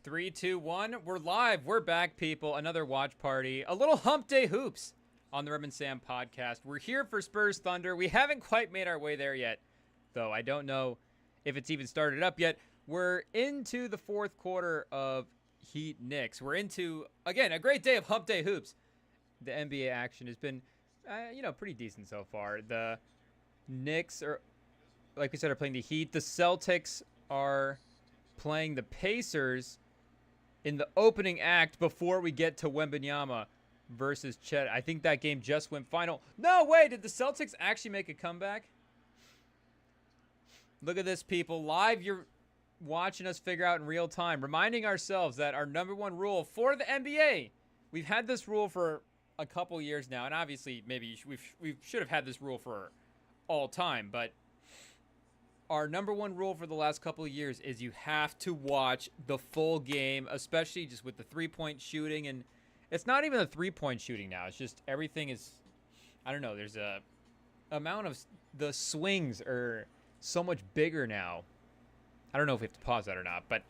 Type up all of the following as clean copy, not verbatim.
3, 2, 1. We're live. We're back, people. Another watch party. A little hump day hoops on the Rem and Sam podcast. We're here for Spurs Thunder. We haven't quite made our way there yet, though. I don't know if it's even started up yet. We're into the fourth quarter of Heat Knicks. We're into, again, a great day of hump day hoops. The NBA action has been, pretty decent so far. The Knicks are, like we said, are playing the Heat. The Celtics are playing the Pacers in the opening act before we get to Wemby versus Chet. I think that game just went final. No way! Did the Celtics actually make a comeback? Look at this, people. Live, you're watching us figure out in real time. Reminding ourselves that our number one rule for the NBA. We've had this rule for a couple years now, and obviously maybe we should have had this rule for all time, but our number one rule for the last couple of years is you have to watch the full game, especially just with the three-point shooting. And it's not even the three-point shooting now. It's just everything is, I don't know, there's a amount of, the swings are so much bigger now. I don't know if we have to pause that or not, but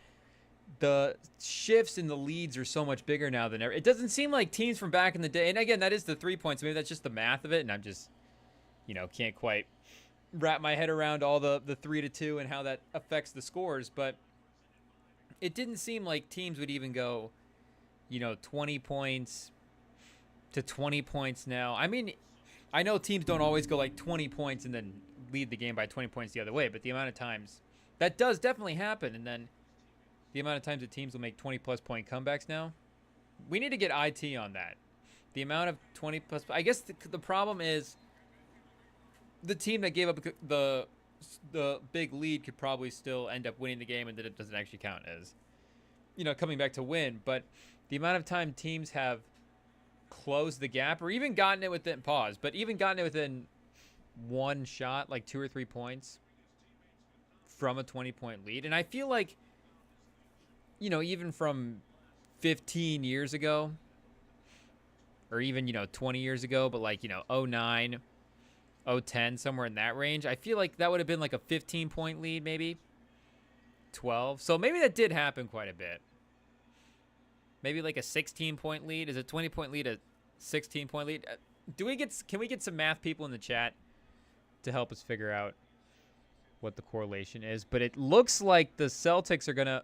the shifts in the leads are so much bigger now than ever. It doesn't seem like teams from back in the day, and again, that is the 3 points. Maybe that's just the math of it, and I'm just, can't quite wrap my head around all the 3-2 and how that affects the scores, but it didn't seem like teams would even go, 20 points to 20 points now. I mean, I know teams don't always go like 20 points and then lead the game by 20 points the other way, but the amount of times that does definitely happen, and then the amount of times that teams will make 20-plus point comebacks now, we need to get IT on that. The amount of 20-plus, I guess the problem is the team that gave up the big lead could probably still end up winning the game, and that it doesn't actually count as, coming back to win. But the amount of time teams have closed the gap or even gotten it within within one shot, like 2 or 3 points from a 20-point lead. And I feel like, even from 15 years ago or even, 20 years ago, but like, 09, 010, somewhere in that range, I feel like that would have been like a 15-point lead, maybe 12. So maybe that did happen quite a bit. Maybe like a 16-point lead. Is a 20-point lead a 16-point lead? Can we get some math people in the chat to help us figure out what the correlation is? But it looks like the Celtics are gonna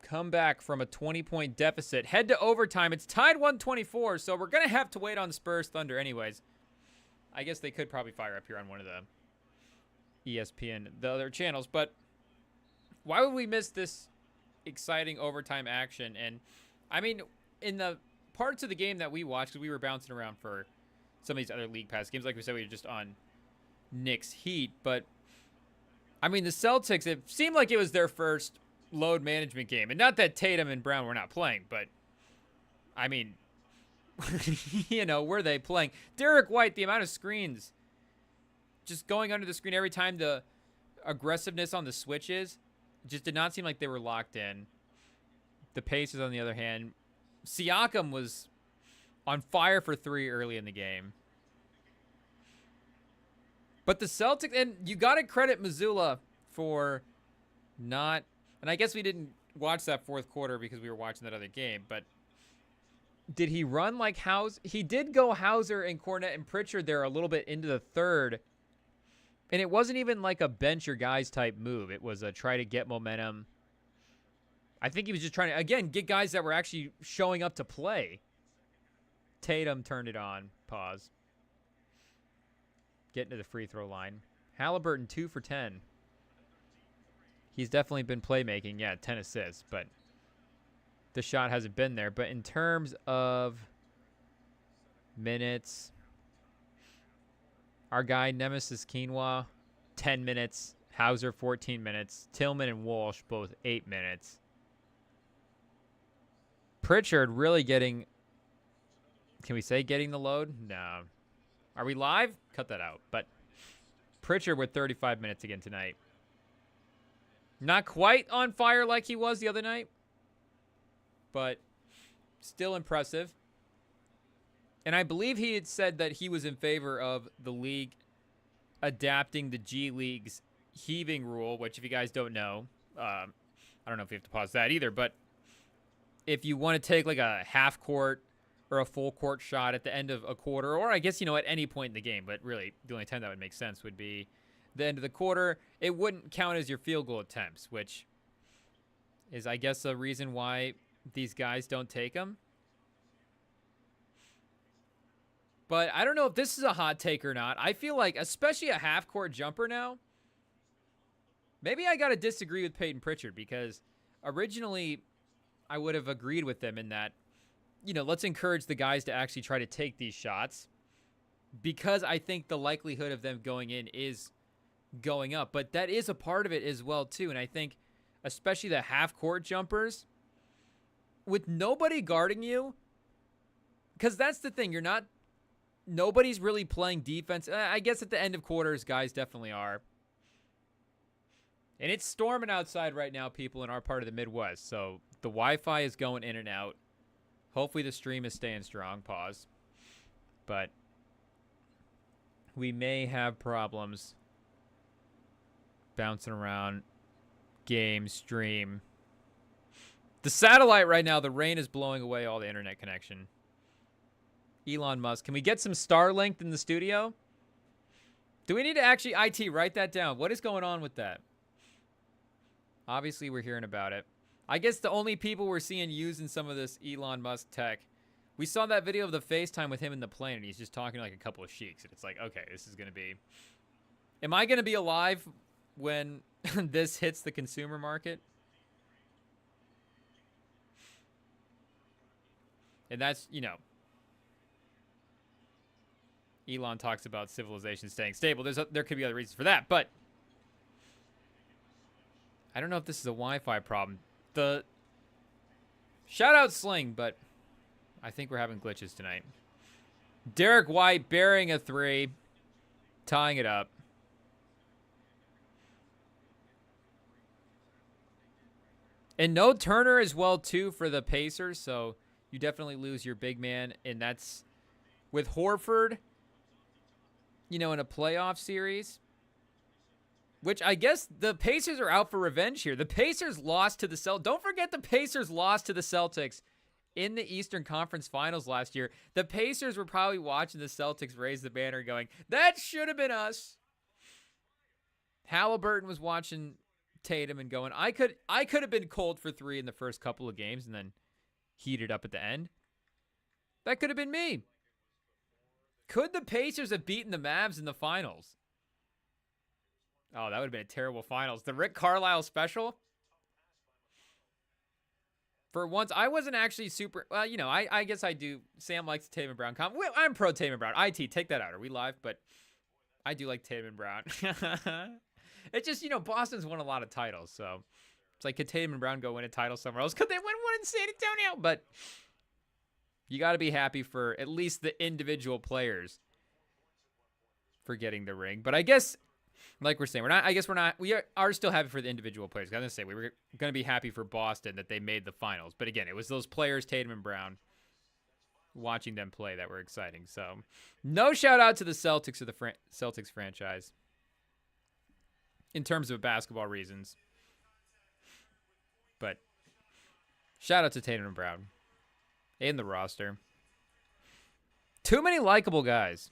come back from a 20-point deficit, head to overtime. It's tied 124, so we're gonna have to wait on Spurs Thunder anyways. I guess they could probably fire up here on one of the ESPN, the other channels, but why would we miss this exciting overtime action? And I mean, in the parts of the game that we watched, because we were bouncing around for some of these other League Pass games, like we said, we were just on Knicks Heat, but I mean, the Celtics, it seemed like it was their first load management game, and not that Tatum and Brown were not playing, but I mean, were they playing? Derek White, the amount of screens, just going under the screen every time, the aggressiveness on the switches, just did not seem like they were locked in. The Pacers, on the other hand, Siakam was on fire for 3 early in the game. But the Celtics, and you got to credit Mazzulla for not, and I guess we didn't watch that fourth quarter because we were watching that other game, but did he run like Hauser? He did go Hauser and Cornette and Pritchard there a little bit into the third, and it wasn't even like a bench your guys type move. It was a try to get momentum. I think he was just trying to, again, get guys that were actually showing up to play. Tatum turned it on. Pause. Getting to the free throw line. Halliburton 2 for 10. He's definitely been playmaking. Yeah, 10 assists, but the shot hasn't been there. But in terms of minutes, our guy Nemesis Quinoa, 10 minutes. Hauser, 14 minutes. Tillman and Walsh, both 8 minutes. Pritchard really getting, can we say getting the load? No. Are we live? Cut that out. But Pritchard with 35 minutes again tonight. Not quite on fire like he was the other night, but still impressive. And I believe he had said that he was in favor of the league adapting the G League's heaving rule, which if you guys don't know, I don't know if you have to pause that either, but if you want to take like a half court or a full court shot at the end of a quarter, or I guess, at any point in the game, but really the only time that would make sense would be the end of the quarter, it wouldn't count as your field goal attempts, which is, I guess, a reason why these guys don't take them. But I don't know if this is a hot take or not. I feel like, especially a half-court jumper now, maybe I got to disagree with Peyton Pritchard, because originally I would have agreed with them in that, let's encourage the guys to actually try to take these shots, because I think the likelihood of them going in is going up. But that is a part of it as well, too. And I think especially the half-court jumpers, with nobody guarding you, because that's the thing. Nobody's really playing defense. I guess at the end of quarters, guys definitely are. And it's storming outside right now, people, in our part of the Midwest. So the Wi-Fi is going in and out. Hopefully the stream is staying strong. Pause. But we may have problems bouncing around game, stream. The satellite right now, the rain is blowing away all the internet connection. Elon Musk. Can we get some Starlink in the studio? Do we need to actually, IT, write that down? What is going on with that? Obviously, we're hearing about it. I guess the only people we're seeing using some of this Elon Musk tech, we saw that video of the FaceTime with him in the plane, and he's just talking to like a couple of sheiks. And it's like, okay, this is going to be... Am I going to be alive when this hits the consumer market? And that's, Elon talks about civilization staying stable. There could be other reasons for that, but I don't know if this is a Wi-Fi problem. The shout out Sling, but I think we're having glitches tonight. Derek White burying a three, tying it up. And no Turner as well, too, for the Pacers, so you definitely lose your big man, and that's with Horford, in a playoff series, which I guess the Pacers are out for revenge here. The Pacers lost to the Celtics. Don't forget the Pacers lost to the Celtics in the Eastern Conference Finals last year. The Pacers were probably watching the Celtics raise the banner going, that should have been us. Halliburton was watching Tatum and going, I could have been cold for three in the first couple of games and then heated up at the end. That could have been me. Could the Pacers have beaten the Mavs in the finals? Oh, that would have been a terrible finals. The Rick Carlisle special? For once, I wasn't actually super... Well, I guess I do. Sam likes Tatum and Brown. I'm pro Tatum and Brown. IT, take that out. Are we live? But I do like Tatum and Brown. It's just, Boston's won a lot of titles, so... It's like, could Tatum and Brown go win a title somewhere else? Could they win one in San Antonio? But you got to be happy for at least the individual players for getting the ring. But I guess... Like we're saying, we are still happy for the individual players. I was going to say, we were going to be happy for Boston that they made the finals. But again, it was those players, Tatum and Brown, watching them play that were exciting. So, no shout out to the Celtics or the Celtics franchise in terms of basketball reasons. But shout out to Tatum and Brown and the roster. Too many likable guys.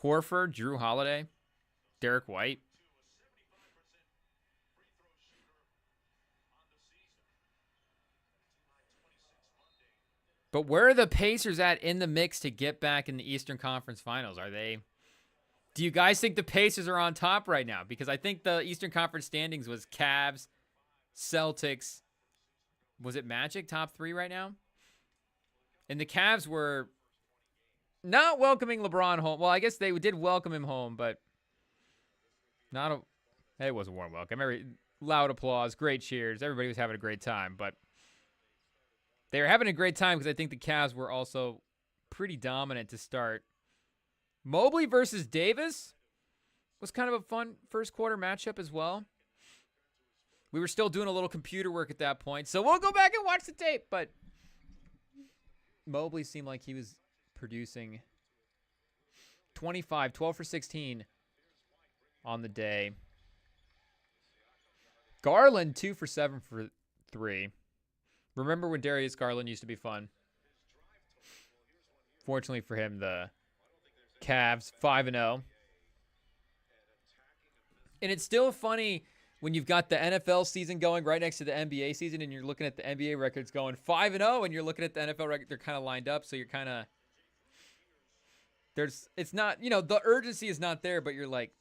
Horford, Drew Holiday, Derek White. But where are the Pacers at in the mix to get back in the Eastern Conference Finals? Do you guys think the Pacers are on top right now? Because I think the Eastern Conference standings was Cavs, Celtics. Was it Magic top three right now? And the Cavs were... not welcoming LeBron home. Well, I guess they did welcome him home, but it was a warm welcome. Loud applause, great cheers. Everybody was having a great time, but they were having a great time because I think the Cavs were also pretty dominant to start. Mobley versus Davis was kind of a fun first quarter matchup as well. We were still doing a little computer work at that point, so we'll go back and watch the tape, but Mobley seemed like he was producing 25, 12 for 16 on the day. Garland 2 for 7 for 3. Remember when Darius Garland used to be fun? Fortunately for him, the Cavs 5-0. And it's still funny when you've got the NFL season going right next to the NBA season and you're looking at the NBA records going 5-0 and you're looking at the NFL record, they're kind of lined up, so you're kind of it's not, the urgency is not there, but you're like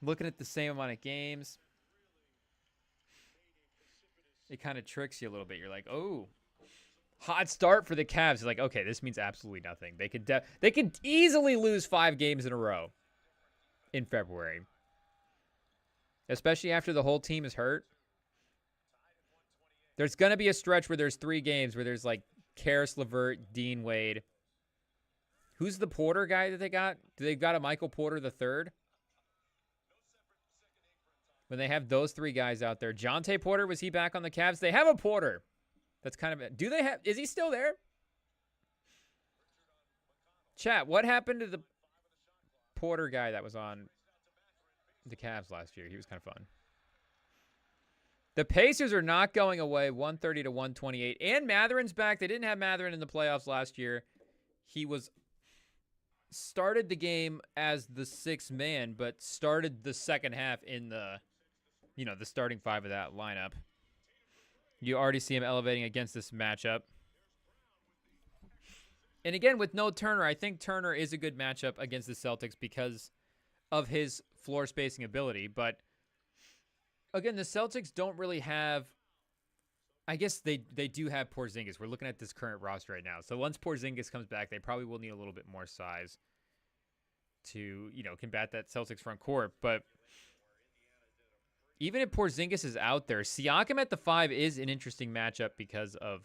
looking at the same amount of games. It kind of tricks you a little bit. You're like, "Oh, hot start for the Cavs." It's like, "Okay, this means absolutely nothing. They could easily lose 5 games in a row in February." Especially after the whole team is hurt. There's going to be a stretch where there's 3 games where there's like Karis LeVert, Dean Wade. Who's the Porter guy that they got? Do they got a Michael Porter the third? When they have those 3 guys out there. Jonte Porter, was he back on the Cavs? They have a Porter. That's kind of it. Do they have, is he still there? Chat, what happened to the Porter guy that was on the Cavs last year? He was kind of fun. The Pacers are not going away, 130 to 128. And Matherin's back. They didn't have Matherin in the playoffs last year. He started the game as the 6th man, but started the second half in the starting 5 of that lineup. You already see him elevating against this matchup. And again, with no Turner, I think Turner is a good matchup against the Celtics because of his floor spacing ability. But again, the Celtics don't really have, I guess they do have Porzingis. We're looking at this current roster right now. So once Porzingis comes back, they probably will need a little bit more size to, combat that Celtics front court. But even if Porzingis is out there, Siakam at the 5 is an interesting matchup because of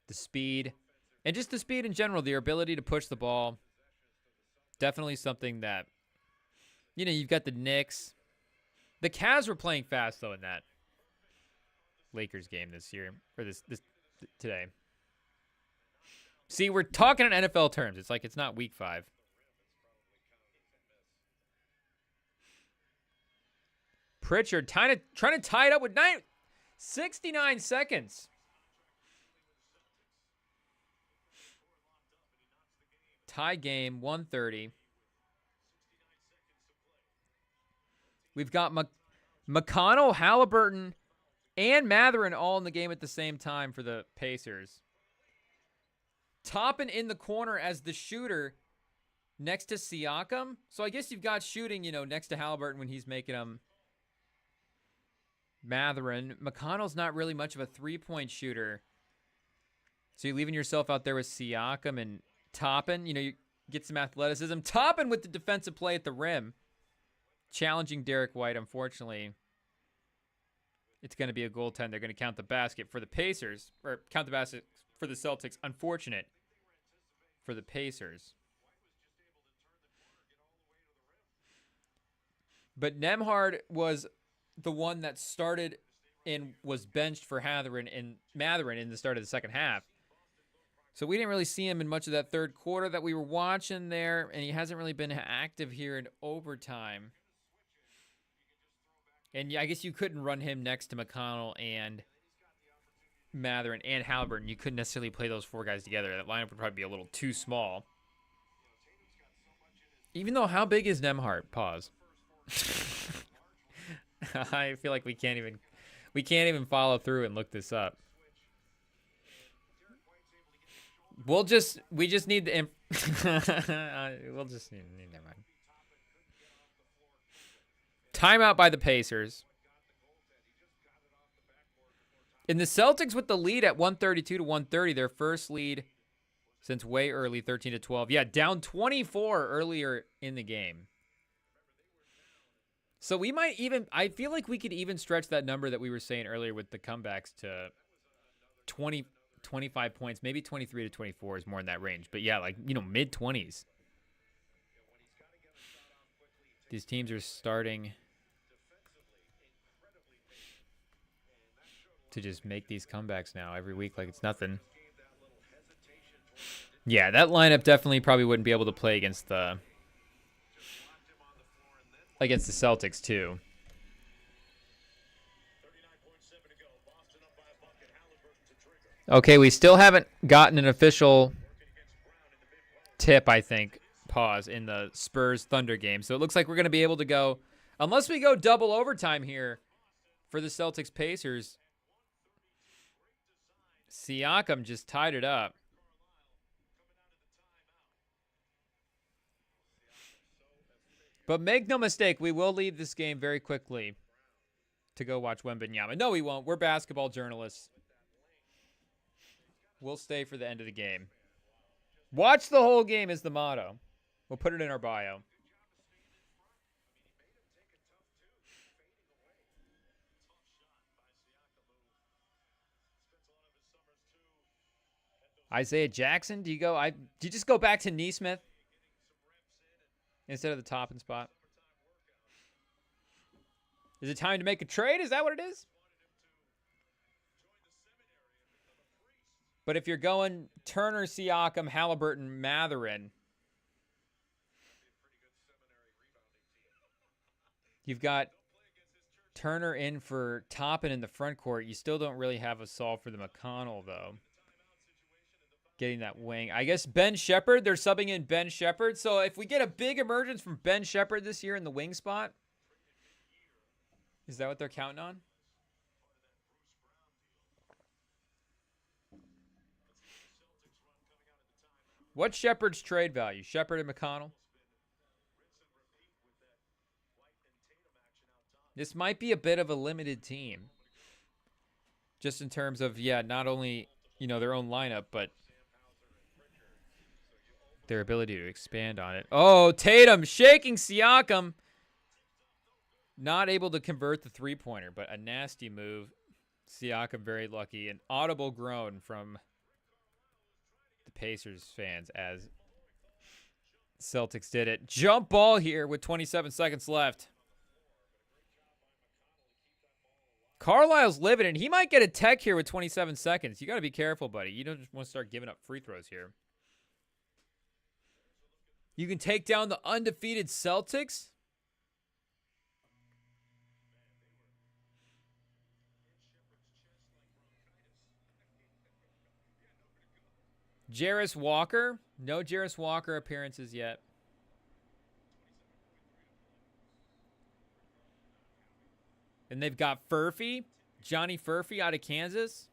the speed and just the speed in general, their ability to push the ball. Definitely something that, you've got the Knicks. The Cavs were playing fast, though, in that Lakers game this year, or this today. See, we're talking in NFL terms. It's like it's not week 5. Pritchard trying to tie it up with 69 seconds. Tie game, 130. We've got McConnell, Halliburton, and Matherin all in the game at the same time for the Pacers. Toppin in the corner as the shooter next to Siakam. So I guess you've got shooting, next to Halliburton when he's making them. Matherin. McConnell's not really much of a three-point shooter. So you're leaving yourself out there with Siakam and Toppin. You get some athleticism. Toppin with the defensive play at the rim. Challenging Derek White, unfortunately. It's going to be a goaltend. They're going to count the basket for the Pacers. Or count the basket for the Celtics. Unfortunate for the Pacers. But Nembhard was the one that started and was benched for Matherin in the start of the second half. So we didn't really see him in much of that third quarter that we were watching there, and he hasn't really been active here in overtime. And I guess you couldn't run him next to McConnell and Matherin and Halliburton. You couldn't necessarily play those 4 guys together. That lineup would probably be a little too small. Even though, how big is Nembhard? Pause. I feel like we can't even follow through and look this up. We just need the never mind. Timeout by the Pacers. In the Celtics with the lead at 132 to 130, their first lead since way early, 13 to 12. Yeah, down 24 earlier in the game. So we might even, I feel like we could even stretch that number that we were saying earlier with the comebacks to 20, 25 points, maybe 23 to 24 is more in that range. But yeah, like, mid-20s. These teams are starting to just make these comebacks now every week like it's nothing. Yeah, that lineup definitely probably wouldn't be able to play against the Celtics too. Okay, we still haven't gotten an official tip, I think, pause in the Spurs Thunder game. So it looks like we're going to be able to go, unless we go double overtime here for the Celtics Pacers. Siakam just tied it up. But make no mistake, we will leave this game very quickly to go watch Wemby. No, we won't. We're basketball journalists. We'll stay for the end of the game. Watch the whole game is the motto. We'll put it in our bio. Isaiah Jackson, do you just go back to Neesmith instead of the Toppin spot? Is it time to make a trade? Is that what it is? But if you're going Turner, Siakam, Halliburton, Mathurin, you've got Turner in for Toppin in the front court. You still don't really have a solve for the McConnell, though. Getting that wing. I guess Ben Shepherd, they're subbing in Ben Shepherd. So if we get a big emergence from Ben Shepherd this year in the wing spot, is that what they're counting on? What's Shepherd's trade value? Shepherd and McConnell? This might be a bit of a limited team. Just in terms of, yeah, not only, their own lineup, but their ability to expand on it. Oh, Tatum shaking Siakam. Not able to convert the three-pointer, but a nasty move. Siakam very lucky. An audible groan from the Pacers fans as Celtics did it. Jump ball here with 27 seconds left. Carlisle's living, and he might get a tech here with 27 seconds. You got to be careful, buddy. You don't just want to start giving up free throws here. You can take down the undefeated Celtics. Jarris Walker. No Jarris Walker appearances yet. And they've got Furphy. Johnny Furphy out of Kansas.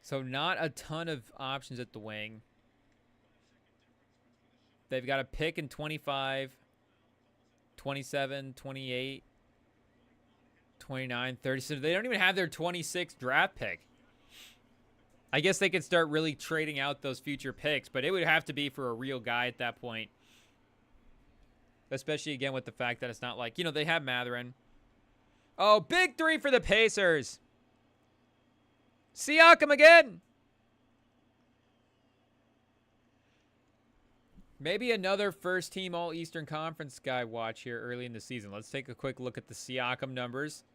So not a ton of options at the wing. They've got a pick in 25, 27, 28, 29, 30. So they don't even have their 26th draft pick. I guess they could start really trading out those future picks, but it would have to be for a real guy at that point. Especially, again, with the fact that it's not like, they have Mathurin. Oh, big three for the Pacers. Siakam again. Maybe another first-team All-Eastern Conference guy watch here early in the season. Let's take a quick look at the Siakam numbers.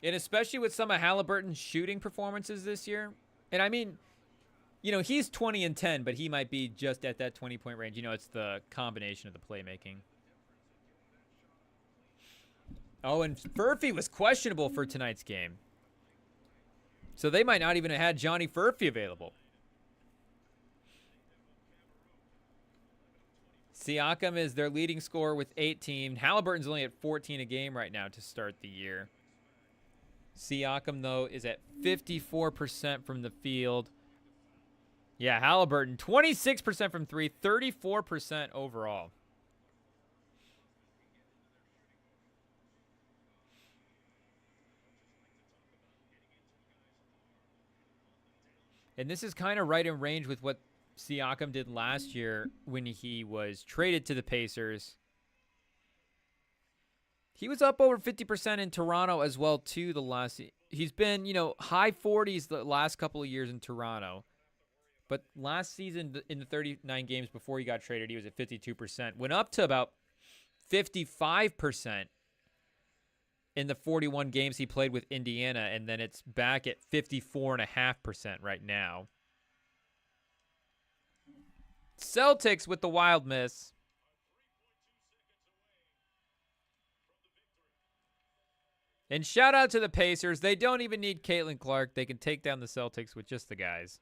And especially with some of Halliburton's shooting performances this year. And I mean, he's 20 and 10, but he might be just at that 20-point range. It's the combination of the playmaking. Oh, and Furphy was questionable for tonight's game. So they might not even have had Johnny Furphy available. Siakam is their leading scorer with 18. Halliburton's only at 14 a game right now to start the year. Siakam, though, is at 54% from the field. Yeah, Halliburton, 26% from three, 34% overall. And this is kind of right in range with what Siakam did last year when he was traded to the Pacers. He was up over 50% in Toronto as well, too, he's been, high 40s the last couple of years in Toronto. But last season, in the 39 games before he got traded, he was at 52%. Went up to about 55% in the 41 games he played with Indiana, and then it's back at 54.5% right now. Celtics with the wild miss. And shout out to the Pacers. They don't even need Caitlin Clark. They can take down the Celtics with just the guys.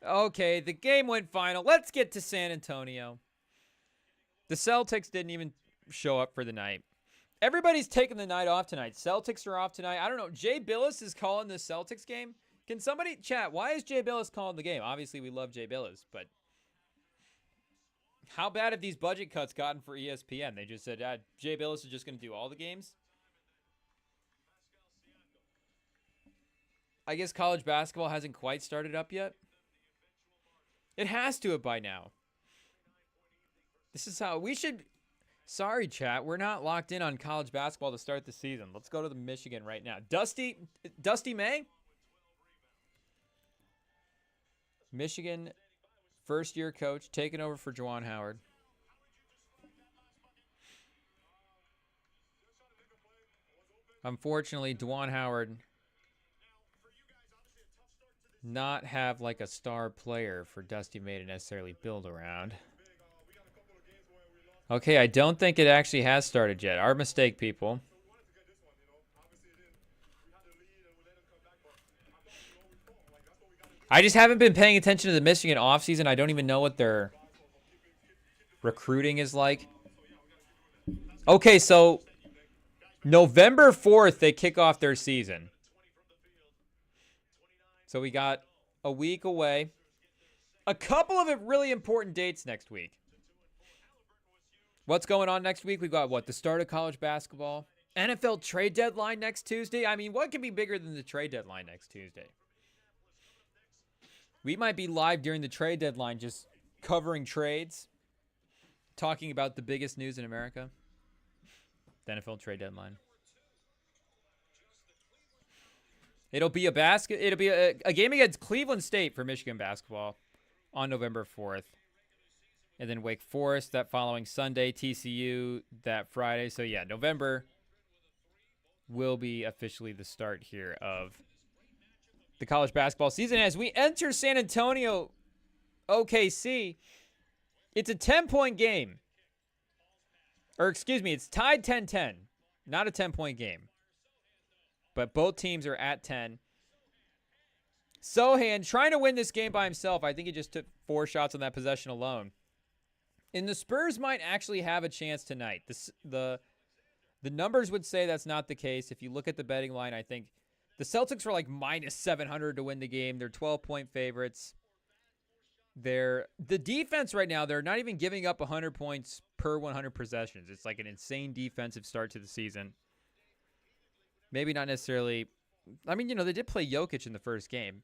Okay, the game went final. Let's get to San Antonio. The Celtics didn't even show up for the night. Everybody's taking the night off tonight. Celtics are off tonight. I don't know. Jay Billis is calling the Celtics game. Can somebody chat? Why is Jay Billis calling the game? Obviously, we love Jay Billis, but how bad have these budget cuts gotten for ESPN? They just said, Jay Billis is just going to do all the games? I guess college basketball hasn't quite started up yet. It has to have by now. This is how we should... Sorry, chat. We're not locked in on college basketball to start the season. Let's go to the Michigan right now. Dusty May? Michigan first-year coach taking over for Juwan Howard. Unfortunately, Juwan Howard not have like a star player for Dusty May to necessarily build around. Okay, I don't think it actually has started yet. Our mistake, people. I just haven't been paying attention to the Michigan offseason. I don't even know what their recruiting is like. Okay, so November 4th, they kick off their season. So we got a week away. A couple of really important dates next week. What's going on next week? We've got, what, the start of college basketball? NFL trade deadline next Tuesday? I mean, what could be bigger than the trade deadline next Tuesday? We might be live during the trade deadline just covering trades, talking about the biggest news in America. The NFL trade deadline. It'll be a game against Cleveland State for Michigan basketball on November 4th. And then Wake Forest that following Sunday, TCU that Friday. So, yeah, November will be officially the start here of the college basketball season. As we enter San Antonio, OKC, it's a 10-point game. Or, excuse me, it's tied 10-10. Not a 10-point game. But both teams are at 10. Sohan trying to win this game by himself. I think he just took 4 shots on that possession alone. And the Spurs might actually have a chance tonight. The numbers would say that's not the case. If you look at the betting line, I think the Celtics were like minus 700 to win the game. They're 12-point favorites. The defense right now, they're not even giving up 100 points per 100 possessions. It's like an insane defensive start to the season. Maybe not necessarily. I mean, they did play Jokic in the first game.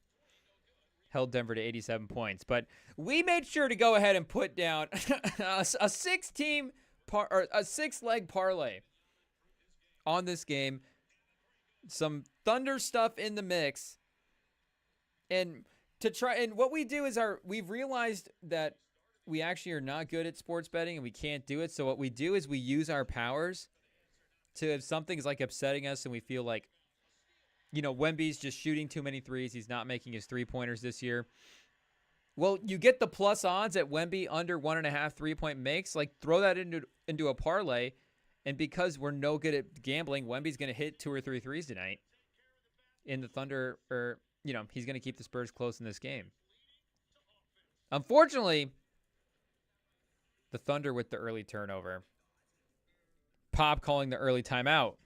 Held Denver to 87 points. But we made sure to go ahead and put down a 6-leg parlay on this game. Some Thunder stuff in the mix. And what we do is we've realized that we actually are not good at sports betting and we can't do it. So what we do is we use our powers to, if something's like upsetting us and we feel like, Wemby's just shooting too many threes. He's not making his three-pointers this year. Well, you get the plus odds at Wemby under 1.5 three-point makes. Like, throw that into a parlay. And because we're no good at gambling, Wemby's going to hit 2 or 3 threes tonight in the Thunder. Or, he's going to keep the Spurs close in this game. Unfortunately, the Thunder with the early turnover. Pop calling the early timeout.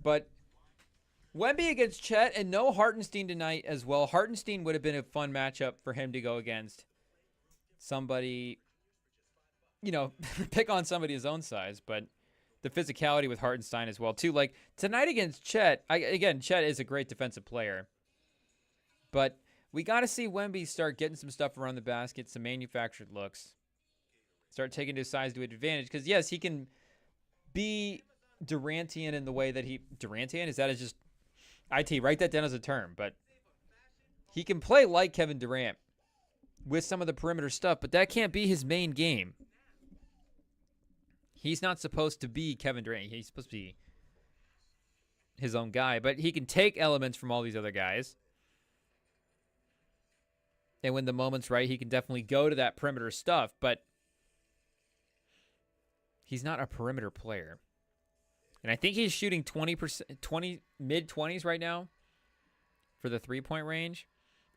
But Wemby against Chet and no Hartenstein tonight as well. Hartenstein would have been a fun matchup for him to go against somebody, pick on somebody his own size, but the physicality with Hartenstein as well too. Like tonight against Chet, Chet is a great defensive player, but we got to see Wemby start getting some stuff around the basket, some manufactured looks, start taking his size to advantage. Because yes, he can be Durantian in the way that Durantian is just IT, write that down as a term, but he can play like Kevin Durant with some of the perimeter stuff, but that can't be his main game. He's not supposed to be Kevin Durant. He's supposed to be his own guy, but he can take elements from all these other guys. And when the moment's right, he can definitely go to that perimeter stuff, but he's not a perimeter player. And I think he's shooting 20%, mid-20s right now for the three-point range.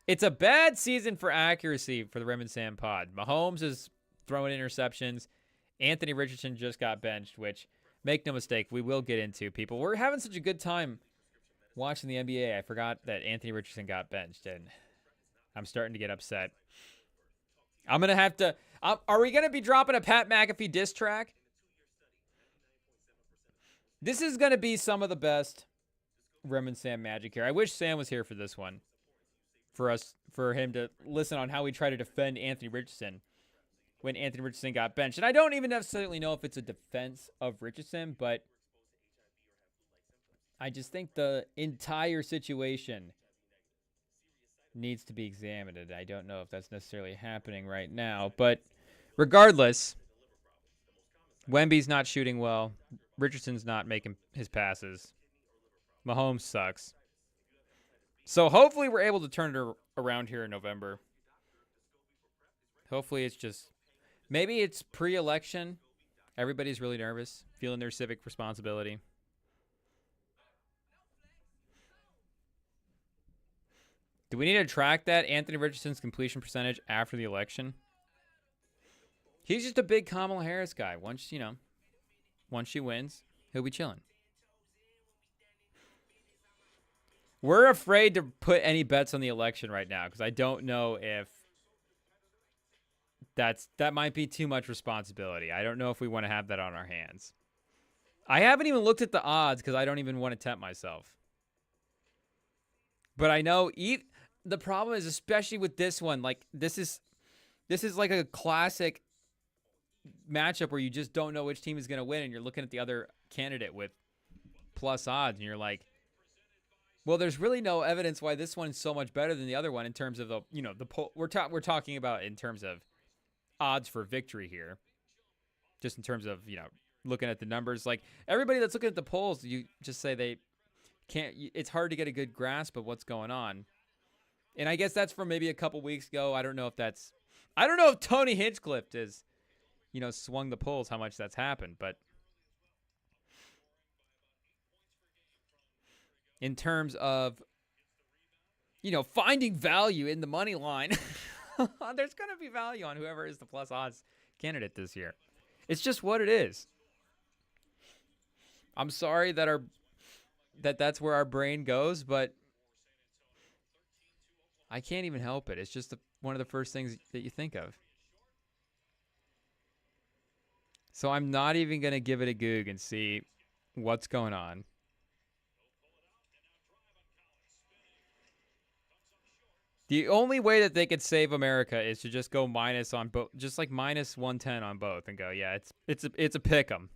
It's a bad season for accuracy for the Rem and Sam pod. Mahomes is throwing interceptions. Anthony Richardson just got benched, which, make no mistake, we will get into, people. We're having such a good time watching the NBA. I forgot that Anthony Richardson got benched, and I'm starting to get upset. I'm going to have to... are we going to be dropping a Pat McAfee diss track? This is going to be some of the best Rem and Sam magic here. I wish Sam was here for this one. For him to listen on how we try to defend Anthony Richardson when Anthony Richardson got benched. And I don't even necessarily know if it's a defense of Richardson, but I just think the entire situation needs to be examined. I don't know if that's necessarily happening right now, but regardless, Wemby's not shooting well. Richardson's not making his passes. Mahomes sucks. So hopefully we're able to turn it around here in November. Hopefully it's just... Maybe it's pre-election. Everybody's really nervous, feeling their civic responsibility. Do we need to track that, Anthony Richardson's completion percentage after the election? He's just a big Kamala Harris guy. Once she wins, he'll be chilling. We're afraid to put any bets on the election right now because I don't know if that might be too much responsibility. I don't know if we want to have that on our hands. I haven't even looked at the odds because I don't even want to tempt myself. But I know the problem is, especially with this one, like this is like a classic matchup where you just don't know which team is going to win, and you're looking at the other candidate with plus odds, and you're like, well, there's really no evidence why this one's so much better than the other one in terms of we're talking about in terms of odds for victory here. Just in terms of, looking at the numbers. Like everybody that's looking at the polls, you just say they can't, it's hard to get a good grasp of what's going on. And I guess that's from maybe a couple weeks ago. I don't know if Tony Hinchcliffe is, swung the polls, how much that's happened, but in terms of, finding value in the money line, there's going to be value on whoever is the plus odds candidate this year. It's just what it is. I'm sorry that that's where our brain goes, but I can't even help it. It's just one of the first things that you think of. So I'm not even going to give it a goog and see what's going on. The only way that they could save America is to just go minus on both, just like minus 110 on both, and go, yeah, it's a pick 'em.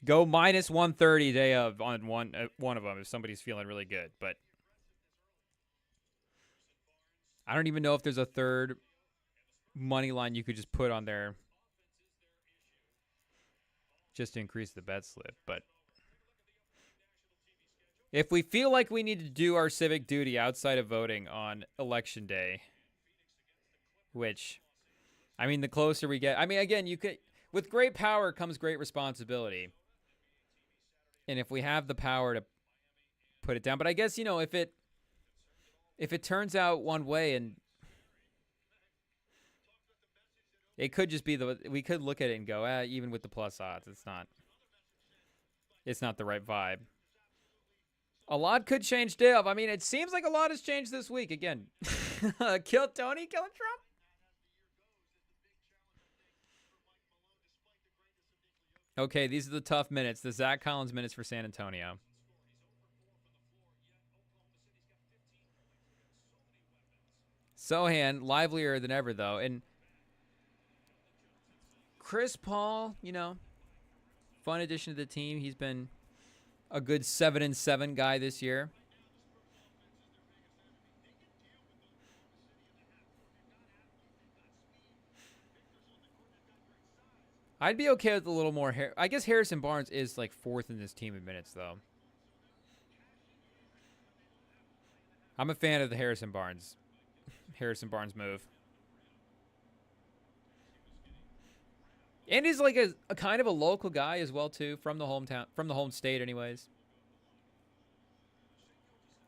Go minus 130 day of on one of them if somebody's feeling really good, but I don't even know if there's a third money line you could just put on there just to increase the bet slip, but if we feel like we need to do our civic duty outside of voting on election day, which, the closer we get, again, with great power comes great responsibility. And if we have the power to put it down, but I guess, if it turns out one way, and it could just be we could look at it and go, even with the plus odds, it's not the right vibe. A lot could change, Dave. It seems like a lot has changed this week. Again, kill Tony, killing Trump. Okay, these are the tough minutes. The Zach Collins minutes for San Antonio. Sohan, livelier than ever, though. And Chris Paul, fun addition to the team. He's been a good 7-7 guy this year. I'd be okay with a little more. I guess Harrison Barnes is like fourth in this team in minutes, though. I'm a fan of the Harrison Barnes Harrison Barnes move. And he's like a kind of a local guy as well too, from the hometown, from the home state anyways.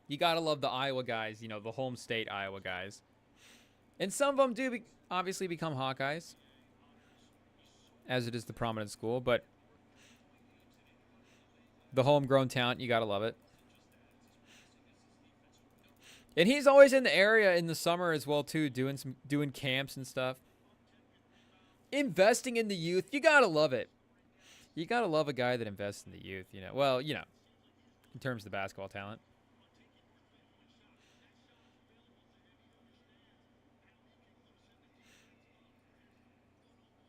You gotta love the Iowa guys, you know, the home state Iowa guys. And some of them do obviously become Hawkeyes, as it is the prominent school, but the homegrown talent, you gotta love it. And he's always in the area in the summer as well too, doing camps and stuff. Investing in the youth, you gotta love it. You gotta love a guy that invests in the youth, you know. Well, you know, in terms of the basketball talent.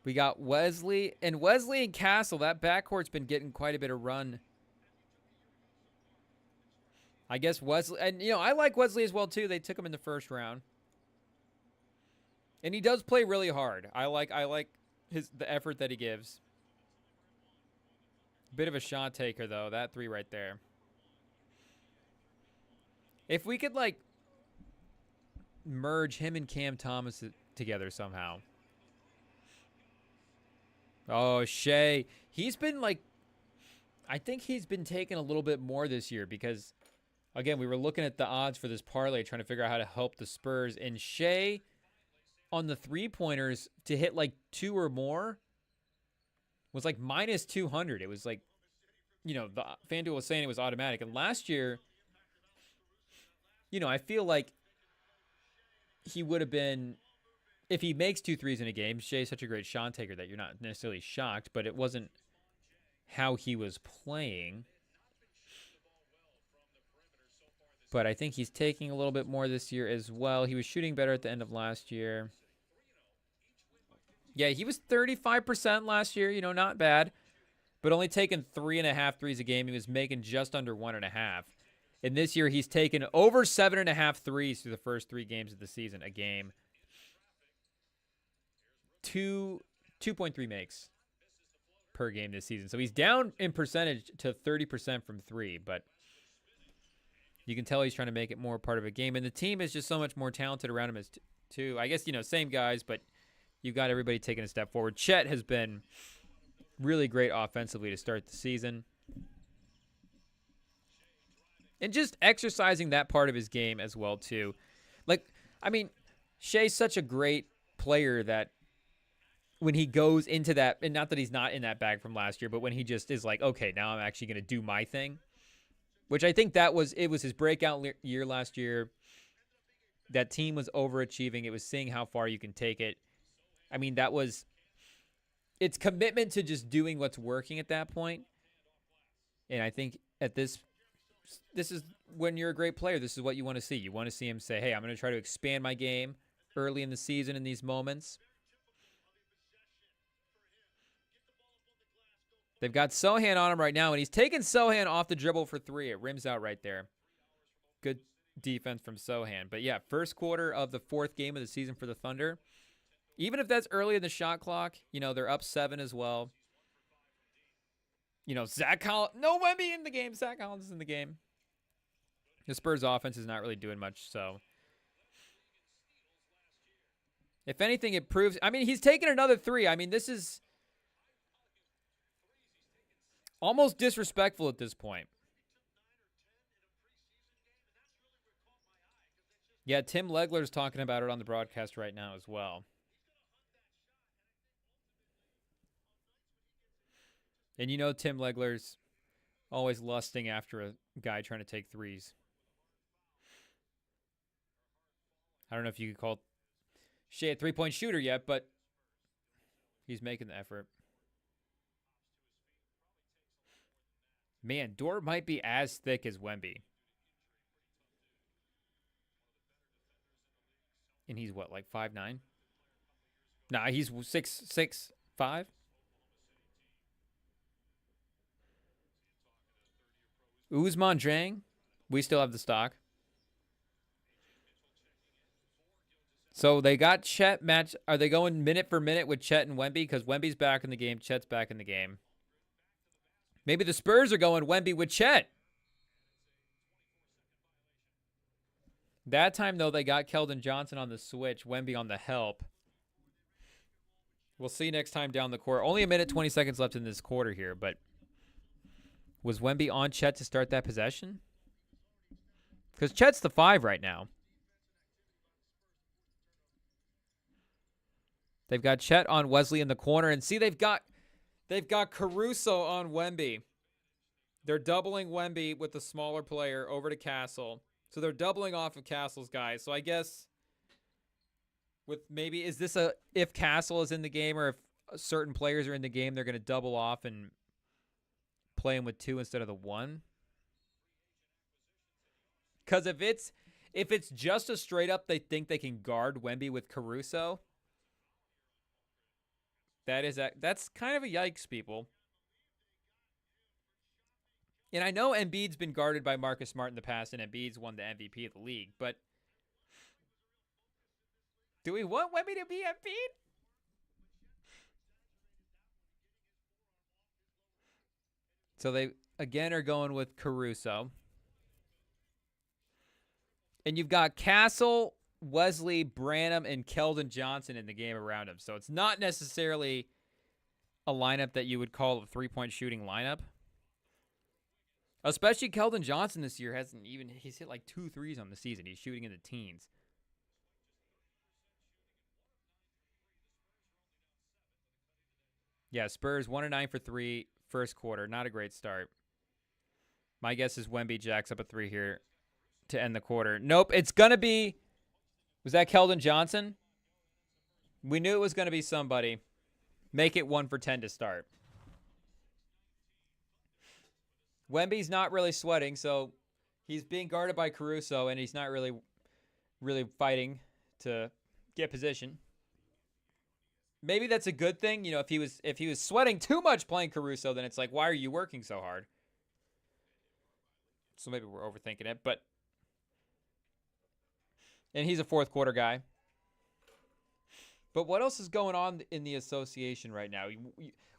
We got Wesley and Castle. That backcourt's been getting quite a bit of run. I guess Wesley, and you know, I like Wesley as well too. They took him in the first round. And he does play really hard. I like the effort that he gives. Bit of a shot taker though, that three right there. If we could like merge him and Cam Thomas together somehow. Oh, Shea. He's been like, I think he's been taking a little bit more this year because, again, we were looking at the odds for this parlay, trying to figure out how to help the Spurs. And Shea, on the three-pointers, to hit like 2 or more, was like minus 200. It was like, you know, the FanDuel was saying it was automatic. And last year, you know, I feel like he would have been, if he makes 2 threes in a game, Shea's such a great shot taker that you're not necessarily shocked, but it wasn't how he was playing. But I think he's taking a little bit more this year as well. He was shooting better at the end of last year. Yeah, he was 35% last year, you know, not bad, but only taking 3.5 threes a game. He was making just under 1.5. And this year he's taken over 7.5 threes through the first 3 games of the season a game. 2.3 makes per game this season. So he's down in percentage to 30% from 3, but you can tell he's trying to make it more part of a game. And the team is just so much more talented around him as too. I guess, you know, same guys, but you've got everybody taking a step forward. Chet has been really great offensively to start the season. And just exercising that part of his game as well too. Like, I mean, Shea's such a great player that when he goes into that, and not that he's not in that bag from last year, but when he just is like, okay, now I'm actually going to do my thing, which I think it was his breakout year last year. That team was overachieving. It was seeing how far you can take it. I mean, it's commitment to just doing what's working at that point. And I think at this is when you're a great player, this is what you want to see. You want to see him say, hey, I'm going to try to expand my game early in the season in these moments. They've got Sohan on him right now, and he's taking Sohan off the dribble for 3. It rims out right there. Good defense from Sohan. But, yeah, first quarter of the 4th game of the season for the Thunder. Even if that's early in the shot clock, you know, they're up 7 as well. You know, Zach Collins, no Wemby in the game. Zach Collins is in the game. The Spurs offense is not really doing much, so. If anything, it proves, I mean, he's taking another 3. I mean, this is almost disrespectful at this point. Yeah, Tim Legler's talking about it on the broadcast right now as well. And you know Tim Legler's always lusting after a guy trying to take threes. I don't know if you could call Shea a three-point shooter yet, but he's making the effort. Man, Dort might be as thick as Wemby. And he's what, like 5'9"? Nah, he's 6'5". Ousmane Dieng, we still have the stock. So they got Chet match. Are they going minute for minute with Chet and Wemby? Because Wemby's back in the game. Chet's back in the game. Maybe the Spurs are going Wemby with Chet. That time, though, they got Keldon Johnson on the switch, Wemby on the help. We'll see next time down the court. Only a minute, 20 seconds left in this quarter here, but was Wemby on Chet to start that possession? Because Chet's the 5 right now. They've got Chet on Wesley in the corner, and see, they've got Caruso on Wemby. They're doubling Wemby with the smaller player over to Castle. So they're doubling off of Castle's guys. So I guess with maybe, is this a, if Castle is in the game or if certain players are in the game, they're going to double off and play him with 2 instead of the 1? Because if it's just a straight up, they think they can guard Wemby with Caruso. That's kind of a yikes, people. And I know Embiid's been guarded by Marcus Smart in the past, and Embiid's won the MVP of the league. But do we want Wemby to be Embiid? So they, again, are going with Caruso. And you've got Castle, Wesley, Branham, and Keldon Johnson in the game around him. So it's not necessarily a lineup that you would call a three-point shooting lineup. Especially Keldon Johnson this year he's hit like 2 threes on the season. He's shooting in the teens. Yeah, Spurs 1-9 for 3 first quarter. Not a great start. My guess is Wemby jacks up a 3 here to end the quarter. Nope, it's going to be, was that Keldon Johnson? We knew it was going to be somebody. Make it 1 for 10 to start. Wemby's not really sweating, so he's being guarded by Caruso, and he's not really fighting to get position. Maybe that's a good thing. You know, if he was sweating too much playing Caruso, then it's like, why are you working so hard? So maybe we're overthinking it, but and he's a fourth quarter guy. But what else is going on in the association right now?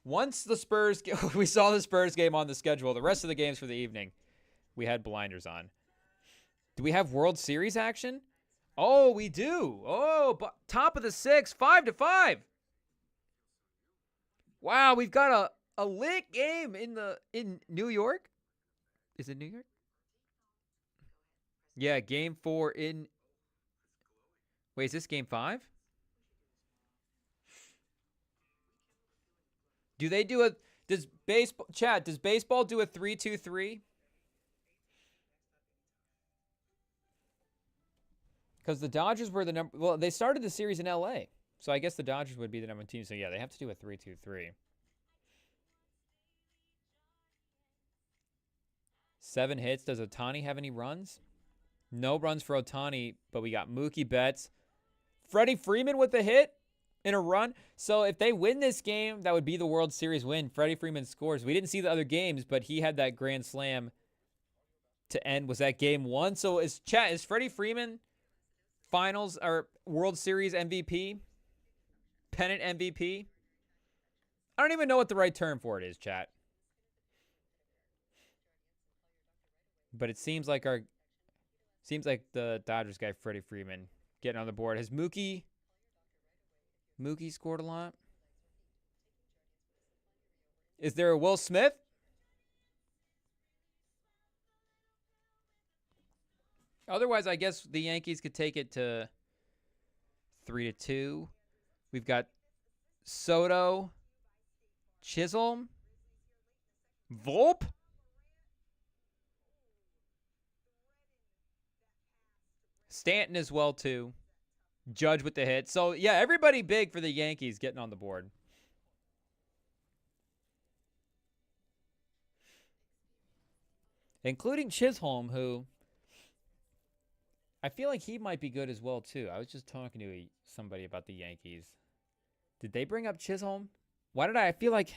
Once the Spurs, we saw the Spurs game on the schedule, the rest of the games for the evening, we had blinders on. Do we have World Series action? Oh, we do. Oh, top of the 6, 5-5. Wow, we've got a lit game in New York. Is it New York? Yeah, game 4 in. Wait, is this game 5? Do they do does baseball do a 3-2-3? Because the Dodgers were they started the series in LA. So I guess the Dodgers would be the number 1 team. So yeah, they have to do a 3-2-3. 7 hits. Does Ohtani have any runs? No runs for Ohtani, but we got Mookie Betts. Freddie Freeman with a hit in a run. So if they win this game, that would be the World Series win. Freddie Freeman scores. We didn't see the other games, but he had that grand slam to end. Was that game 1? So is Freddie Freeman finals or World Series MVP? Pennant MVP? I don't even know what the right term for it is, chat. But it seems like the Dodgers guy, Freddie Freeman, getting on the board. Has Mookie scored a lot? Is there a Will Smith? Otherwise, I guess the Yankees could take it to 3-2. We've got Soto, Chisholm, Volpe. Stanton as well, too. Judge with the hit. So, yeah, everybody big for the Yankees getting on the board. Including Chisholm, who I feel like he might be good as well, too. I was just talking to somebody about the Yankees. Did they bring up Chisholm? Why did I feel like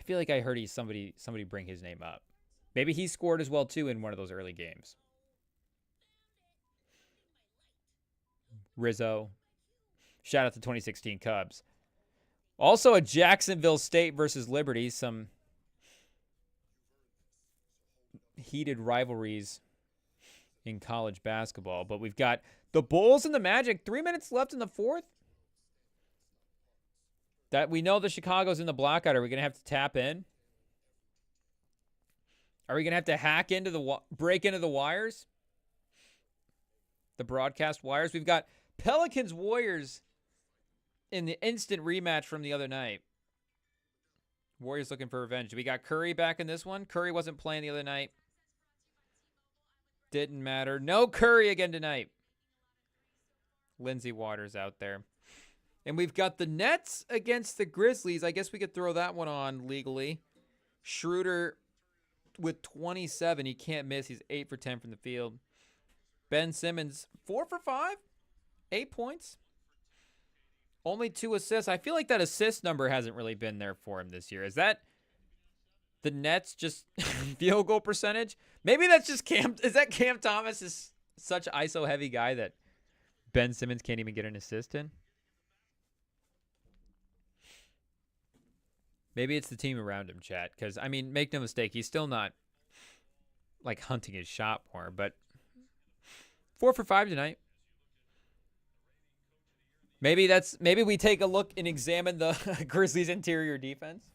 I heard somebody bring his name up. Maybe he scored as well, too, in one of those early games. Rizzo. Shout out to 2016 Cubs. Also a Jacksonville State versus Liberty. Some heated rivalries in college basketball. But we've got the Bulls and the Magic. 3 minutes left in the fourth. That we know the Chicago's in the blackout. Are we going to have to tap in? Are we going to have to hack into break into the wires? The broadcast wires. We've got Pelicans Warriors in the instant rematch from the other night. Warriors looking for revenge. We got Curry back in this one. Curry wasn't playing the other night. Didn't matter. No Curry again tonight. Lindsey Waters out there. And we've got the Nets against the Grizzlies. I guess we could throw that one on legally. Schroeder with 27. He can't miss. He's 8 for 10 from the field. Ben Simmons, 4 for 5. 8 points. Only 2 assists. I feel like that assist number hasn't really been there for him this year. Is that the Nets just field goal percentage? Maybe that's just Cam. Is that Cam Thomas is such an ISO heavy guy that Ben Simmons can't even get an assist in? Maybe it's the team around him, chat. Because, I mean, make no mistake, he's still not, like, hunting his shot more. But 4 for 5 tonight. Maybe we take a look and examine the Grizzlies' interior defense.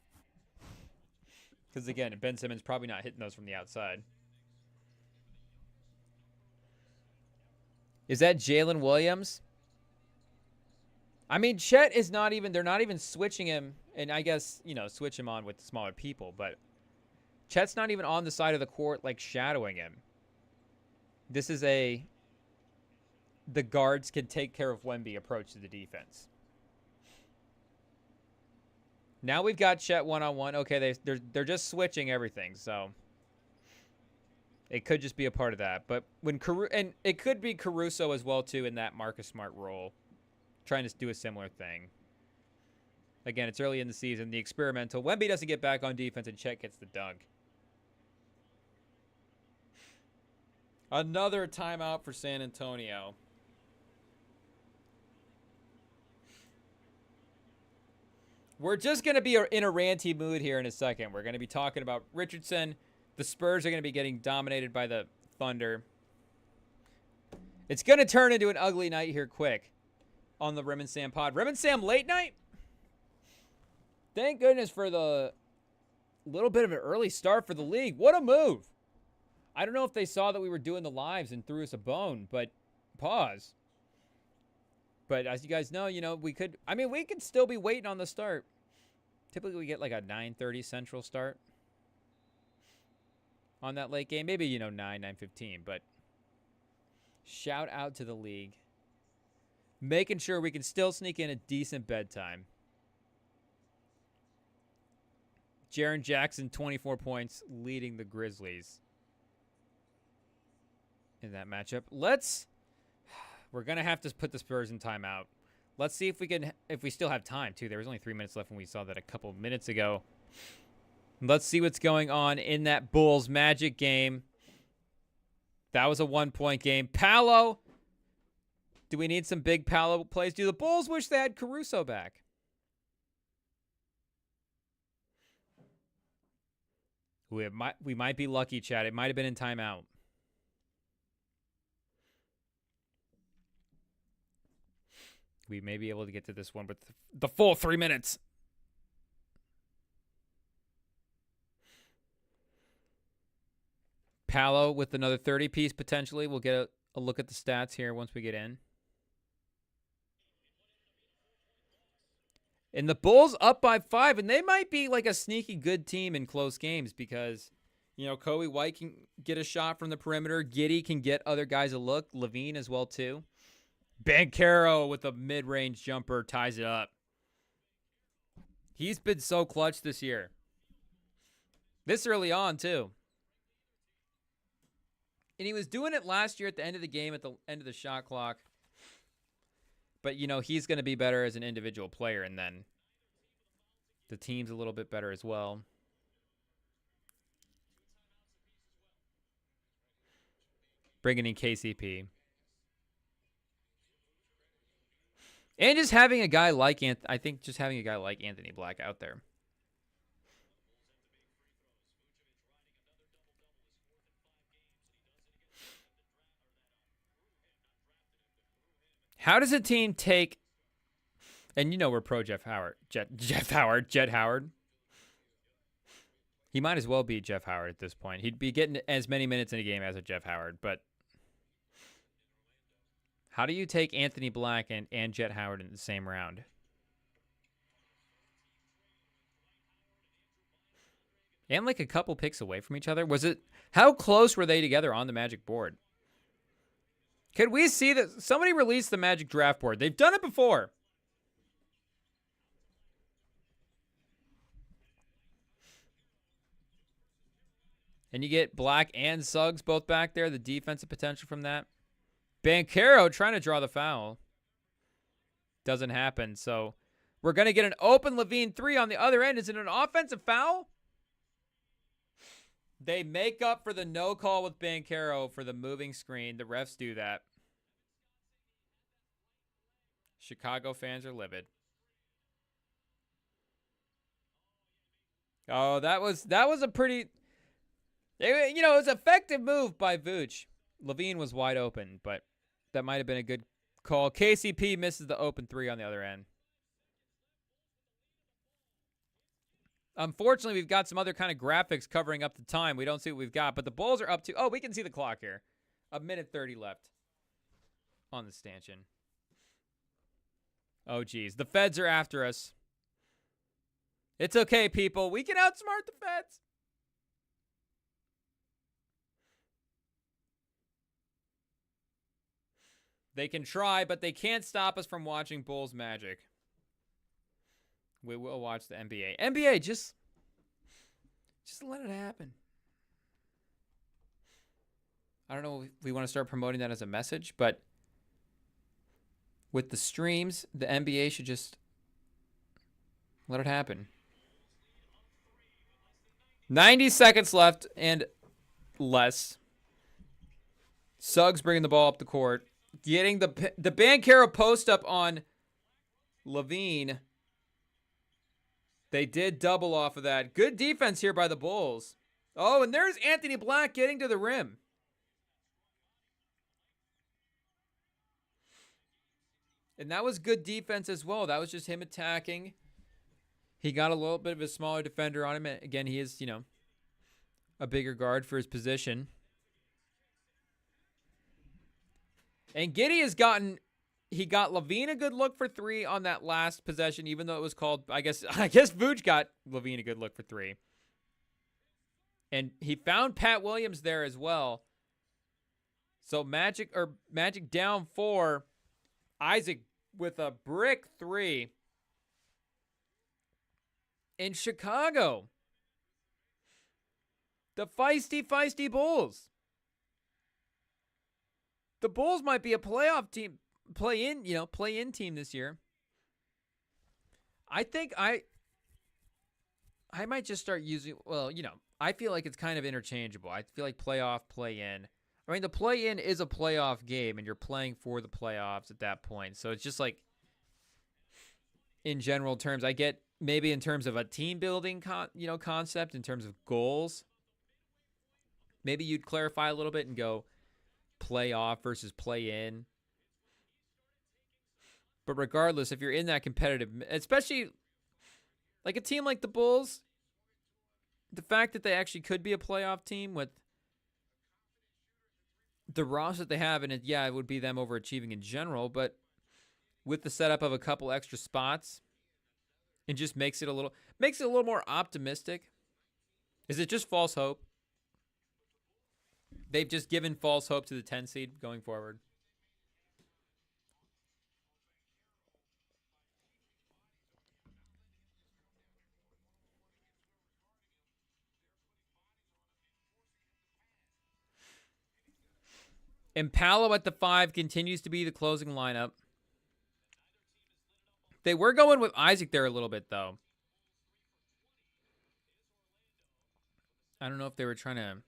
Because, again, Ben Simmons probably not hitting those from the outside. Is that Jalen Williams? I mean, Chet is not even, they're not even switching him. And I guess, you know, switch him on with smaller people. But Chet's not even on the side of the court, like, shadowing him. This is the guards can take care of Wemby approach to the defense. Now we've got Chet one-on-one. Okay, they're just switching everything, so it could just be a part of that. But when and it could be Caruso as well too in that Marcus Smart role, trying to do a similar thing. Again, it's early in the season. The experimental. Wemby doesn't get back on defense, and Chet gets the dunk. Another timeout for San Antonio. We're just going to be in a ranty mood here in a second. We're going to be talking about Richardson. The Spurs are going to be getting dominated by the Thunder. It's going to turn into an ugly night here quick on the Rem and Sam pod. Rem and Sam late night? Thank goodness for the little bit of an early start for the league. What a move. I don't know if they saw that we were doing the lives and threw us a bone, but pause. But as you guys know, we could still be waiting on the start. Typically we get like a 9:30 Central start on that late game. Maybe, 9:15, but shout out to the league. Making sure we can still sneak in a decent bedtime. Jaren Jackson, 24 points, leading the Grizzlies in that matchup. We're going to have to put the Spurs in timeout. Let's see if we still have time, too. There was only 3 minutes left when we saw that a couple of minutes ago. Let's see what's going on in that Bulls Magic game. That was a 1-point game. Paolo. Do we need some big Paolo plays? Do the Bulls wish they had Caruso back? We might be lucky, Chad. It might have been in timeout. We may be able to get to this one with the full 3 minutes. Paolo with another 30-piece potentially. We'll get a look at the stats here once we get in. And the Bulls up by 5, and they might be like a sneaky good team in close games because, Kobe White can get a shot from the perimeter. Giddey can get other guys a look. Levine as well, too. Banchero with a mid-range jumper ties it up. He's been so clutch this year. This early on, too. And he was doing it last year at the end of the game, at the end of the shot clock. But, he's going to be better as an individual player, and then the team's a little bit better as well. Bringing in KCP. And just having a guy like Anthony Black out there. How does a team take, and you know we're pro Jet Howard. He might as well be Jeff Howard at this point. He'd be getting as many minutes in a game as a Jeff Howard. But how do you take Anthony Black and Jet Howard in the same round? And like a couple picks away from each other. How close were they together on the Magic board? Could we see that somebody release the Magic draft board? They've done it before. And you get Black and Suggs both back there. The defensive potential from that. Banchero trying to draw the foul. Doesn't happen. So we're going to get an open Levine 3 on the other end. Is it an offensive foul? They make up for the no call with Banchero for the moving screen. The refs do that. Chicago fans are livid. Oh, that was a pretty... You know, it was an effective move by Vooch. Levine was wide open, but that might have been a good call. KCP misses the open 3 on the other end. Unfortunately, we've got some other kind of graphics covering up the time. We don't see what we've got, but the Bulls are up to... Oh, we can see the clock here. 1:30 left on the stanchion. Oh, geez. The feds are after us. It's okay, people. We can outsmart the feds. They can try, but they can't stop us from watching Bulls Magic. We will watch the NBA. NBA, just let it happen. I don't know if we want to start promoting that as a message, but with the streams, the NBA should just let it happen. 90 seconds left and less. Suggs bringing the ball up the court. Getting the Banchero post up on Levine. They did double off of that. Good defense here by the Bulls. Oh, and there's Anthony Black getting to the rim. And that was good defense as well. That was just him attacking. He got a little bit of a smaller defender on him. And again, he is, you know, a bigger guard for his position. And Giddey has gotten, he got Levine a good look for 3 on that last possession, even though it was called, I guess Vooch got Levine a good look for 3. And he found Pat Williams there as well. So Magic down 4. Isaac with a brick 3. In Chicago. The feisty Bulls. The Bulls might be a playoff team, play-in team this year. I think I might just start using, well, you know, I feel like it's kind of interchangeable. I feel like playoff, play-in. I mean, the play-in is a playoff game, and you're playing for the playoffs at that point. So it's just like, in general terms, I get maybe in terms of a team-building concept, in terms of goals, maybe you'd clarify a little bit and go, playoff versus play in. But regardless, if you're in that competitive, especially like a team like the Bulls, the fact that they actually could be a playoff team with the roster that they have, and it would be them overachieving in general, but with the setup of a couple extra spots, it just makes it a little more optimistic. Is it just false hope? They've just given false hope to the 10 seed going forward. And Paolo at the 5 continues to be the closing lineup. They were going with Isaac there a little bit, though. I don't know if they were trying to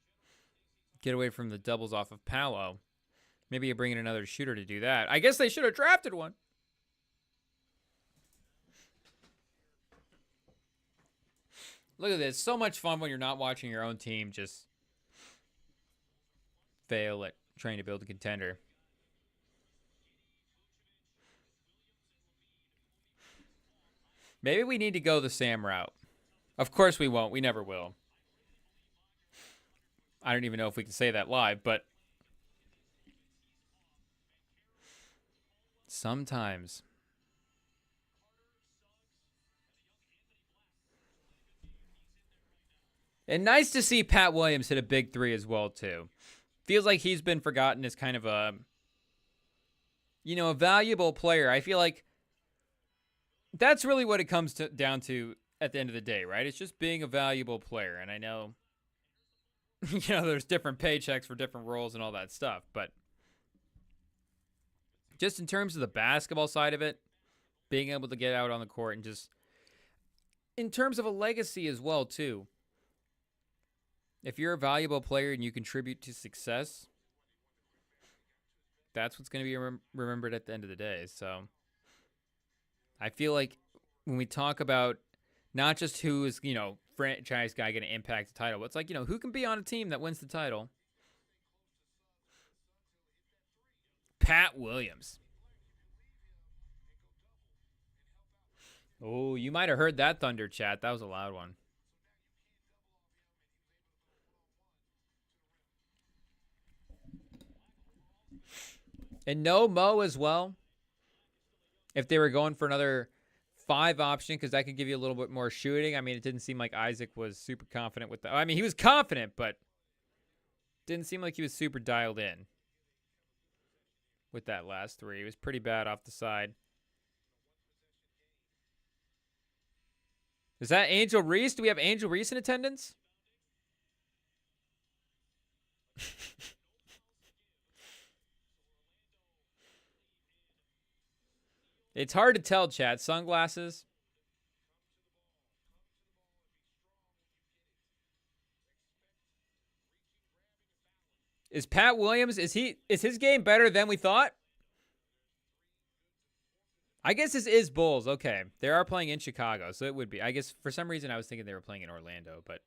get away from the doubles off of Paolo. Maybe you bring in another shooter to do that. I guess they should have drafted one. Look at this. So much fun when you're not watching your own team just fail at trying to build a contender. Maybe we need to go the Sam route. Of course we won't. We never will. I don't even know if we can say that live, but sometimes. And nice to see Pat Williams hit a big three as well, too. Feels like he's been forgotten as kind of a, a valuable player. I feel like that's really what it comes down to at the end of the day, right? It's just being a valuable player. And I know, there's different paychecks for different roles and all that stuff. But just in terms of the basketball side of it, being able to get out on the court and just in terms of a legacy as well, too. If you're a valuable player and you contribute to success, that's what's going to be remembered at the end of the day. So I feel like when we talk about not just who is, franchise guy going to impact the title, but it's like, who can be on a team that wins the title? Pat Williams. Oh, you might have heard that thunder, chat. That was a loud one. And no Mo as well. If they were going for another 5 option, because that could give you a little bit more shooting. I mean, it didn't seem like Isaac was super confident with that. I mean, he was confident, but didn't seem like he was super dialed in with that last 3. He was pretty bad off the side. Is that Angel Reese? Do we have Angel Reese in attendance? It's hard to tell, chat. Sunglasses. Is Pat Williams, is his game better than we thought? I guess this is Bulls. Okay. They are playing in Chicago, so it would be. I guess for some reason I was thinking they were playing in Orlando, but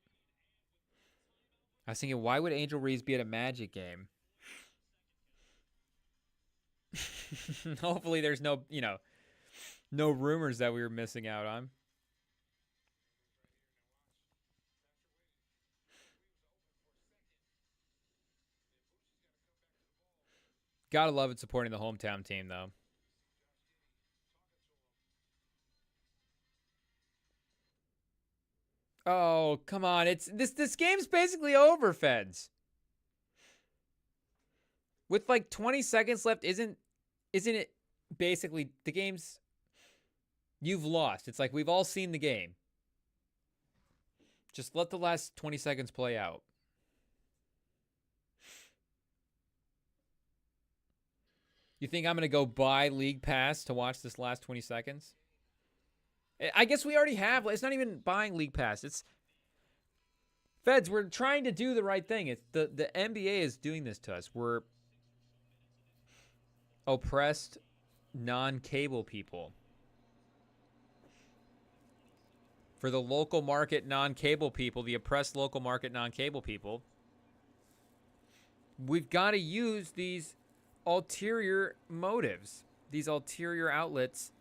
I was thinking, why would Angel Reese be at a Magic game? Hopefully there's no, no rumors that we were missing out on. Gotta love it supporting the hometown team, though. Oh, come on. It's this game's basically over, Feds. With like 20 seconds left, isn't it basically the game's you've lost. It's like we've all seen the game. Just let the last 20 seconds play out. You think I'm going to go buy League Pass to watch this last 20 seconds? I guess we already have. It's not even buying League Pass. It's Feds, we're trying to do the right thing. It's the NBA is doing this to us. We're oppressed non-cable people. For the local market non-cable people, the oppressed local market non-cable people, we've got to use these ulterior motives, these ulterior outlets.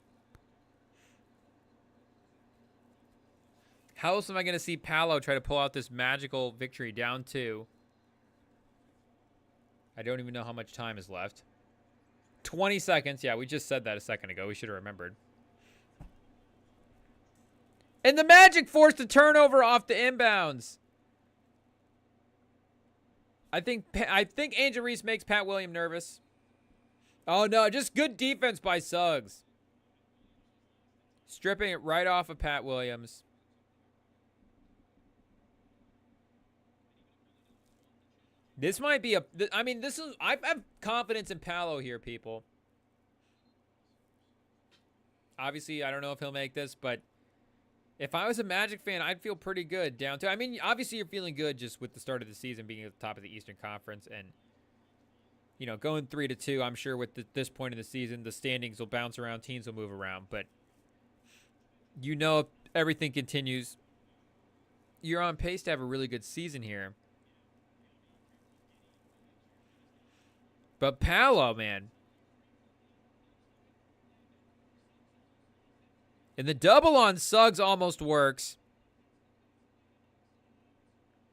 How else am I going to see Paolo try to pull out this magical victory down 2? I don't even know how much time is left. 20 seconds. Yeah, we just said that a second ago. We should have remembered. And the Magic forced a turnover off the inbounds. I think Angel Reese makes Pat Williams nervous. Oh, no. Just good defense by Suggs. Stripping it right off of Pat Williams. This might be I have confidence in Paolo here, people. Obviously, I don't know if he'll make this, but if I was a Magic fan, I'd feel pretty good down to. I mean, obviously, you're feeling good just with the start of the season being at the top of the Eastern Conference and, going 3-2. I'm sure with this point in the season, the standings will bounce around, teams will move around. But, if everything continues, you're on pace to have a really good season here. But Paolo, man. And the double on Suggs almost works.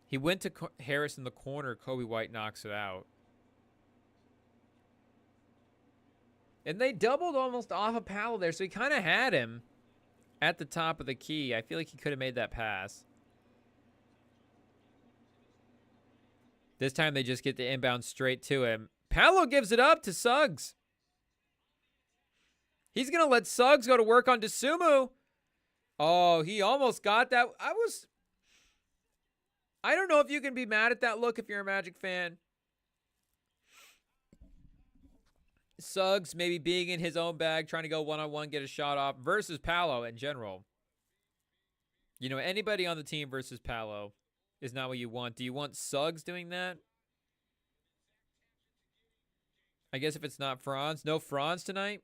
He went to Harris in the corner. Kobe White knocks it out. And they doubled almost off of Powell there, so he kind of had him at the top of the key. I feel like he could have made that pass. This time they just get the inbound straight to him. Paolo gives it up to Suggs. He's going to let Suggs go to work on Dosunmu. Oh, he almost got that. I don't know if you can be mad at that look if you're a Magic fan. Suggs maybe being in his own bag, trying to go one-on-one, get a shot off, versus Paolo in general. You know, anybody on the team versus Paolo is not what you want. Do you want Suggs doing that? I guess if it's not Franz. No Franz tonight?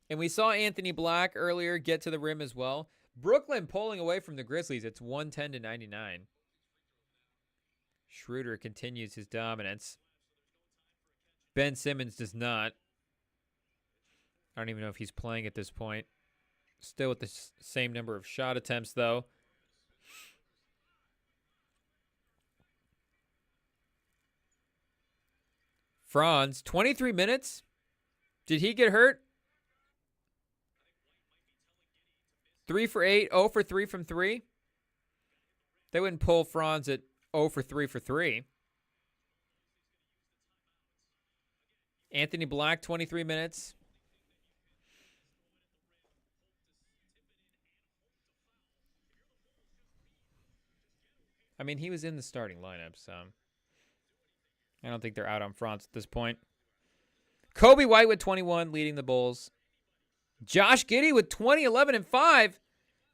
And we saw Anthony Black earlier get to the rim as well. Brooklyn pulling away from the Grizzlies. It's 110-99. Schroeder continues his dominance. Ben Simmons does not. I don't even know if he's playing at this point. Still with the same number of shot attempts, though. Franz, 23 minutes. Did he get hurt? 3 for 8, 0 for 3 from 3. They wouldn't pull Franz at 0 for 3 for 3. Anthony Black, 23 minutes. I mean, he was in the starting lineup, so I don't think they're out on Franz at this point. Kobe White with 21, leading the Bulls. Josh Giddey with 20, 11, and 5.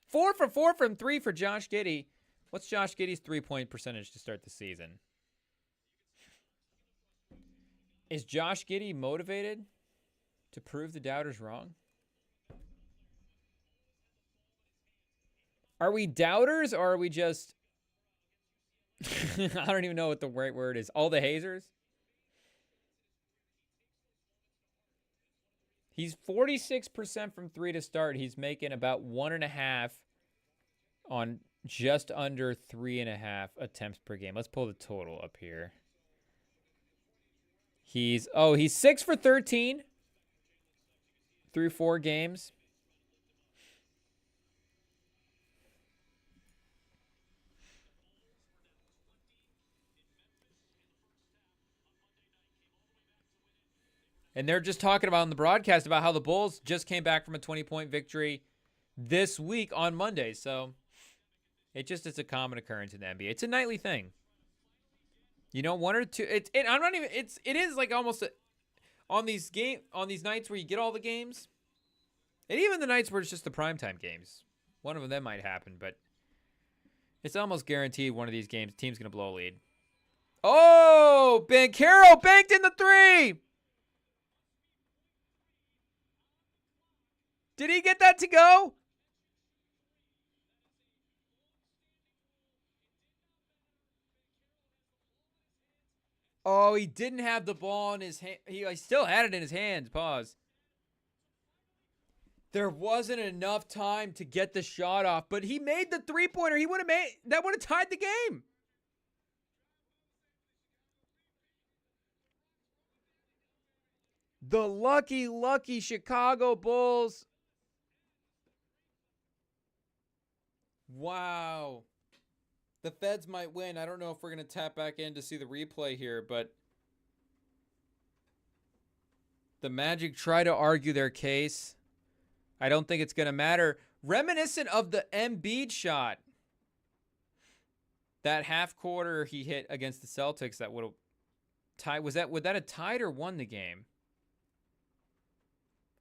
4 for 4 from 3 for Josh Giddey. What's Josh Giddey's three-point percentage to start the season? Is Josh Giddey motivated to prove the doubters wrong? Are we doubters or are we just... I don't even know what the right word is. All the hazers? He's 46% from 3 to start. He's making about 1.5 on just under 3.5 attempts per game. Let's pull the total up here. He's 6 for 13 through 4 games. And they're just talking about on the broadcast about how the Bulls just came back from a 20-point victory this week on Monday. So it just is a common occurrence in the NBA. It's a nightly thing. You know, one or two. It is like almost on these nights where you get all the games, and even the nights where it's just the primetime games. One of them might happen, but it's almost guaranteed one of these games, the team's gonna blow a lead. Oh, Banchero banked in the 3. Did he get that to go? Oh, he didn't have the ball in his hand. He still had it in his hands. Pause. There wasn't enough time to get the shot off, but he made the three-pointer. He would have made that would have tied the game. The lucky Chicago Bulls. Wow. The Feds might win. I don't know if we're going to tap back in to see the replay here, but the Magic try to argue their case. I don't think it's going to matter. Reminiscent of the Embiid shot. That half quarter he hit against the Celtics that would have tied. Would that have tied or won the game?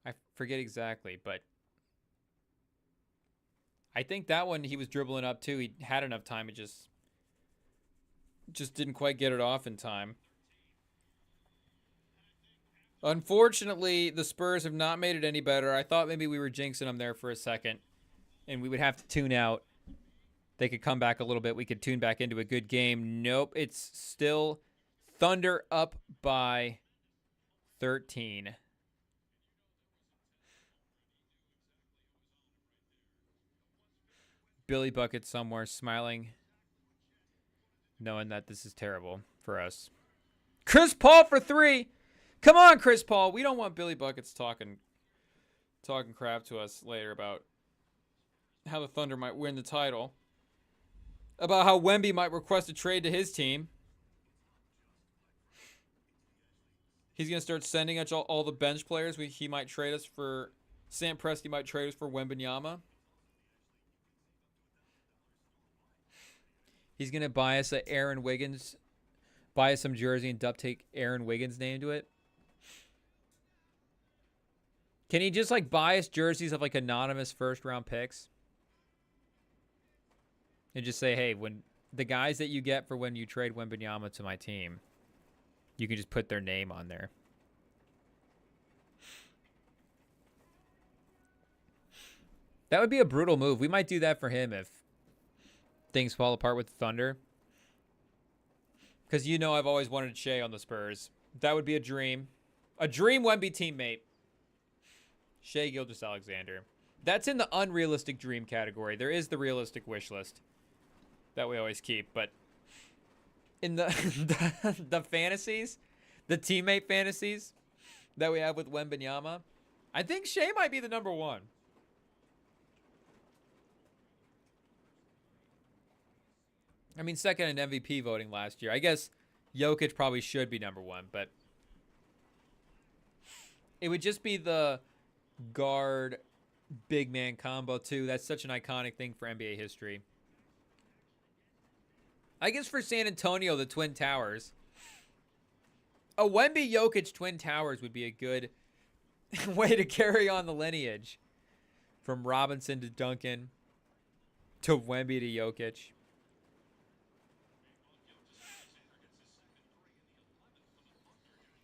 I forget exactly, but I think that one he was dribbling up too. He had enough time. It just didn't quite get it off in time. Unfortunately, the Spurs have not made it any better. I thought maybe we were jinxing them there for a second, and we would have to tune out. They could come back a little bit. We could tune back into a good game. Nope, it's still Thunder up by 13. Billy Bucket somewhere smiling, knowing that this is terrible for us. Chris Paul for 3. Come on, Chris Paul. We don't want Billy Buckets talking crap to us later about how the Thunder might win the title. About how Wemby might request a trade to his team. He's going to start sending us all the bench players. He might trade us for... Sam Presti might trade us for Wembanyama. He's going to buy us a Aaron Wiggins... Buy us some jersey and duct tape Aaron Wiggins' name to it. Can he just, like, buy us jerseys of, like, anonymous first-round picks? And just say, hey, when the guys that you get for when you trade Wembanyama to my team, you can just put their name on there. That would be a brutal move. We might do that for him if things fall apart with the Thunder. Because you know I've always wanted Shea on the Spurs. That would be a dream. A dream Wemby teammate. Shea Gilgeous-Alexander. That's in the unrealistic dream category. There is the realistic wish list that we always keep. But in the the fantasies, the teammate fantasies that we have with Wembanyama, I think Shea might be the number 1. I mean, second in MVP voting last year. I guess Jokic probably should be number 1, but it would just be the guard big man combo too. That's such an iconic thing for NBA history. I guess for San Antonio, the Twin Towers. A Wemby Jokic Twin Towers would be a good way to carry on the lineage. From Robinson to Duncan to Wemby to Jokic.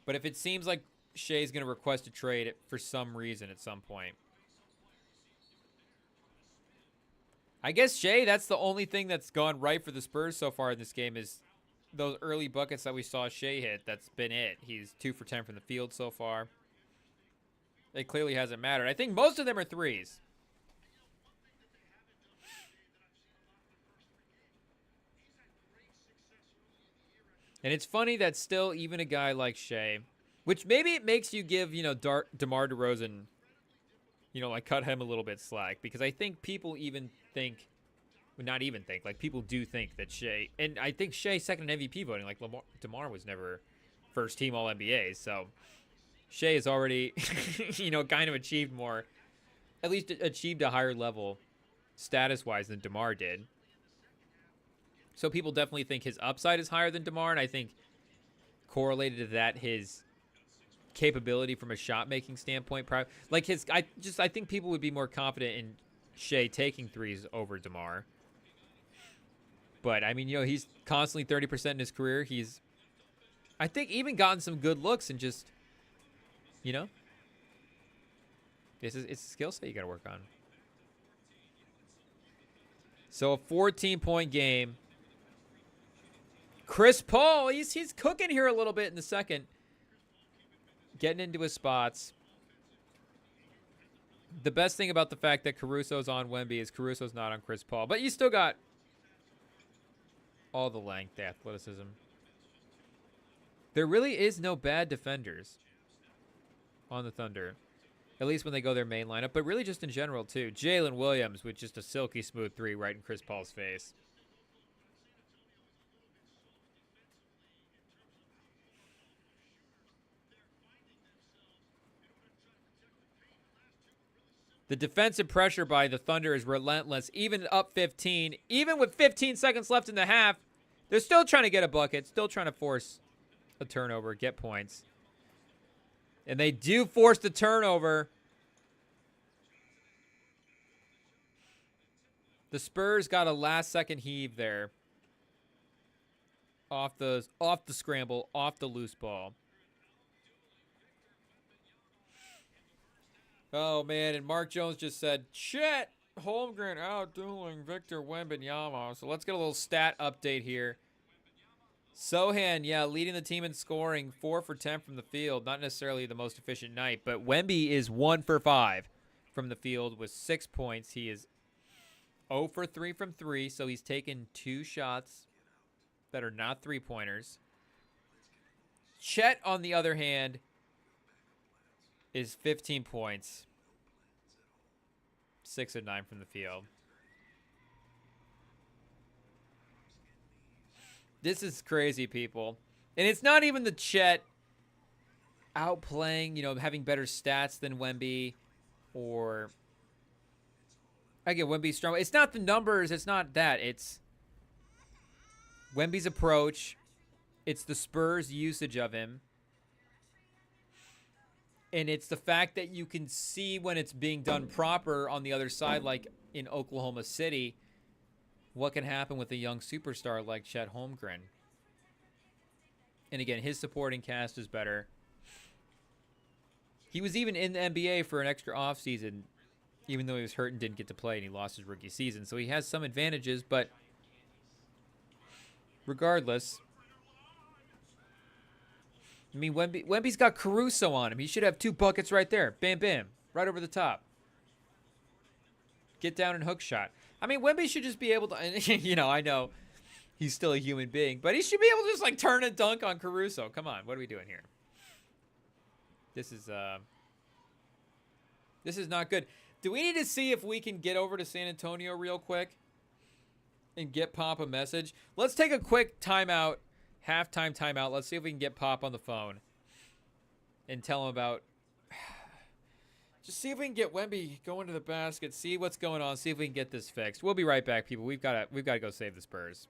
But if it seems like Shea's going to request a trade for some reason at some point, I guess Shea, that's the only thing that's gone right for the Spurs so far in this game is those early buckets that we saw Shea hit. That's been it. He's 2 for 10 from the field so far. It clearly hasn't mattered. I think most of them are threes. And it's funny that still even a guy like Shea, which maybe it makes you give, you know, DeMar DeRozan, you know, like cut him a little bit slack. Because I think people even think, well, not even think, like people do think that Shea, and I think Shea second in MVP voting, like DeMar was never first team All-NBA. So Shea has already, you know, kind of achieved more, at least achieved a higher level status-wise than DeMar did. So people definitely think his upside is higher than DeMar, and I think correlated to that his capability from a shot-making standpoint. Like I think people would be more confident in Shea taking threes over DeMar. But I mean, you know, he's constantly 30% in his career. He's, I think, even gotten some good looks and just, you know, it's a skill set you got to work on. So a 14-point game. Chris Paul, he's cooking here a little bit in the second. Getting into his spots. The best thing about the fact that Caruso's on Wemby is Caruso's not on Chris Paul. But you still got all the length, the athleticism. There really is no bad defenders on the Thunder. At least when they go their main lineup. But really just in general, too. Jalen Williams with just a silky smooth 3 right in Chris Paul's face. The defensive pressure by the Thunder is relentless. Even up 15, even with 15 seconds left in the half, they're still trying to get a bucket, still trying to force a turnover, get points. And they do force the turnover. The Spurs got a last-second heave there. Off the scramble, off the loose ball. Oh, man, and Mark Jones just said, Chet Holmgren out-dueling Victor Wembanyama. So let's get a little stat update here. Sohan, yeah, leading the team in scoring, 4 for 10 from the field. Not necessarily the most efficient night, but Wemby is 1 for 5 from the field with 6 points. He is 0 for 3 from 3, so he's taken 2 shots that are not three-pointers. Chet, on the other hand, is 15 points, 6 of 9 from the field. This is crazy, people. And it's not even the Chet outplaying, having better stats than Wemby, or again, Wemby's strong. It's not the numbers. It's not that. It's Wemby's approach. It's the Spurs' usage of him. And it's the fact that you can see when it's being done proper on the other side, like in Oklahoma City, what can happen with a young superstar like Chet Holmgren. And again, his supporting cast is better. He was even in the NBA for an extra offseason, even though he was hurt and didn't get to play, and he lost his rookie season. So he has some advantages, but regardless, I mean, Wemby's got Caruso on him. He should have 2 buckets right there. Bam, bam. Right over the top. Get down and hook shot. I mean, Wemby should just be able to, I know he's still a human being, but he should be able to just, turn and dunk on Caruso. Come on. What are we doing here? This is not good. Do we need to see if we can get over to San Antonio real quick and get Pop a message? Let's take a quick timeout. Halftime timeout. Let's see if we can get Pop on the phone and tell him about. Just see if we can get Wemby going to the basket. See what's going on. See if we can get this fixed. We'll be right back, people. We've got to go save the Spurs.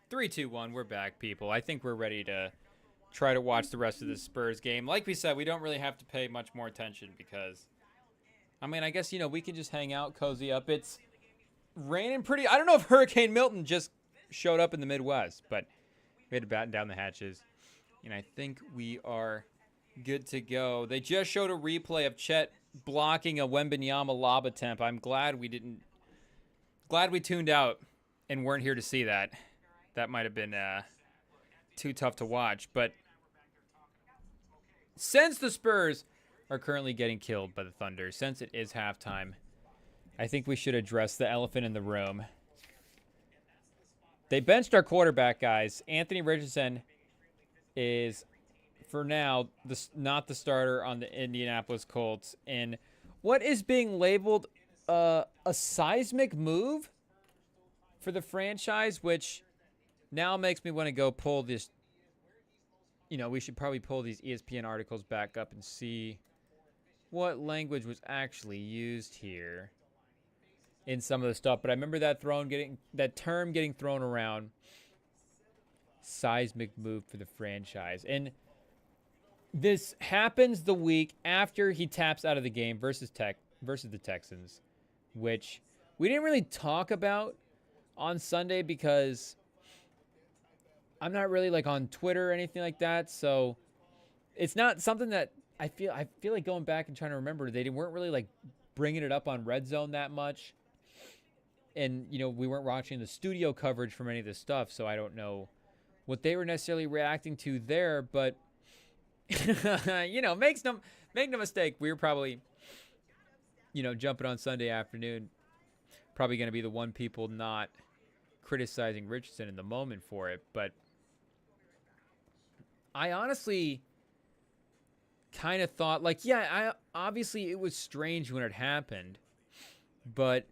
3, 2, 1. We're back, people. I think we're ready to try to watch the rest of this Spurs game. Like we said, we don't really have to pay much more attention because, I mean, I guess, we can just hang out, cozy up. It's raining pretty. I don't know if Hurricane Milton just showed up in the Midwest, but we had to batten down the hatches. And I think we are good to go. They just showed a replay of Chet blocking a Wembenyama lob attempt. I'm glad we tuned out and weren't here to see that. That might have been too tough to watch. But since the Spurs are currently getting killed by the Thunder, since it is halftime, I think we should address the elephant in the room. They benched our quarterback, guys. Anthony Richardson is, for now, not the starter on the Indianapolis Colts. And what is being labeled a seismic move for the franchise, which now makes me want to go pull this. We should probably pull these ESPN articles back up and see what language was actually used here in some of the stuff. But I remember that term getting thrown around. Seismic move for the franchise. And this happens the week after he taps out of the game versus the Texans, which we didn't really talk about on Sunday because I'm not really on Twitter or anything like that. So it's not something that I feel like going back and trying to remember. They weren't really bringing it up on Red Zone that much. And, we weren't watching the studio coverage from any of this stuff. So I don't know what they were necessarily reacting to there, but make no mistake, we were probably, jumping on Sunday afternoon, probably going to be the one people not criticizing Richardson in the moment for it. But I honestly kind of thought, obviously it was strange when it happened, but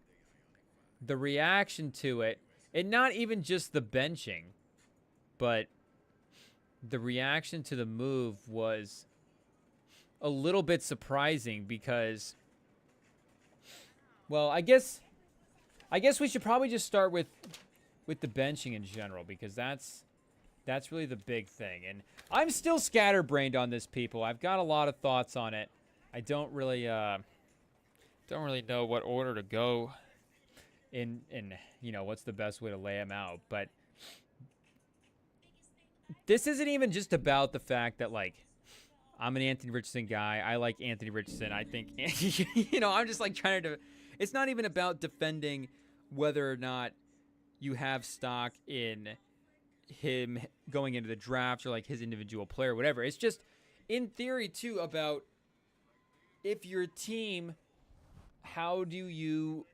the reaction to it, and not even just the benching, but the reaction to the move was a little bit surprising because, well, I guess we should probably just start with the benching in general, because that's really the big thing. And I'm still scatterbrained on this, people. I've got a lot of thoughts on it. I don't really know what order to go in what's the best way to lay them out. But this isn't even just about the fact that, I'm an Anthony Richardson guy. I like Anthony Richardson. I think, I'm just trying to, it's not even about defending whether or not you have stock in him going into the draft or his individual player, whatever. It's just, in theory, too, about if your team, how do you,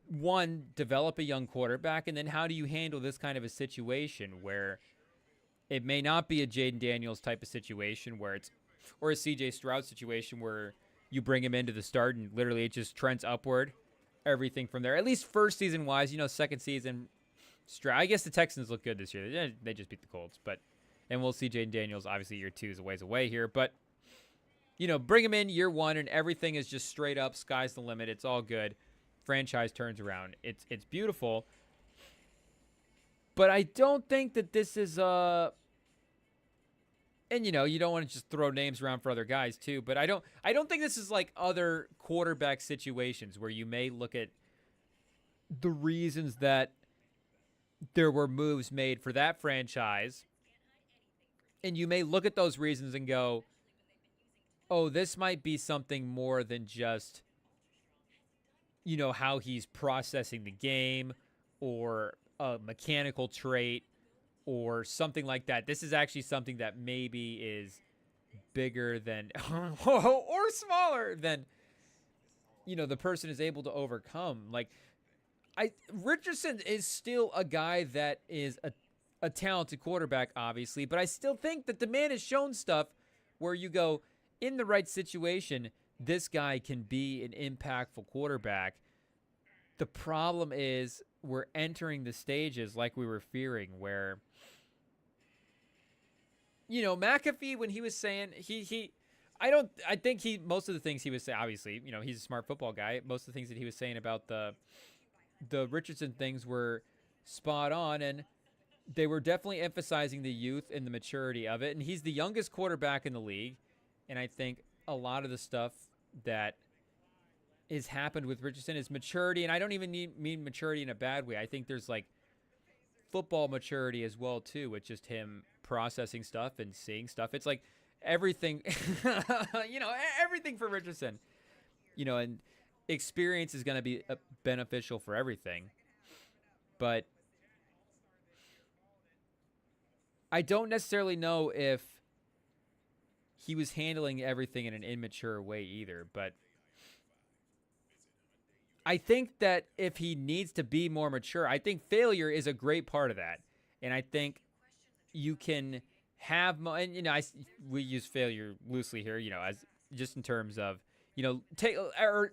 one, develop a young quarterback, and then how do you handle this kind of a situation where it may not be a Jaden Daniels type of situation or a CJ Stroud situation where you bring him into the start and literally it just trends upward, everything from there. At least first season wise, second season, Stroud. I guess the Texans look good this year. They just beat the Colts, and we'll see Jaden Daniels. Obviously, year 2 is a ways away here, but bring him in year 1 and everything is just straight up. Sky's the limit. It's all good. Franchise turns around. It's beautiful. But I don't think that this is and you don't want to just throw names around for other guys too, but I don't think this is like other quarterback situations where you may look at the reasons that there were moves made for that franchise and you may look at those reasons and go, "Oh, this might be something more than just how he's processing the game or a mechanical trait or something like that. This is actually something that maybe is bigger than or smaller than the person is able to overcome." Richardson is still a guy that is a talented quarterback, obviously, but I still think that the man has shown stuff where you go, in the right situation, this guy can be an impactful quarterback. The problem is we're entering the stages like we were fearing where, McAfee, when he was saying I think most of the things he was saying, obviously, he's a smart football guy. Most of the things that he was saying about the Richardson things were spot on. And, they were definitely emphasizing the youth and the maturity of it. And he's the youngest quarterback in the league. And I think a lot of the stuff that has happened with Richardson is maturity. And I don't even mean maturity in a bad way. I think there's like football maturity as well, too, with just him processing stuff and seeing stuff. It's like everything, everything for Richardson, and experience is going to be beneficial for everything. But I don't necessarily know if he was handling everything in an immature way either. But I think that if he needs to be more mature, I think failure is a great part of that. And I think you can have, and we use failure loosely here, as just in terms of,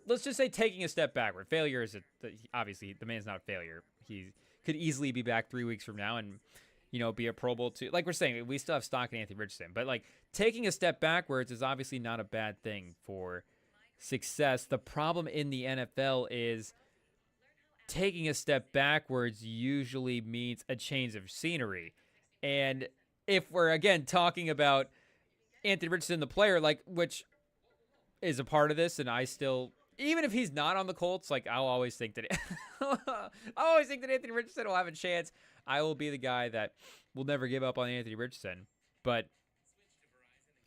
let's just say taking a step backward. Failure is obviously the man's not a failure. He could easily be back 3 weeks from now and, be a Pro Bowl too. Like we're saying, we still have stock in Anthony Richardson, but like taking a step backwards is obviously not a bad thing for success. The problem in the NFL is taking a step backwards usually means a change of scenery. And if we're again talking about Anthony Richardson, the player, which is a part of this, and I still, even if he's not on the Colts, I'll always think that Anthony Richardson will have a chance. I will be the guy that will never give up on Anthony Richardson. But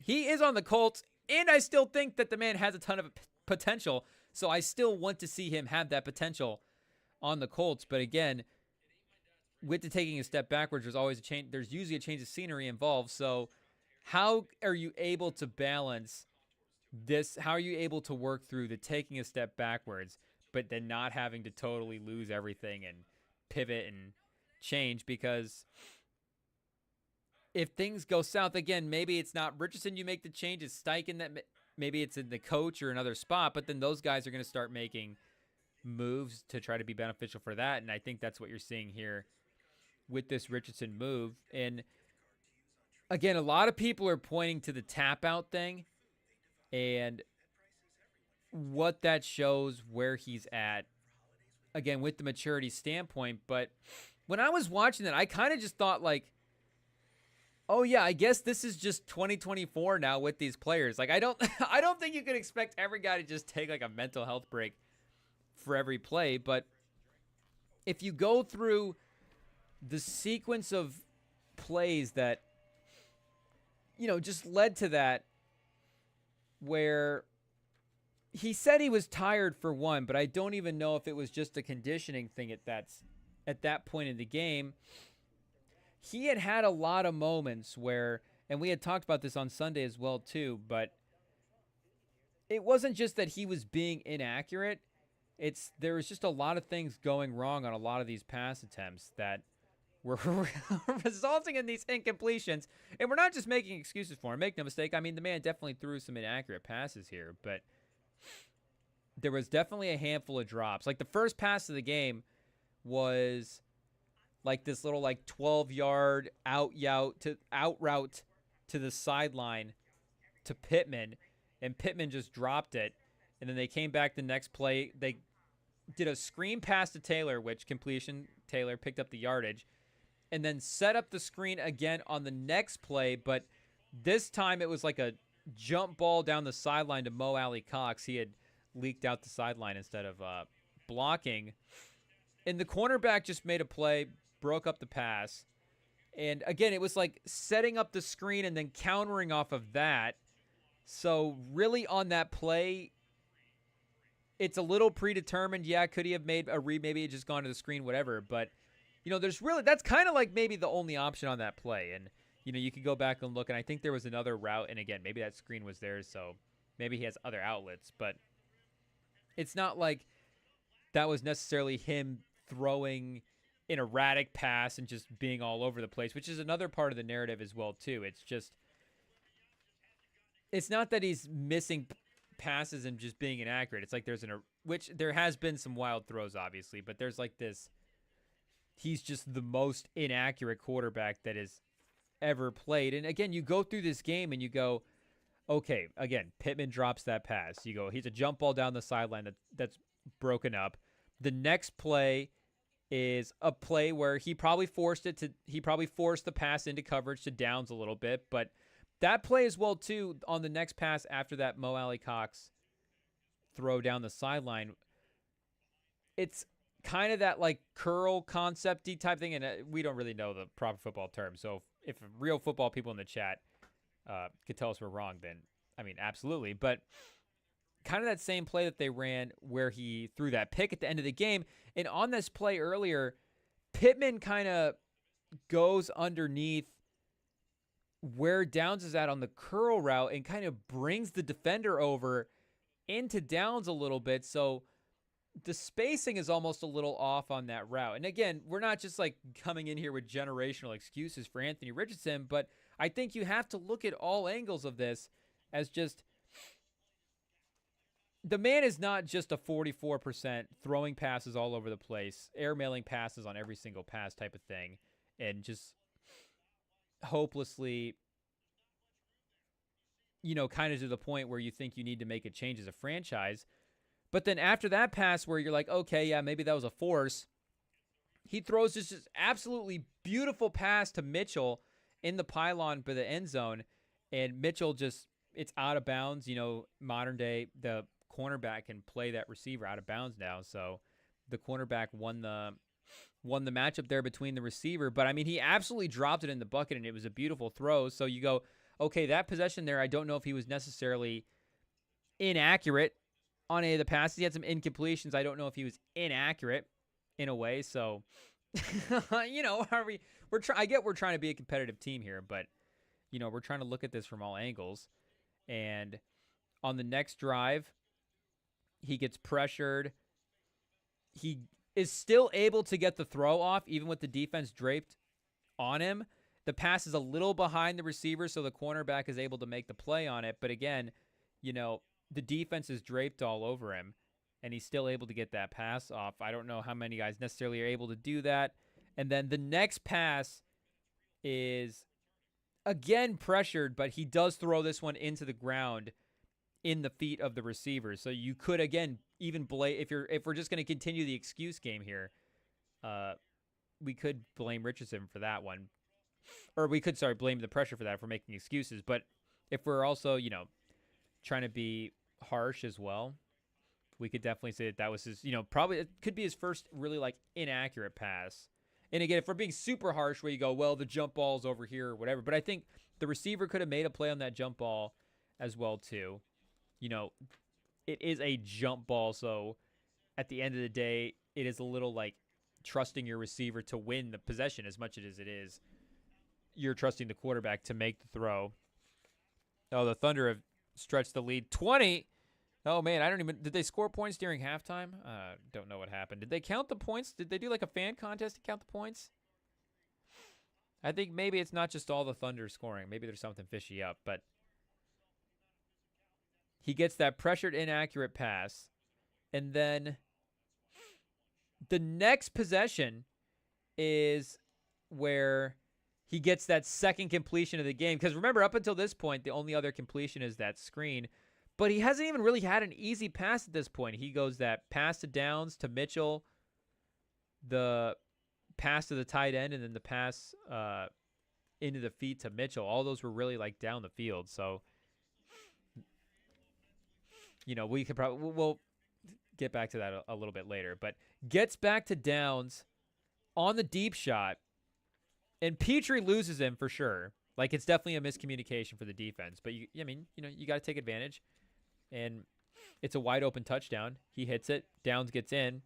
he is on the Colts, and I still think that the man has a ton of potential. So I still want to see him have that potential on the Colts. But again, with the taking a step backwards, there's always a change. There's usually a change of scenery involved. So how are you able to balance this? How are you able to work through the taking a step backwards, but then not having to totally lose everything and pivot and change? Because if things go south again, maybe it's not Richardson you make the change, it's Steichen that maybe it's in the coach or another spot, but then those guys are going to start making moves to try to be beneficial for that. And I think that's what you're seeing here with this Richardson move. And again, a lot of people are pointing to the tap out thing and what that shows where he's at, again, with the maturity standpoint. But when I was watching that, I kind of just thought oh yeah, I guess this is just 2024 now with these players. I don't think you could expect every guy to just take a mental health break for every play. But if you go through the sequence of plays that, just led to that, where he said he was tired for one, but I don't even know if it was just a conditioning thing at that point in the game. He had a lot of moments where, and we had talked about this on Sunday as well too, but it wasn't just that he was being inaccurate. There was just a lot of things going wrong on a lot of these pass attempts that were resulting in these incompletions. And we're not just making excuses for him. Make no mistake. I mean, the man definitely threw some inaccurate passes here, but there was definitely a handful of drops. The first pass of the game was this little 12-yard out route to the sideline to Pittman, and Pittman just dropped it. And then they came back the next play. They did a screen pass to Taylor, which completion, Taylor picked up the yardage, and then set up the screen again on the next play. But this time it was a jump ball down the sideline to Mo Alley Cox. He had leaked out the sideline instead of blocking. And the cornerback just made a play, broke up the pass. And again, it was setting up the screen and then countering off of that. So really on that play, it's a little predetermined. Yeah, could he have made a read? Maybe it just gone to the screen, whatever. But, that's kind of maybe the only option on that play. And, you could go back and look, and I think there was another route. And again, maybe that screen was there, so maybe he has other outlets. But it's not that was necessarily him throwing an erratic pass and just being all over the place, which is another part of the narrative as well, too. It's not that he's missing passes and just being inaccurate. It's which there has been some wild throws, obviously, but there's this, he's just the most inaccurate quarterback that has ever played. And again, you go through this game and you go, okay, again, Pittman drops that pass. You go, he's a jump ball down the sideline that's broken up. The next play, is a play where he probably forced the pass into coverage to Downs a little bit, but that play as well too on the next pass after that Mo Alley Cox throw down the sideline. It's kind of that like curl concept-y type thing, and we don't really know the proper football term. So if real football people in the chat could tell us we're wrong, then I mean absolutely. But kind of that same play that they ran where he threw that pick at the end of the game, and on this play earlier, Pittman kind of goes underneath where Downs is at on the curl route and kind of brings the defender over into Downs a little bit. So the spacing is almost a little off on that route. And again, we're not just like coming in here with generational excuses for Anthony Richardson, but I think you have to look at all angles of this as just the man is not just a 44% throwing passes all over the place, airmailing passes on every single pass type of thing, and just hopelessly, kind of to the point where you think you need to make a change as a franchise. But then after that pass where you're like, okay, yeah, maybe that was a force, he throws this just absolutely beautiful pass to Mitchell in the pylon for the end zone, and Mitchell it's out of bounds. Modern day, the cornerback can play that receiver out of bounds now, so the cornerback won the matchup there between the receiver. But I mean, he absolutely dropped it in the bucket, and it was a beautiful throw. So you go, okay, that possession there, I don't know if he was necessarily inaccurate on any of the passes. He had some incompletions. I don't know if he was inaccurate in a way. So, I get we're trying to be a competitive team here, but we're trying to look at this from all angles. And on the next drive, he gets pressured. He is still able to get the throw off, even with the defense draped on him. The pass is a little behind the receiver, so the cornerback is able to make the play on it. But again, the defense is draped all over him, and he's still able to get that pass off. I don't know how many guys necessarily are able to do that. And then the next pass is, again, pressured, but he does throw this one into the ground in the feet of the receiver. So you could, again, even blame, if we're just going to continue the excuse game here, we could blame Richardson for that one. Or we could, blame the pressure for that for making excuses. But if we're also, trying to be harsh as well, we could definitely say that was his, probably it could be his first really like inaccurate pass. And again, if we're being super harsh where you go, well, the jump ball's over here or whatever, but I think the receiver could have made a play on that jump ball as well too. It is a jump ball, so at the end of the day, it is a little like trusting your receiver to win the possession as much as it is you're trusting the quarterback to make the throw. Oh, the Thunder have stretched the lead 20. Oh man, did they score points during halftime? Don't know what happened. Did they count the points? Did they do like a fan contest to count the points? I think maybe it's not just all the Thunder scoring. Maybe there's something fishy up, but he gets that pressured inaccurate pass, and then the next possession is where he gets that second completion of the game. Because remember, up until this point, the only other completion is that screen. But he hasn't even really had an easy pass at this point. He goes that pass to Downs to Mitchell, the pass to the tight end, and then the pass into the feet to Mitchell. All those were really like down the field. So, we could we'll get back to that a little bit later. But gets back to Downs on the deep shot. And Petrie loses him for sure. Like, it's definitely a miscommunication for the defense. But, you got to take advantage. And it's a wide open touchdown. He hits it. Downs gets in.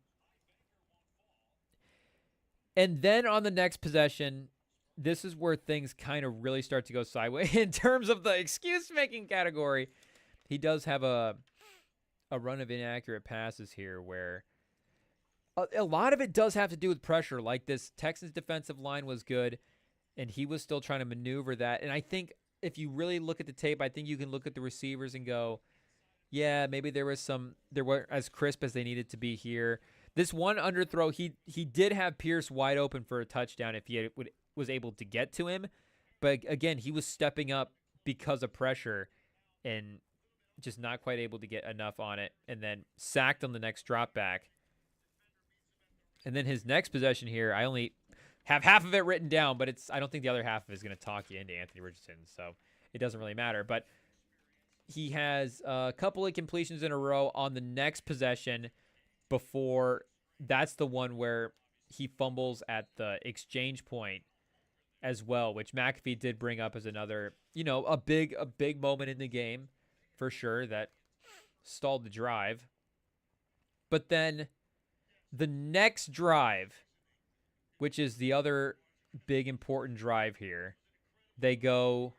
And then on the next possession, this is where things kind of really start to go sideways in terms of the excuse-making category. He does have a run of inaccurate passes here where a lot of it does have to do with pressure. Like this Texans defensive line was good, and he was still trying to maneuver that. And I think if you really look at the tape, I think you can look at the receivers and go, yeah, maybe they weren't as crisp as they needed to be here. This one underthrow, he did have Pierce wide open for a touchdown if he was able to get to him. But again, he was stepping up because of pressure and just not quite able to get enough on it. And then sacked on the next drop back. And then his next possession here, I only have half of it written down, but I don't think the other half is going to talk you into Anthony Richardson, so it doesn't really matter. But he has a couple of completions in a row on the next possession before that's the one where he fumbles at the exchange point as well, which McAfee did bring up as another, a big moment in the game for sure that stalled the drive. But then the next drive, which is the other big important drive here, they go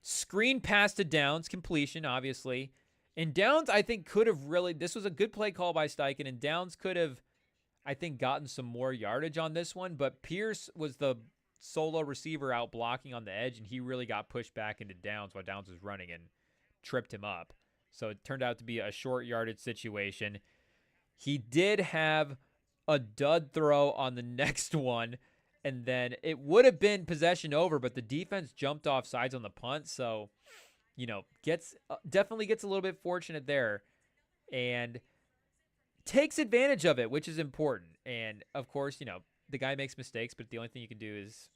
screen pass to Downs, completion, obviously. And Downs, I think, could have this was a good play call by Steichen, and Downs could have, I think, gotten some more yardage on this one, but Pierce was the solo receiver out blocking on the edge, and he really got pushed back into Downs while Downs was running and tripped him up. So it turned out to be a short yardage situation. He did have a dud throw on the next one, and then it would have been possession over, but the defense jumped off sides on the punt, so definitely gets a little bit fortunate there and takes advantage of it, which is important. And of course, the guy makes mistakes, but the only thing you can do is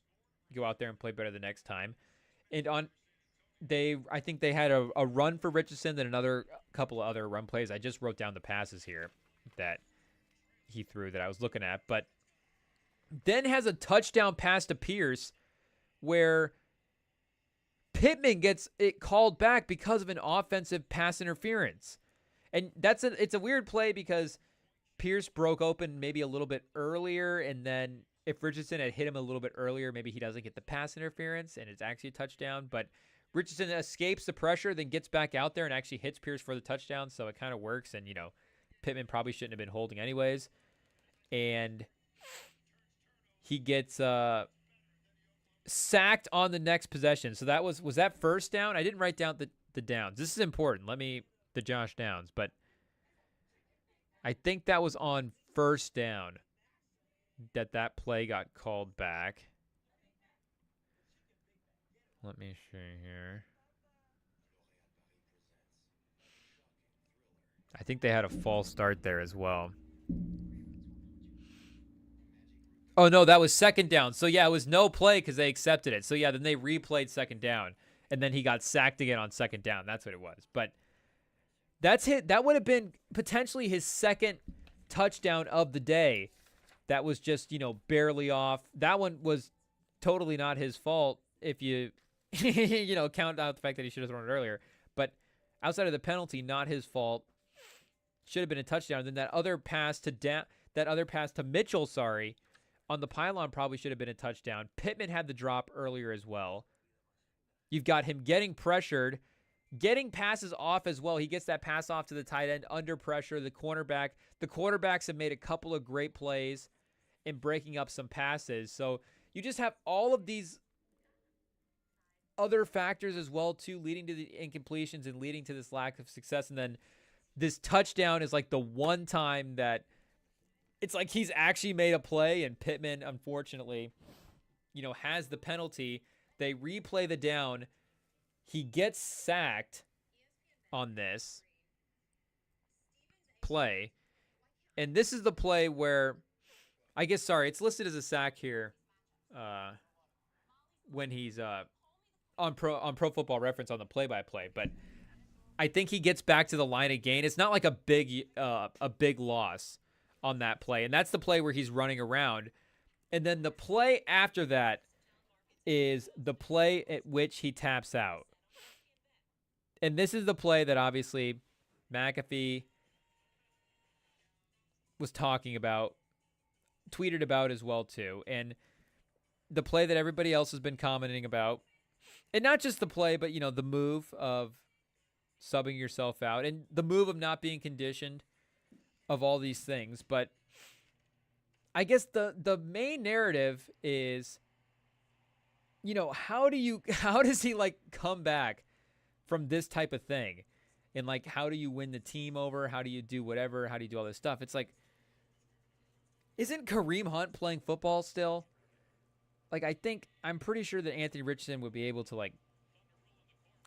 go out there and play better the next time. And I think they had a run for Richardson, then another couple of other run plays. I just wrote down the passes here that he threw that I was looking at, but then has a touchdown pass to Pierce where Pittman gets it called back because of an offensive pass interference. And it's a weird play because Pierce broke open maybe a little bit earlier, and then if Richardson had hit him a little bit earlier, maybe he doesn't get the pass interference, and it's actually a touchdown. But Richardson escapes the pressure, then gets back out there and actually hits Pierce for the touchdown, so it kind of works. And, Pittman probably shouldn't have been holding anyways. And he gets sacked on the next possession. So that was that first down? I didn't write down the downs. This is important. The Josh Downs, but I think that was on first down that play got called back. Let me see here. I think they had a false start there as well. Oh, no, that was second down. So, yeah, it was no play because they accepted it. So, yeah, then they replayed second down, and then he got sacked again on second down. That's what it was. But that would have been potentially his second touchdown of the day. That was just, barely off. That one was totally not his fault if you, count out the fact that he should have thrown it earlier. But outside of the penalty, not his fault. Should have been a touchdown. Then that other pass to Mitchell, on the pylon probably should have been a touchdown. Pittman had the drop earlier as well. You've got him getting pressured, getting passes off as well. He gets that pass off to the tight end under pressure. The quarterbacks have made a couple of great plays in breaking up some passes. So you just have all of these other factors as well, too, leading to the incompletions and leading to this lack of success. And then this touchdown is like the one time that it's like he's actually made a play, and Pittman, unfortunately, has the penalty. They replay the down. He gets sacked on this play. And this is the play where, it's listed as a sack here when he's on Pro Football Reference on the play-by-play. But I think he gets back to the line of gain. It's not like a big loss on that play. And that's the play where he's running around. And then the play after that is the play at which he taps out. And this is the play that obviously McAfee was talking about, tweeted about as well too. And the play that everybody else has been commenting about. And not just the play, but the move of subbing yourself out and the move of not being conditioned, of all these things. But I guess the main narrative is, how does he come back from this type of thing? And how do you win the team over? How do you do whatever? How do you do all this stuff? It's like, isn't Kareem Hunt playing football still? I'm pretty sure that Anthony Richardson would be able to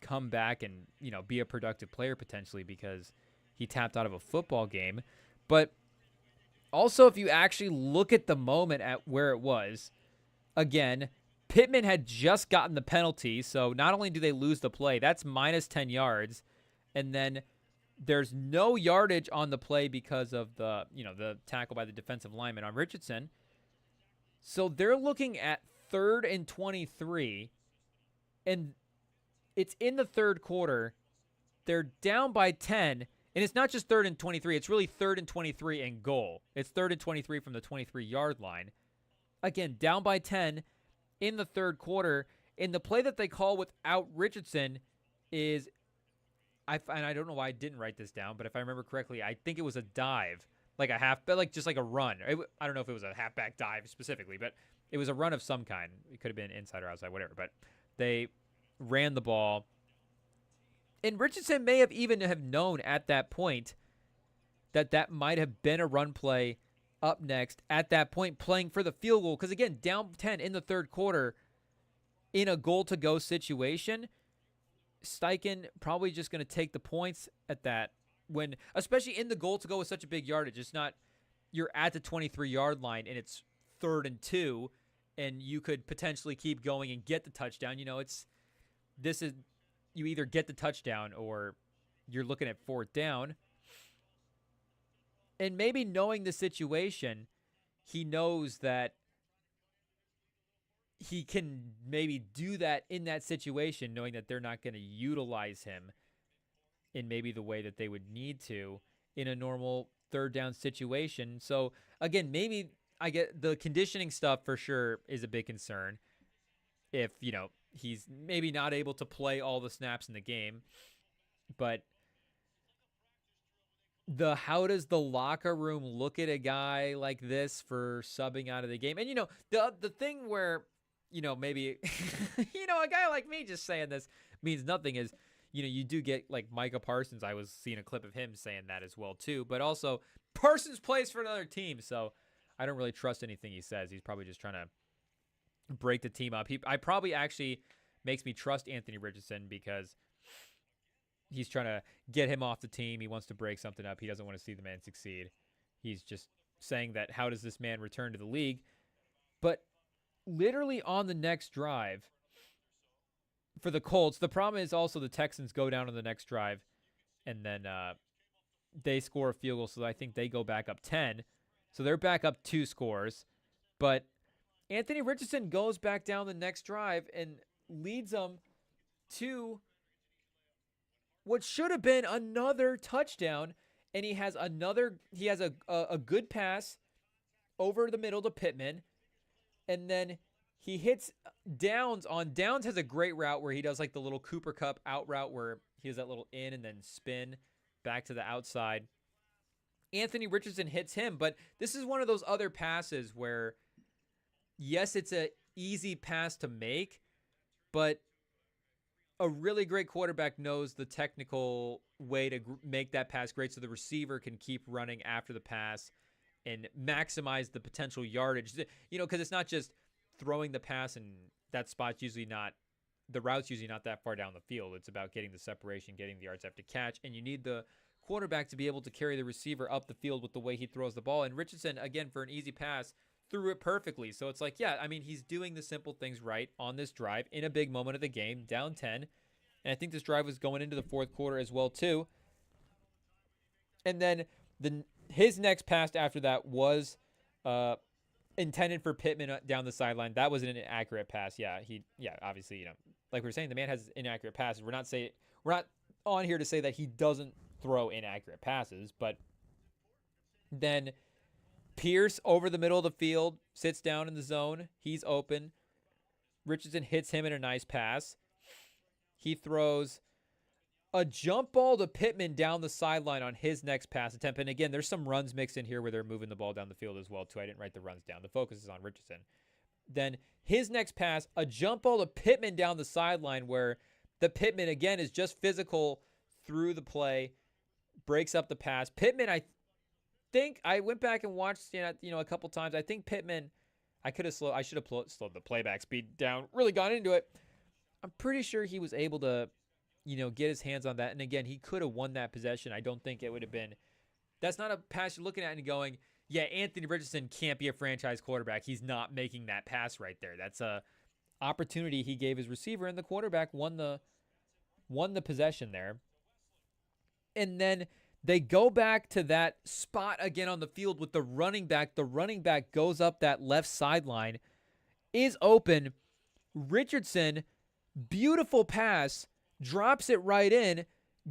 come back and, be a productive player potentially because he tapped out of a football game. But Also, if you actually look at the moment at where it was, again, Pittman had just gotten the penalty, so not only do they lose the play, that's minus 10 yards, and then there's no yardage on the play because of the tackle by the defensive lineman on Richardson. So they're looking at 3rd and 23, and it's in the third quarter. They're down by 10, and it's not just 3rd and 23. It's really 3rd and 23 and goal. It's 3rd and 23 from the 23-yard line. Again, down by 10 in the third quarter. And the play that they call without Richardson is, and I don't know why I didn't write this down, but if I remember correctly, I think it was a dive, just like a run. I don't know if it was a halfback dive specifically, but it was a run of some kind. It could have been inside or outside, whatever. But they ran the ball. And Richardson may have even have known at that point that might have been a run play up next at that point, playing for the field goal. Because, again, down 10 in the third quarter in a goal-to-go situation, Steichen probably just going to take the points at that, when, especially in the goal-to-go with such a big yardage. It's not you're at the 23-yard line and it's 3rd and 2, and you could potentially keep going and get the touchdown. You either get the touchdown or you're looking at 4th down. And maybe knowing the situation, he knows that he can maybe do that in that situation, knowing that they're not going to utilize him in maybe the way that they would need to in a normal 3rd down situation. So, again, maybe I get the conditioning stuff for sure is a big concern. If, he's maybe not able to play all the snaps in the game, but how does the locker room look at a guy like this for subbing out of the game? And, the thing where, maybe, a guy like me just saying this means nothing is, you do get like Micah Parsons. I was seeing a clip of him saying that as well too, but also Parsons plays for another team. So I don't really trust anything he says. He's probably just trying to break the team up. I probably actually makes me trust Anthony Richardson because he's trying to get him off the team. He wants to break something up. He doesn't want to see the man succeed. He's just saying that, how does this man return to the league? But literally on the next drive for the Colts, the problem is also the Texans go down on the next drive, and then they score a field goal, so I think they go back up 10. So they're back up 2 scores. But Anthony Richardson goes back down the next drive and leads them to what should have been another touchdown, and he has a good pass over the middle to Pittman, and then he hits Downs. Downs has a great route where he does like the little Cooper Kupp out route where he does that little in and then spin back to the outside. Anthony Richardson hits him, but this is one of those other passes where, yes, it's an easy pass to make, but a really great quarterback knows the technical way to make that pass great so the receiver can keep running after the pass and maximize the potential yardage. Because it's not just throwing the pass and that spot's usually not, the route's usually not that far down the field. It's about getting the separation, getting the yards after catch, and you need the quarterback to be able to carry the receiver up the field with the way he throws the ball. And Richardson, again, for an easy pass, threw it perfectly. So it's like, yeah, I mean, he's doing the simple things right on this drive in a big moment of the game, down 10. And I think this drive was going into the fourth quarter as well, too. And then his next pass after that was intended for Pittman down the sideline. That was an inaccurate pass. Yeah, obviously, like we were saying, the man has inaccurate passes. We're not on here to say that he doesn't throw inaccurate passes, but then Pierce over the middle of the field, sits down in the zone. He's open. Richardson hits him in a nice pass. He throws a jump ball to Pittman down the sideline on his next pass attempt. And again, there's some runs mixed in here where they're moving the ball down the field as well, too. I didn't write the runs down. The focus is on Richardson. Then his next pass, a jump ball to Pittman down the sideline where the Pittman, again, is just physical through the play, breaks up the pass. Pittman, I think, I went back and watched a couple times. I think Pittman, I should have slowed the playback speed down, really gone into it. I'm pretty sure he was able to, get his hands on that. And again, he could have won that possession. I don't think it would have been. That's not a pass you're looking at and going, yeah, Anthony Richardson can't be a franchise quarterback. He's not making that pass right there. That's a opportunity he gave his receiver, and the quarterback won the possession there. And then they go back to that spot again on the field with the running back. The running back goes up that left sideline, is open. Richardson, beautiful pass, drops it right in.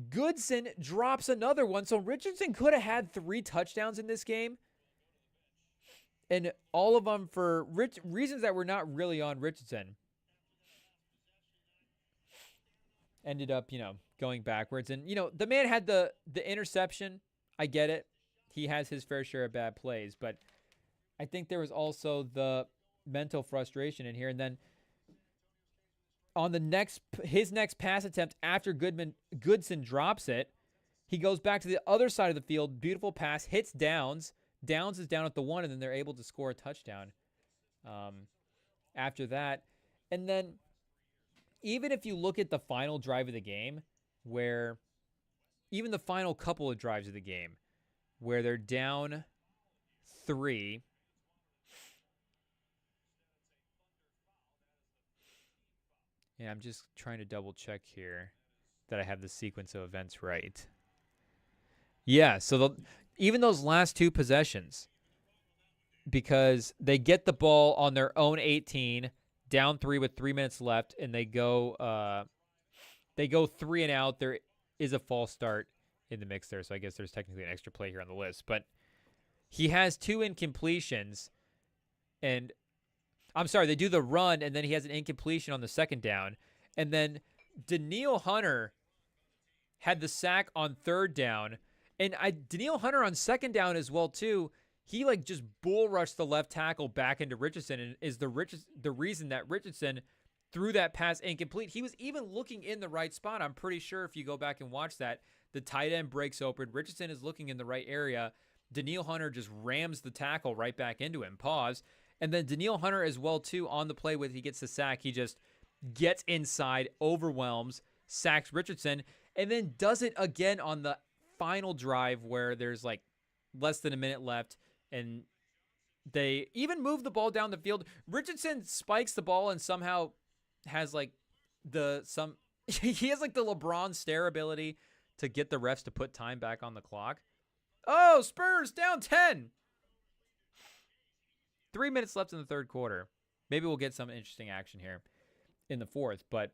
Goodson drops another one. So Richardson could have had 3 touchdowns in this game. And all of them for reasons that were not really on Richardson. Ended up, going backwards. And, the man had the interception. I get it. He has his fair share of bad plays. But I think there was also the mental frustration in here. And then on his next pass attempt after Goodson drops it, he goes back to the other side of the field. Beautiful pass, hits Downs. Downs is down at the 1, and then they're able to score a touchdown after that. And then even if you look at the final drive of the game, where even the final couple of drives of the game, where they're down 3, and I'm just trying to double check here that I have the sequence of events right. Yeah, so even those last 2 possessions, because they get the ball on their own 18, down 3 with 3 minutes left, and they go 3 and out. There is a false start in the mix there, so I guess there's technically an extra play here on the list. But he has 2 incompletions, and I'm sorry, they do the run, and then he has an incompletion on the second down. And then Danielle Hunter had the sack on 3rd down. And Danielle Hunter on 2nd down as well, too. He, just bull rushed the left tackle back into Richardson, and is the reason that Richardson threw that pass incomplete. He was even looking in the right spot. I'm pretty sure if you go back and watch that, the tight end breaks open. Richardson is looking in the right area. Danielle Hunter just rams the tackle right back into him. Pause. And then Danielle Hunter as well, too, on the play when he gets the sack. He just gets inside, overwhelms, sacks Richardson, and then does it again on the final drive where there's less than a minute left, and they even move the ball down the field. Richardson spikes the ball and somehow has he has the LeBron stare ability to get the refs to put time back on the clock. Oh, Spurs down 10. 3 minutes left in the 3rd quarter. Maybe we'll get some interesting action here in the 4th. But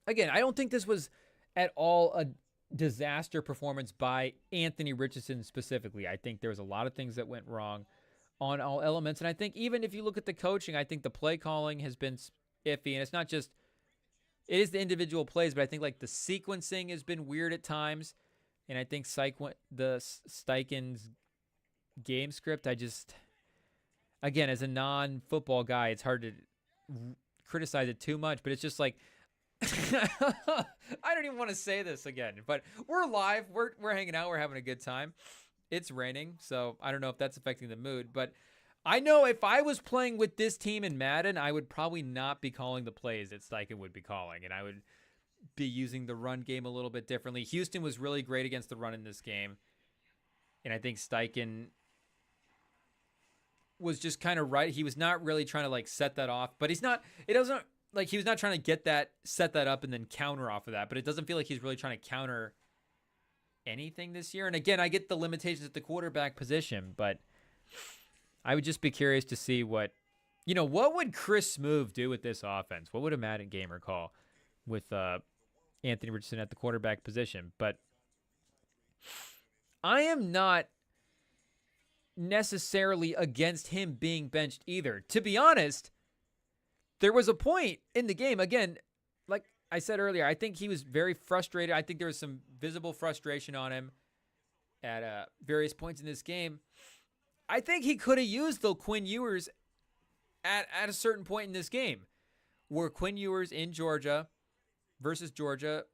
again, I don't think this was at all a disaster performance by Anthony Richardson specifically. I think there was a lot of things that went wrong on all elements. And I think even if you look at the coaching, I think the play calling has been iffy. And it's not just, it is the individual plays, but I think the sequencing has been weird at times. And I think the Steichen's game script, again, as a non-football guy, it's hard to criticize it too much, but it's just I don't even want to say this again, but we're live. We're hanging out. We're having a good time. It's raining, so I don't know if that's affecting the mood, but I know if I was playing with this team in Madden, I would probably not be calling the plays that Steichen would be calling, and I would be using the run game a little bit differently. Houston was really great against the run in this game, and I think Steichen was just kind of right. He was not really trying to set that off, but he was not trying to set that up and then counter off of that, but it doesn't feel like he's really trying to counter anything this year. And again, I get the limitations at the quarterback position, but I would just be curious to see what would Chris Smoove do with this offense? What would a Madden gamer call with Anthony Richardson at the quarterback position? But I am not necessarily against him being benched either. To be honest, there was a point in the game, again, like I said earlier, I think he was very frustrated. I think there was some visible frustration on him at various points in this game. I think he could have used the Quinn Ewers at a certain point in this game, where Quinn Ewers in Georgia versus Georgia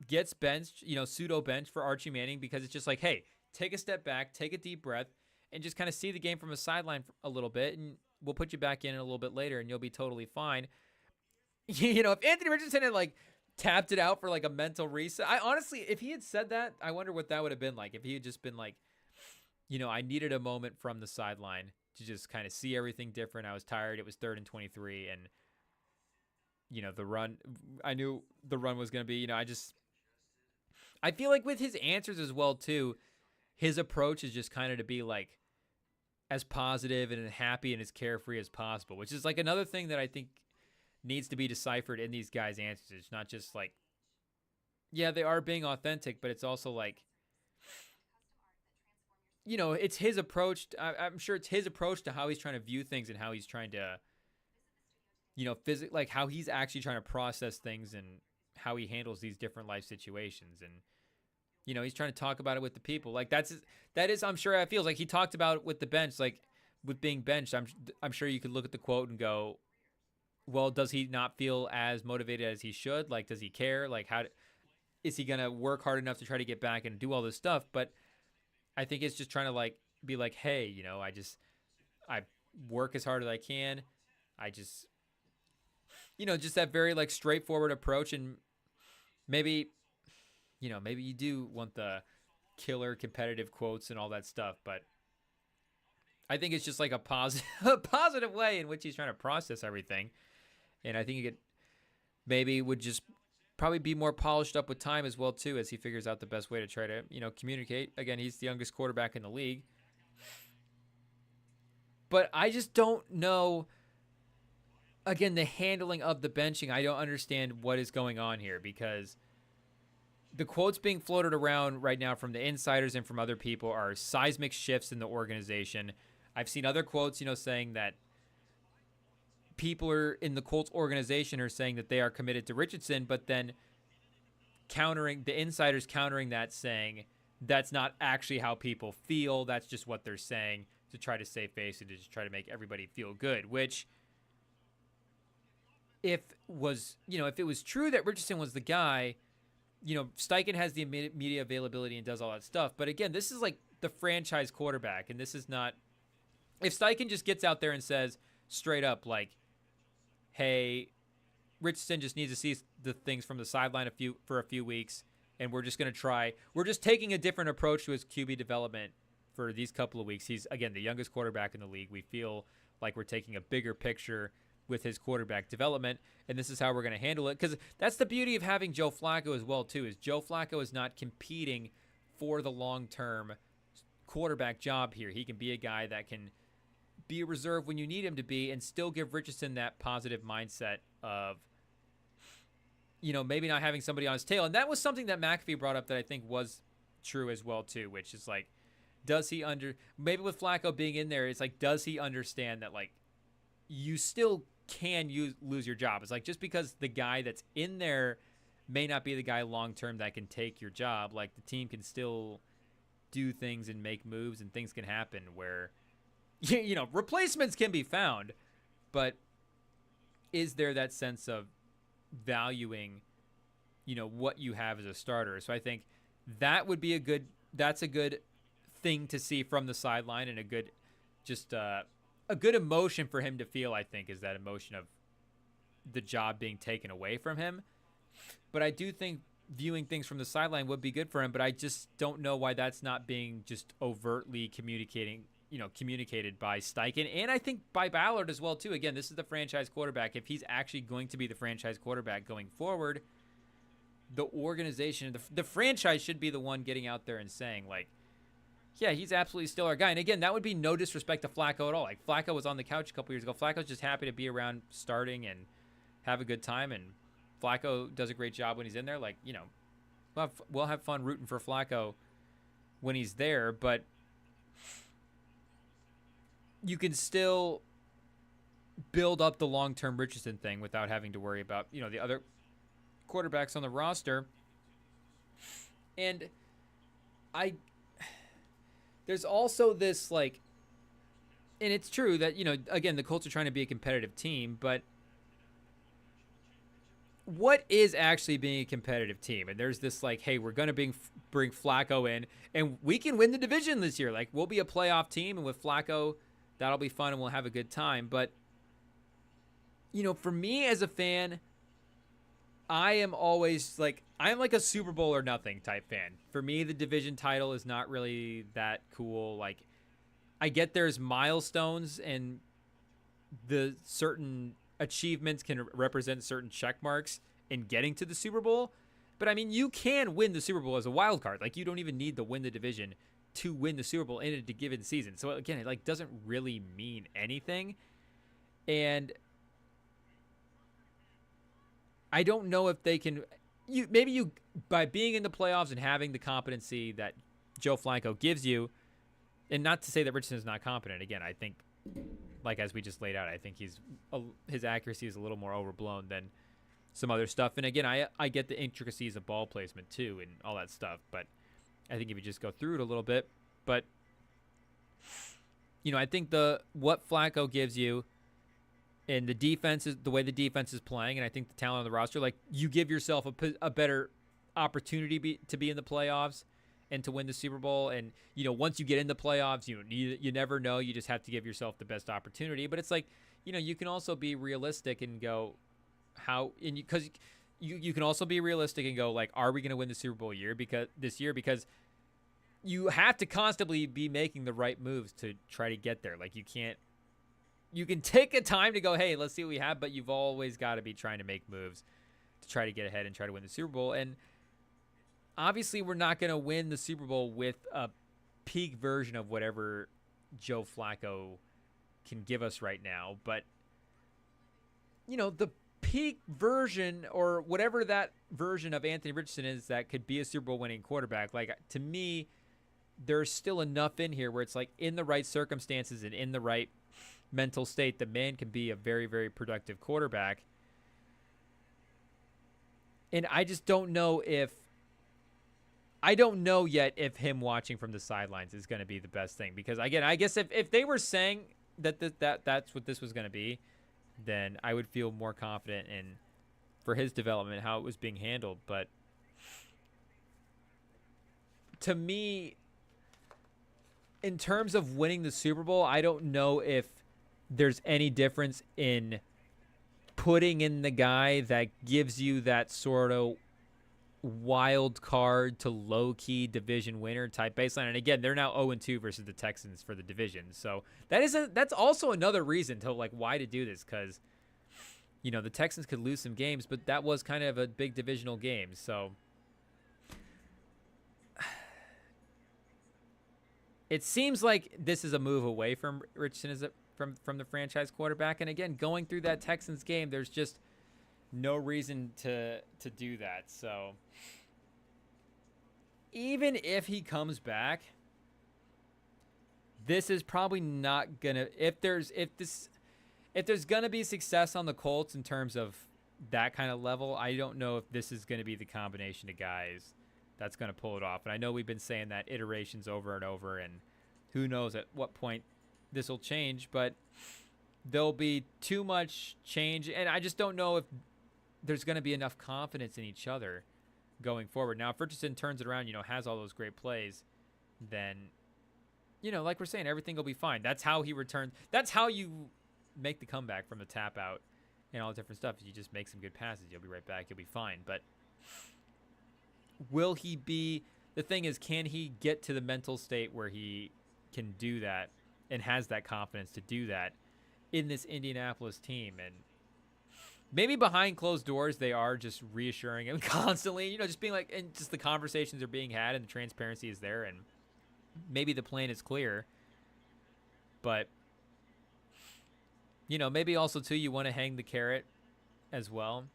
gets benched, pseudo bench for Archie Manning, because it's just hey, take a step back, take a deep breath, and just kind of see the game from a sideline a little bit, and we'll put you back in a little bit later, and you'll be totally fine. If Anthony Richardson had tapped it out for a mental reset, I honestly, if he had said that, I wonder what that would have been like. If he had just been I needed a moment from the sideline to just kind of see everything different. I was tired. It was 3rd and 23, and the run. I knew the run was going to be. I feel like with his answers as well too, his approach is just kind of to be like as positive and happy and as carefree as possible, which is like another thing that I think needs to be deciphered in these guys' answers. It's not just like, yeah, they are being authentic, but it's also like, it's his approach. I'm sure it's his approach to how he's trying to view things and how he's trying to, like how he's actually trying to process things and how he handles these different life situations. And, he's trying to talk about it with the people. Like that is, I'm sure it feels like he talked about it with the bench, like with being benched. I'm sure you could look at the quote and go, well, does he not feel as motivated as he should? Like, does he care? Like, is he going to work hard enough to try to get back and do all this stuff? But I think it's just trying to like be like, hey, I work as hard as I can. I just, just that very like straightforward approach. And maybe you do want the killer competitive quotes and all that stuff, but I think it's just like a positive way in which he's trying to process everything. And I think it maybe would just probably be more polished up with time as well too, as he figures out the best way to try to, communicate. Again, he's the youngest quarterback in the league. But I just don't know, again, the handling of the benching. I don't understand what is going on here, because the quotes being floated around right now from the insiders and from other people are seismic shifts in the organization. I've seen other quotes, saying that people are in the Colts organization are saying that they are committed to Richardson, but then the insiders countering that, saying that's not actually how people feel. That's just what they're saying to try to save face and to just try to make everybody feel good, which if it was true that Richardson was the guy, Steichen has the media availability and does all that stuff. But again, this is like the franchise quarterback, and this is not, if Steichen just gets out there and says straight up like, hey, Richardson just needs to see the things from the sideline for a few weeks, and we're just taking a different approach to his QB development for these couple of weeks. He's, again, the youngest quarterback in the league. We feel like we're taking a bigger picture with his quarterback development, and this is how we're going to handle it. Because that's the beauty of having Joe Flacco as well, too, is Joe Flacco is not competing for the long-term quarterback job here. He can be a guy that can be a reserve when you need him to be and still give Richardson that positive mindset of, maybe not having somebody on his tail. And that was something that McAfee brought up that I think was true as well, too, which is like, maybe with Flacco being in there, it's like, does he understand that, like, you still can lose your job? It's like, just because the guy that's in there may not be the guy long-term that can take your job, like, the team can still do things and make moves, and things can happen where, replacements can be found, but is there that sense of valuing, what you have as a starter? So I think that would be that's a good thing to see from the sideline, and a good emotion for him to feel, I think, is that emotion of the job being taken away from him. But I do think viewing things from the sideline would be good for him, but I just don't know why that's not being just overtly communicated by Steichen, and I think by Ballard as well, too. Again, this is the franchise quarterback. If he's actually going to be the franchise quarterback going forward, the organization, the franchise should be the one getting out there and saying, like, yeah, he's absolutely still our guy. And again, that would be no disrespect to Flacco at all. Like, Flacco was on the couch a couple years ago. Flacco's just happy to be around starting and have a good time, and Flacco does a great job when he's in there. Like, we'll have fun rooting for Flacco when he's there, but you can still build up the long-term Richardson thing without having to worry about, the other quarterbacks on the roster. And there's also this, like, and it's true that, again, the Colts are trying to be a competitive team, but what is actually being a competitive team? And there's this, like, hey, we're going to bring Flacco in, and we can win the division this year. Like, we'll be a playoff team, and with Flacco, that'll be fun, and we'll have a good time. But, for me as a fan, I am always like, I'm like a Super Bowl or nothing type fan. For me, the division title is not really that cool. Like, I get there's milestones and the certain achievements can represent certain check marks in getting to the Super Bowl. But I mean, you can win the Super Bowl as a wild card. Like, you don't even need to win the division to win the Super Bowl in a given season. So again, it like doesn't really mean anything. And I don't know if they can. Maybe by being in the playoffs and having the competency that Joe Flacco gives you, and not to say that Richardson is not competent. Again, I think, like as we just laid out, I think his accuracy is a little more overblown than some other stuff. And again, I get the intricacies of ball placement too and all that stuff. But I think if you just go through it a little bit, but I think what Flacco gives you. And the defense is the way the defense is playing, and I think the talent on the roster, like you give yourself a better opportunity to be in the playoffs and to win the Super Bowl. And once you get in the playoffs, you never know. You just have to give yourself the best opportunity. But it's like you can also be realistic and go because you can also be realistic and go like, are we going to win the Super Bowl this year? Because you have to constantly be making the right moves to try to get there. Like you can take a time to go, hey, let's see what we have, but you've always got to be trying to make moves to try to get ahead and try to win the Super Bowl. And obviously we're not going to win the Super Bowl with a peak version of whatever Joe Flacco can give us right now. But, the peak version or whatever that version of Anthony Richardson is that could be a Super Bowl winning quarterback, like to me, there's still enough in here where it's like in the right circumstances and in the right mental state, the man can be a very, very productive quarterback. And I just don't know yet if him watching from the sidelines is going to be the best thing. Because again, I guess if they were saying that's what this was going to be, then I would feel more confident in for his development, how it was being handled. But to me, in terms of winning the Super Bowl, I don't know if there's any difference in putting in the guy that gives you that sort of wild card to low-key division winner type baseline. And again, they're now 0-2 versus the Texans for the division. So that's also another reason to like why to do this, because the Texans could lose some games, but that was kind of a big divisional game. So it seems like this is a move away from Richardson from the franchise quarterback. And again, going through that Texans game, there's just no reason to do that. So even if he comes back, this is probably not gonna. If there's gonna be success on the Colts in terms of that kind of level, I don't know if this is gonna be the combination of guys that's gonna pull it off. And I know we've been saying that iterations over and over, and who knows at what point this will change, but there'll be too much change, and I just don't know if there's going to be enough confidence in each other going forward. Now, if Richardson turns it around, has all those great plays, then, like we're saying, everything will be fine. That's how he returns. That's how you make the comeback from the tap out and all the different stuff. You just make some good passes. You'll be right back. You'll be fine. But will he be – the thing is, can he get to the mental state where he can do that and has that confidence to do that in this Indianapolis team? And maybe behind closed doors, they are just reassuring him constantly, just being like, and just the conversations are being had and the transparency is there, and maybe the plan is clear. But, maybe also too, you want to hang the carrot as well.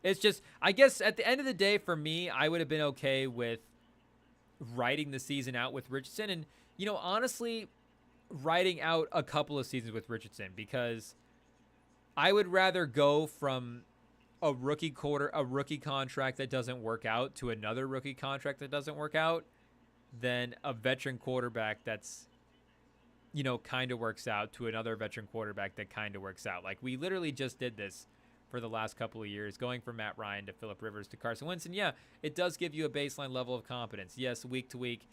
It's just, I guess at the end of the day, for me, I would have been okay with riding the season out with Richardson. And, honestly, riding out a couple of seasons with Richardson, because I would rather go from a rookie contract that doesn't work out to another rookie contract that doesn't work out than a veteran quarterback that's, kind of works out to another veteran quarterback that kind of works out. Like, we literally just did this for the last couple of years, going from Matt Ryan to Phillip Rivers to Carson Wentz. And yeah, it does give you a baseline level of competence. Yes, week to week,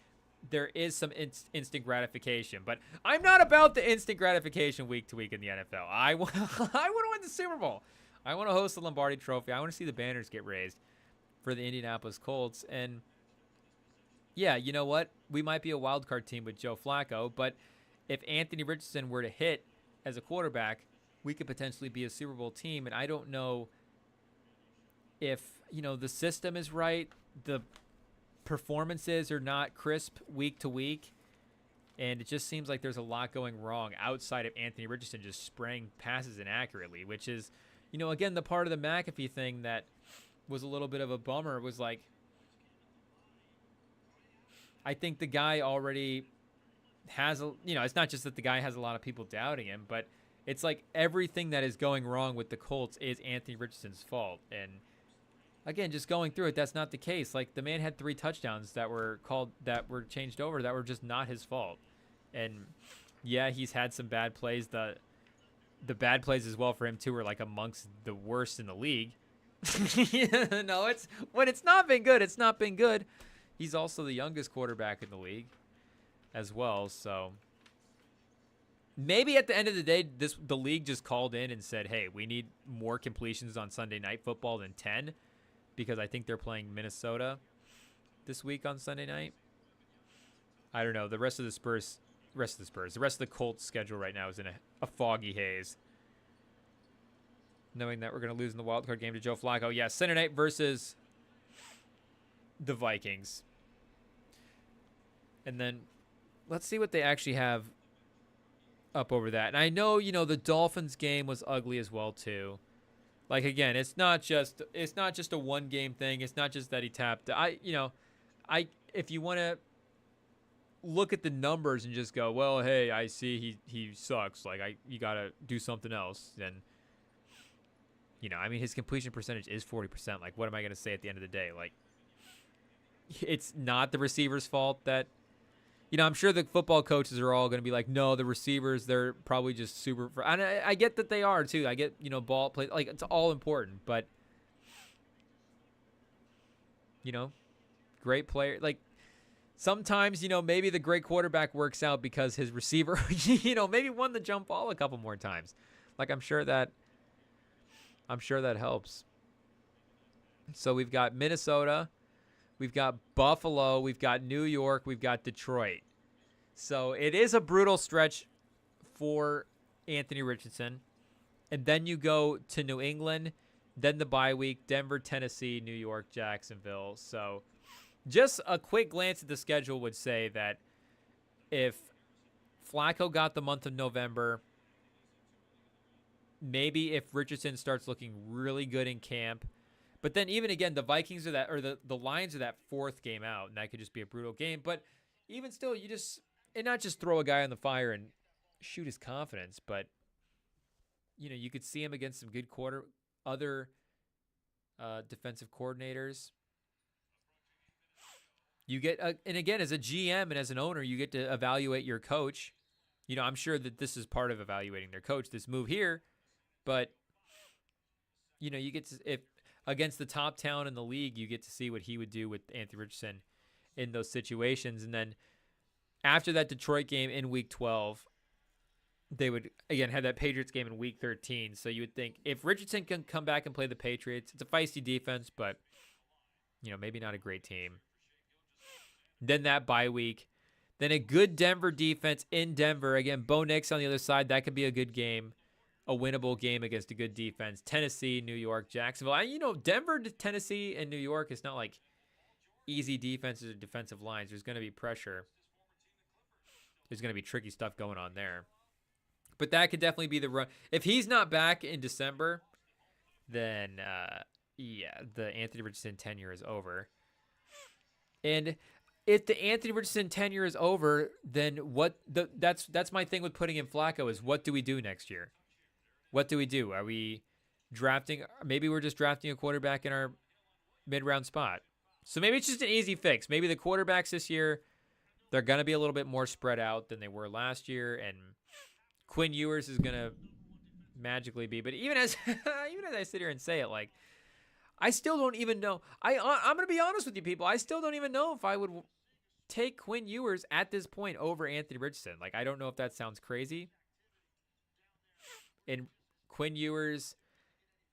there is some instant gratification, but I'm not about the instant gratification week to week in the NFL. I want to win the Super Bowl. I want to host the Lombardi Trophy. I want to see the banners get raised for the Indianapolis Colts. And yeah, you know what? We might be a wild card team with Joe Flacco, but if Anthony Richardson were to hit as a quarterback, we could potentially be a Super Bowl team. And I don't know if, the system is right, the performances are not crisp week to week, and it just seems like there's a lot going wrong outside of Anthony Richardson just spraying passes inaccurately, which is, again, the part of the McAfee thing that was a little bit of a bummer was like, I think the guy already has, it's not just that the guy has a lot of people doubting him, but it's like everything that is going wrong with the Colts is Anthony Richardson's fault. And again, just going through it, that's not the case. Like, the man had 3 touchdowns that were changed over that were just not his fault. And yeah, he's had some bad plays. The bad plays as well for him too were like amongst the worst in the league. No, when it's not been good, it's not been good. He's also the youngest quarterback in the league as well. So maybe at the end of the day, the league just called in and said, hey, we need more completions on Sunday Night Football than 10, because I think they're playing Minnesota this week on Sunday night. I don't know. The rest of the Colts schedule right now is in a foggy haze, knowing that we're going to lose in the wildcard game to Joe Flacco. Yeah, Sunday night versus the Vikings. And then let's see what they actually have up over that. And I know, the Dolphins game was ugly as well too. Like, again, it's not just a one game thing. It's not just that he tapped. If you want to look at the numbers and just go, well, hey, I see he sucks. Like, you got to do something else. Then, his completion percentage is 40%. Like, what am I going to say at the end of the day? Like, it's not the receiver's fault that, I'm sure the football coaches are all going to be like, no, the receivers, they're probably just super. And I get that they are too. I get, ball play, like, it's all important, but, great player. Like, sometimes, maybe the great quarterback works out because his receiver, maybe won the jump ball a couple more times. Like, I'm sure that helps. So we've got Minnesota, we've got Buffalo, we've got New York, we've got Detroit. So it is a brutal stretch for Anthony Richardson. And then you go to New England, then the bye week, Denver, Tennessee, New York, Jacksonville. So just a quick glance at the schedule would say that if Flacco got the month of November, maybe if Richardson starts looking really good in camp, but then even again, the Vikings are that, or the Lions are that 4th game out, and that could just be a brutal game. But even still, and not just throw a guy on the fire and shoot his confidence, but you could see him against some good other defensive coordinators. You get, and again, as a GM and as an owner, you get to evaluate your coach. I'm sure that this is part of evaluating their coach, this move here, but you get to, if against the top talent in the league, you get to see what he would do with Anthony Richardson in those situations. And then after that Detroit game in week 12, they would again have that Patriots game in week 13. So you would think if Richardson can come back and play the Patriots, it's a feisty defense, but maybe not a great team. Then that bye week, then a good Denver defense in Denver. Again, Bo Nix on the other side. That could be a good game, a winnable game against a good defense. Tennessee, New York, Jacksonville. Denver, Tennessee, and New York, it's not like easy defenses or defensive lines. There's going to be pressure. There's going to be tricky stuff going on there. But that could definitely be the run. If he's not back in December, then, the Anthony Richardson tenure is over. And if the Anthony Richardson tenure is over, then that's my thing with putting in Flacco is what do we do next year? What do we do? Are we drafting? Maybe we're just drafting a quarterback in our mid-round spot. So maybe it's just an easy fix. Maybe the quarterbacks this year, they're going to be a little bit more spread out than they were last year, and Quinn Ewers is going to magically be. But even as I sit here and say it, like, I still don't even know. I'm going to be honest with you people. I still don't even know if I would take Quinn Ewers at this point over Anthony Richardson. Like, I don't know if that sounds crazy. And Quinn Ewers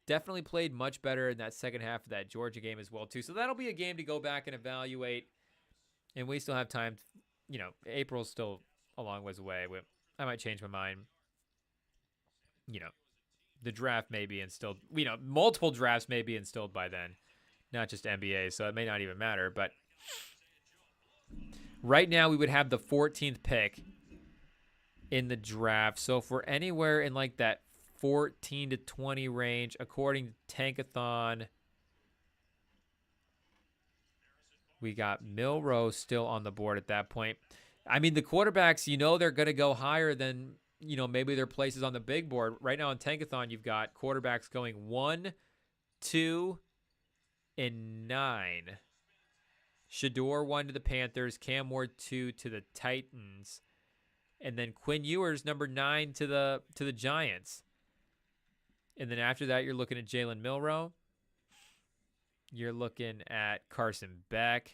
definitely played much better in that second half of that Georgia game as well, too. So that'll be a game to go back and evaluate. And we still have time. April's still a long ways away. I might change my mind. The draft may be instilled. Multiple drafts may be instilled by then, not just NBA. So it may not even matter. But right now, we would have the 14th pick in the draft. So if we're anywhere in like that 14 to 20 range, according to Tankathon, we got Milrose still on the board at that point. I mean, the quarterbacks, they're going to go higher than, maybe their places on the big board. Right now on Tankathon, you've got quarterbacks going 1, 2, and 9. Shador 1 to the Panthers, Cam Ward 2 to the Titans, and then Quinn Ewers number 9 to the Giants. And then after that, you're looking at Jalen Milroe. You're looking at Carson Beck.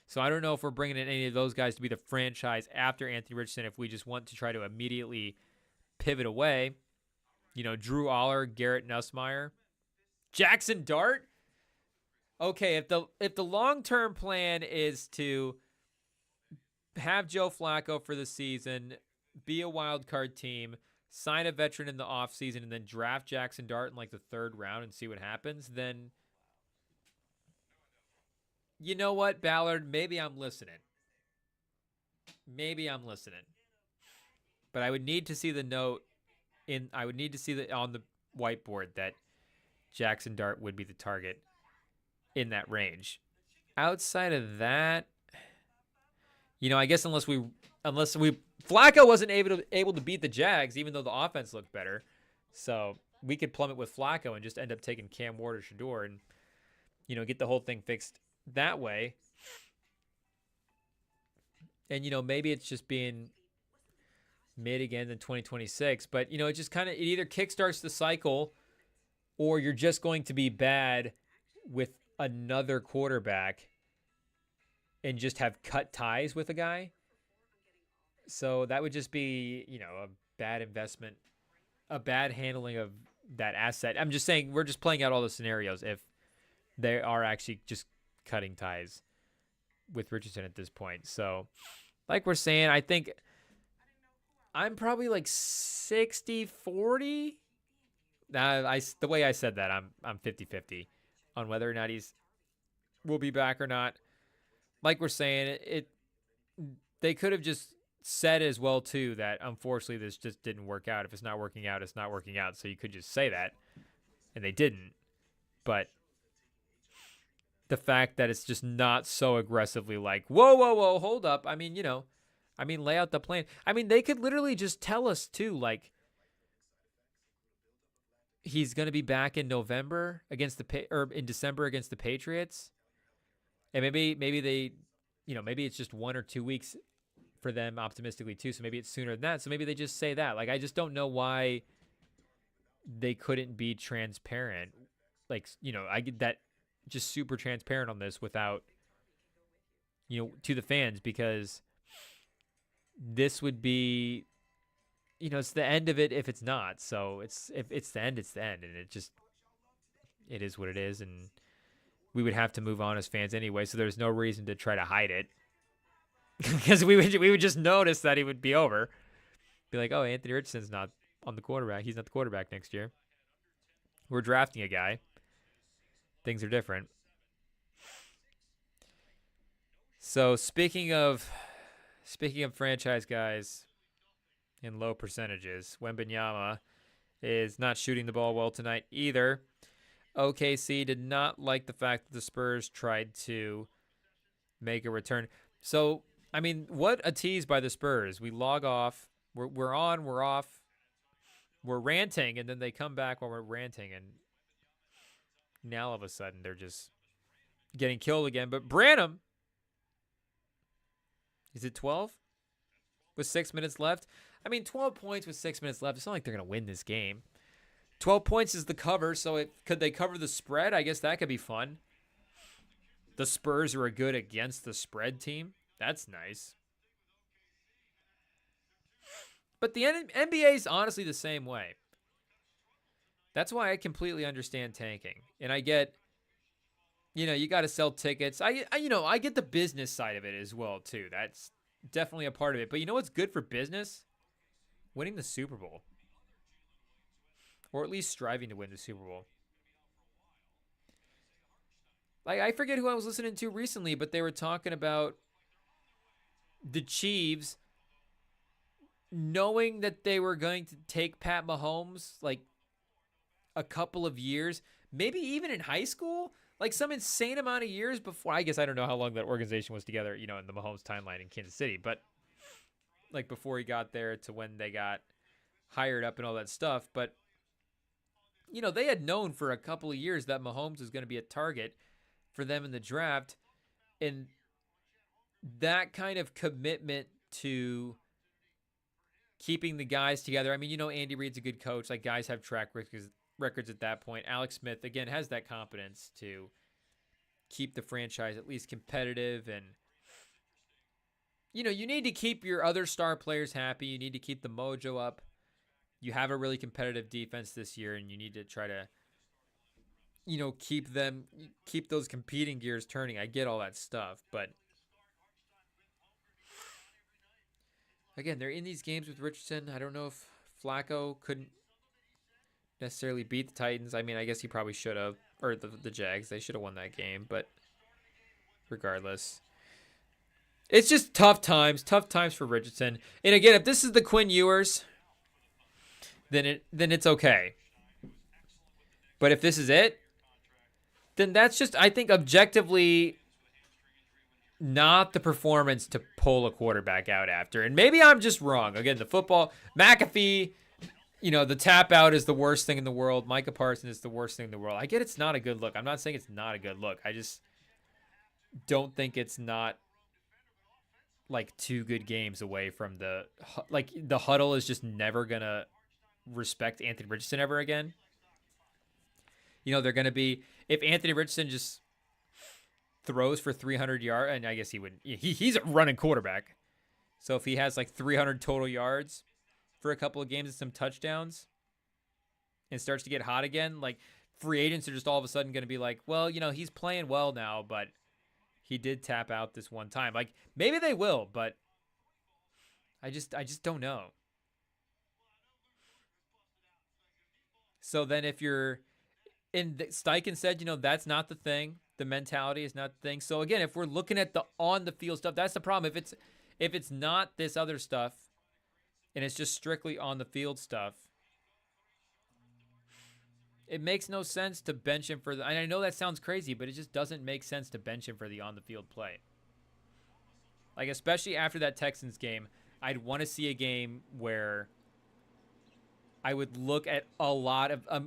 So I don't know if we're bringing in any of those guys to be the franchise after Anthony Richardson if we just want to try to immediately pivot away. Drew Aller, Garrett Nussmeier. Jackson Dart? Okay, if the long-term plan is to have Joe Flacco for the season, be a wild card team, sign a veteran in the offseason, and then draft Jackson Dart in like the 3rd round and see what happens, then you know what, Ballard? Maybe I'm listening. But I would need to see the note I would need to see on the whiteboard that Jackson Dart would be the target in that range. Outside of that, I guess unless we Flacco wasn't able to beat the Jags, even though the offense looked better. So we could plummet with Flacco and just end up taking Cam Ward or Shador and, get the whole thing fixed that way. And, maybe it's just being mid again in 2026. But, it just it either kickstarts the cycle or you're just going to be bad with another quarterback and just have cut ties with a guy. So that would just be, a bad investment, a bad handling of that asset. I'm just saying we're just playing out all the scenarios if they are actually just cutting ties with Richardson at this point. So like we're saying, I think I'm probably like 60-40. The way I said that, I'm 50-50 on whether or not will be back or not. Like we're saying, they could have just said as well too that unfortunately this just didn't work out. If it's not working out, it's not working out. So you could just say that, and they didn't. But the fact that it's just not so aggressively like, whoa, hold up. I mean, lay out the plan. I mean, they could literally just tell us too, like, he's going to be back in November or in December against the Patriots. And maybe they, maybe it's just 1 or 2 weeks for them optimistically too. So maybe it's sooner than that. So maybe they just say that. Like, I just don't know why they couldn't be transparent. Like, I get that, just super transparent on this without, to the fans, because this would be, it's the end of it if it's not. So if it's the end, it's the end. And it is what it is. And we would have to move on as fans anyway. So there's no reason to try to hide it because we would just notice that he would be over. Be like, oh, Anthony Richardson's not on the quarterback. He's not the quarterback next year. We're drafting a guy. Things are different. So speaking of franchise guys in low percentages, Wembenyama is not shooting the ball well tonight either. OKC did not like the fact that the Spurs tried to make a return. So, I mean, what a tease by the Spurs. We log off. We're on. We're off. We're ranting, and then they come back while we're ranting, and now all of a sudden they're just getting killed again. But Branham, is it 12 with 6 minutes left? I mean, 12 points with 6 minutes left. It's not like they're going to win this game. 12 points is the cover, so could they cover the spread? I guess that could be fun. The Spurs are a good against the spread team. That's nice. But the NBA is honestly the same way. That's why I completely understand tanking. And I get, you got to sell tickets. I get the business side of it as well, too. That's definitely a part of it. But you know what's good for business? Winning the Super Bowl. Or at least striving to win the Super Bowl. Like, I forget who I was listening to recently, but they were talking about the Chiefs knowing that they were going to take Pat Mahomes like a couple of years, maybe even in high school, like some insane amount of years before. I guess I don't know how long that organization was together, in the Mahomes timeline in Kansas City, but like before he got there to when they got hired up and all that stuff. But, they had known for a couple of years that Mahomes was going to be a target for them in the draft. And that kind of commitment to keeping the guys together. I mean, Andy Reid's a good coach. Like, guys have track records at that point. Alex Smith, again, has that competence to keep the franchise at least competitive. And, you need to keep your other star players happy. You need to keep the mojo up. You have a really competitive defense this year, and you need to try to, keep those competing gears turning. I get all that stuff, but again, they're in these games with Richardson. I don't know if Flacco couldn't necessarily beat the Titans. I mean, I guess he probably should have, or the Jags. They should have won that game, but regardless, it's just tough times for Richardson. And again, if this is the Quinn Ewers, then it's okay. But if this is it, then that's just, I think, objectively not the performance to pull a quarterback out after. And maybe I'm just wrong. Again, the football, McAfee, the tap out is the worst thing in the world. Micah Parsons is the worst thing in the world. I get it's not a good look. I'm not saying it's not a good look. I just don't think it's not like 2 good games away from the huddle is just never going to respect Anthony Richardson ever again. They're going to be, if Anthony Richardson just throws for 300 yards, and I guess he would, he's a running quarterback. So if he has like 300 total yards for a couple of games and some touchdowns and starts to get hot again, like free agents are just all of a sudden going to be like, well, he's playing well now, but he did tap out this one time. Like maybe they will, but I just don't know. So then if you're in Steichen said, that's not the thing. The mentality is not the thing. So again, if we're looking at the on the field stuff, that's the problem. If it's not this other stuff and it's just strictly on the field stuff, it makes no sense to bench him for and I know that sounds crazy, but it just doesn't make sense to bench him for the on the field play. Like, especially after that Texans game, I'd want to see a game where I would look at a lot of I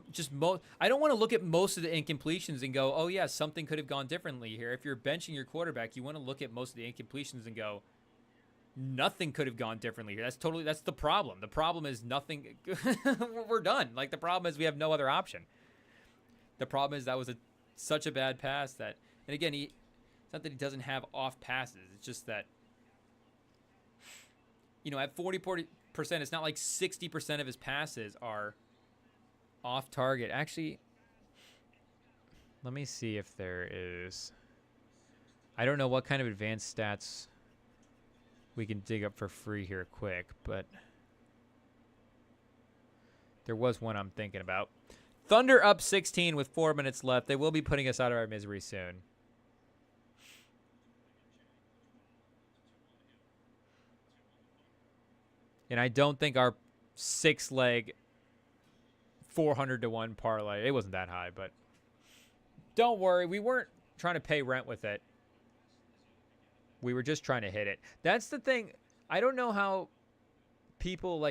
don't want to look at most of the incompletions and go, oh yeah, something could have gone differently here. If you're benching your quarterback, you want to look at most of the incompletions and go, nothing could have gone differently here. That's the problem. The problem is nothing. We're done. Like, the problem is we have no other option. The problem is that was such a bad pass that, and again, it's not that he doesn't have off passes. It's just that, at 40%, it's not like 60% of his passes are off target. Actually, let me see if there is. I don't know what kind of advanced stats we can dig up for free here quick, but there was one I'm thinking about. Thunder up 16 with 4 minutes left. They will be putting us out of our misery soon. And I don't think our 6-leg 400-1 parlay, it wasn't that high, but don't worry. We weren't trying to pay rent with it. We were just trying to hit it. That's the thing. I don't know how people,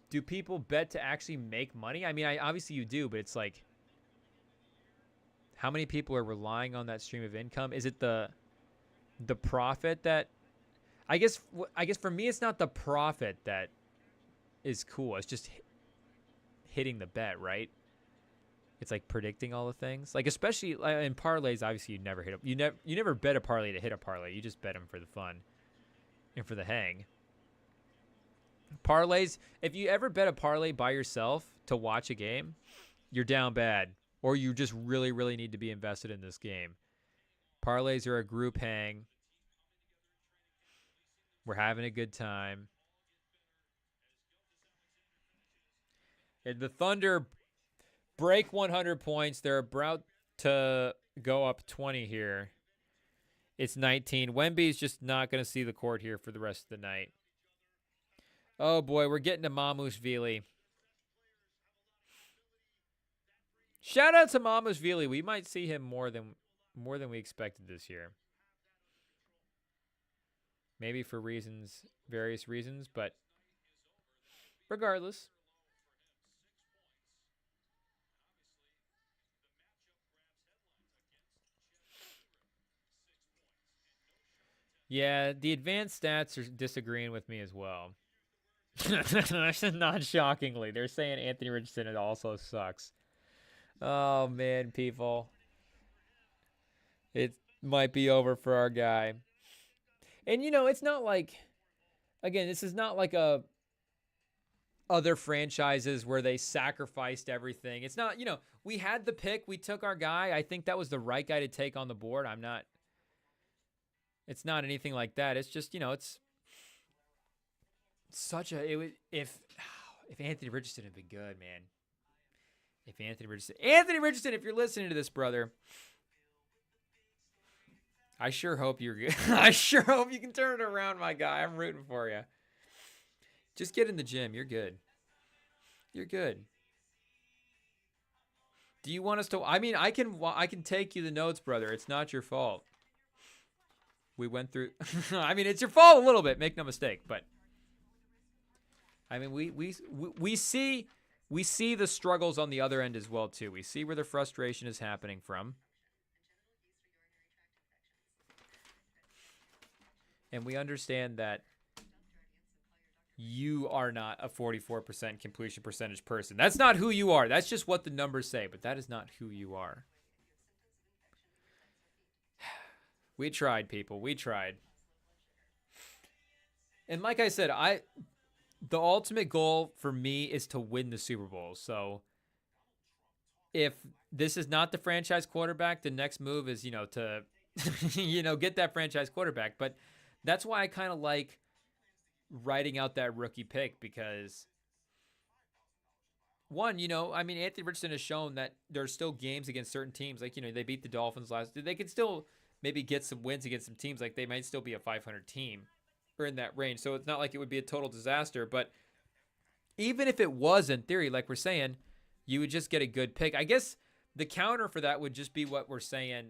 do people bet to actually make money? I mean, obviously you do, but it's like, how many people are relying on that stream of income? Is it the profit that, I guess for me, it's not the profit that is cool. It's just hitting the bet, right? It's like predicting all the things. Like, especially in parlays, obviously you never hit them. You never bet a parlay to hit a parlay. You just bet them for the fun and for the hang. Parlays, if you ever bet a parlay by yourself to watch a game, you're down bad. Or you just really, really need to be invested in this game. Parlays are a group hang. We're having a good time. And the Thunder break 100 points. They're about to go up 20 here. It's 19. Wemby's just not going to see the court here for the rest of the night. Oh, boy, we're getting to Mamushvili. Shout out to Mamushvili. We might see him more than we expected this year. Maybe for various reasons, but regardless. Yeah, the advanced stats are disagreeing with me as well. Not shockingly. They're saying Anthony Richardson also sucks. Oh, man, people. It might be over for our guy. And, it's not like, again, this is not like other franchises where they sacrificed everything. It's not, we had the pick. We took our guy. I think that was the right guy to take on the board. It's not anything like that. It's just, it's such a, if Anthony Richardson had been good, man. If Anthony Richardson, if you're listening to this, brother, I sure hope you're good. I sure hope you can turn it around, my guy. I'm rooting for you. Just get in the gym. You're good. You're good. Do you want us to? I mean, I can take you the notes, brother. It's not your fault. We went through. I mean, it's your fault a little bit. Make no mistake. But I mean, we see the struggles on the other end as well too. We see where the frustration is happening from. And we understand that you are not a 44% completion percentage person. That's not who you are. That's just what the numbers say, but that is not who you are. We tried, people. We tried. And like I said, the ultimate goal for me is to win the Super Bowl. So if this is not the franchise quarterback, the next move is, to get that franchise quarterback. But that's why I kind of like writing out that rookie pick because, one, Anthony Richardson has shown that there's still games against certain teams. Like, they beat the Dolphins last. They could still maybe get some wins against some teams. Like, they might still be a 500 team or in that range. So it's not like it would be a total disaster. But even if it was, in theory, like we're saying, you would just get a good pick. I guess the counter for that would just be what we're saying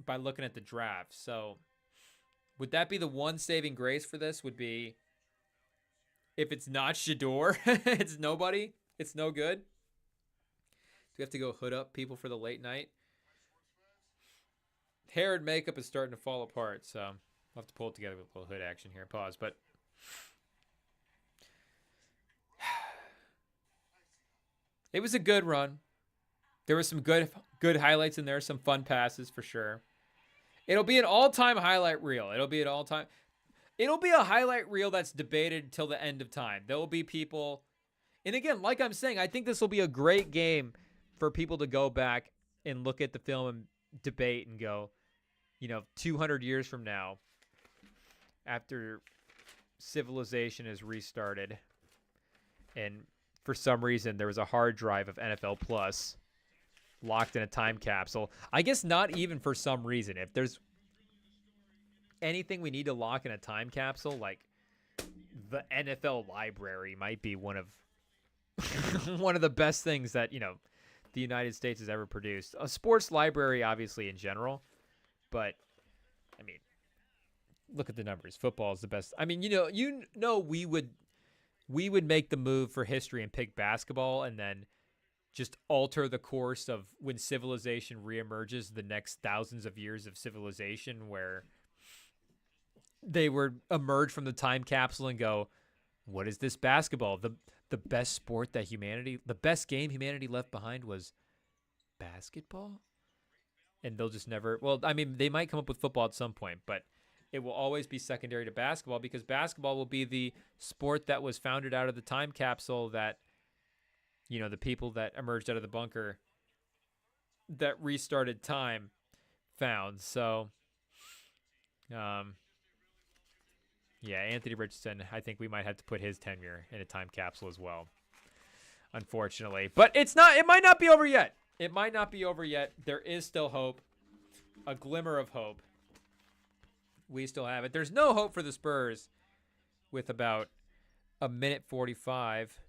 by looking at the draft. So would that be the one saving grace for this? Would be if it's not Shador, it's nobody. It's no good. Do we have to go hood up people for the late night? Hair and makeup is starting to fall apart, so I'll have to pull it together with a little hood action here. Pause, but it was a good run. There were some good highlights in there, some fun passes for sure. It'll be an all-time highlight reel. It'll be a highlight reel that's debated till the end of time. There will be people, and again, like I'm saying, I think this will be a great game for people to go back and look at the film and debate and go, 200 years from now, after civilization is restarted, and for some reason there was a hard drive of NFL Plus locked in a time capsule. I guess not even for some reason. If there's anything we need to lock in a time capsule, like the NFL library might be one of the best things that, the United States has ever produced. A sports library, obviously, in general. But, I mean, look at the numbers. Football is the best. I mean, we would make the move for history and pick basketball and then just alter the course of when civilization reemerges, the next thousands of years of civilization where they would emerge from the time capsule and go, what is this basketball? The best sport that the best game humanity left behind was basketball? And they'll just never, well, I mean, they might come up with football at some point, but it will always be secondary to basketball because basketball will be the sport that was founded out of the time capsule that, you know, the people that emerged out of the bunker that restarted time found. So, yeah, Anthony Richardson, I think we might have to put his tenure in a time capsule as well, unfortunately. But it might not be over yet. It might not be over yet. There is still hope, a glimmer of hope. We still have it. There's no hope for the Spurs with about a minute 45.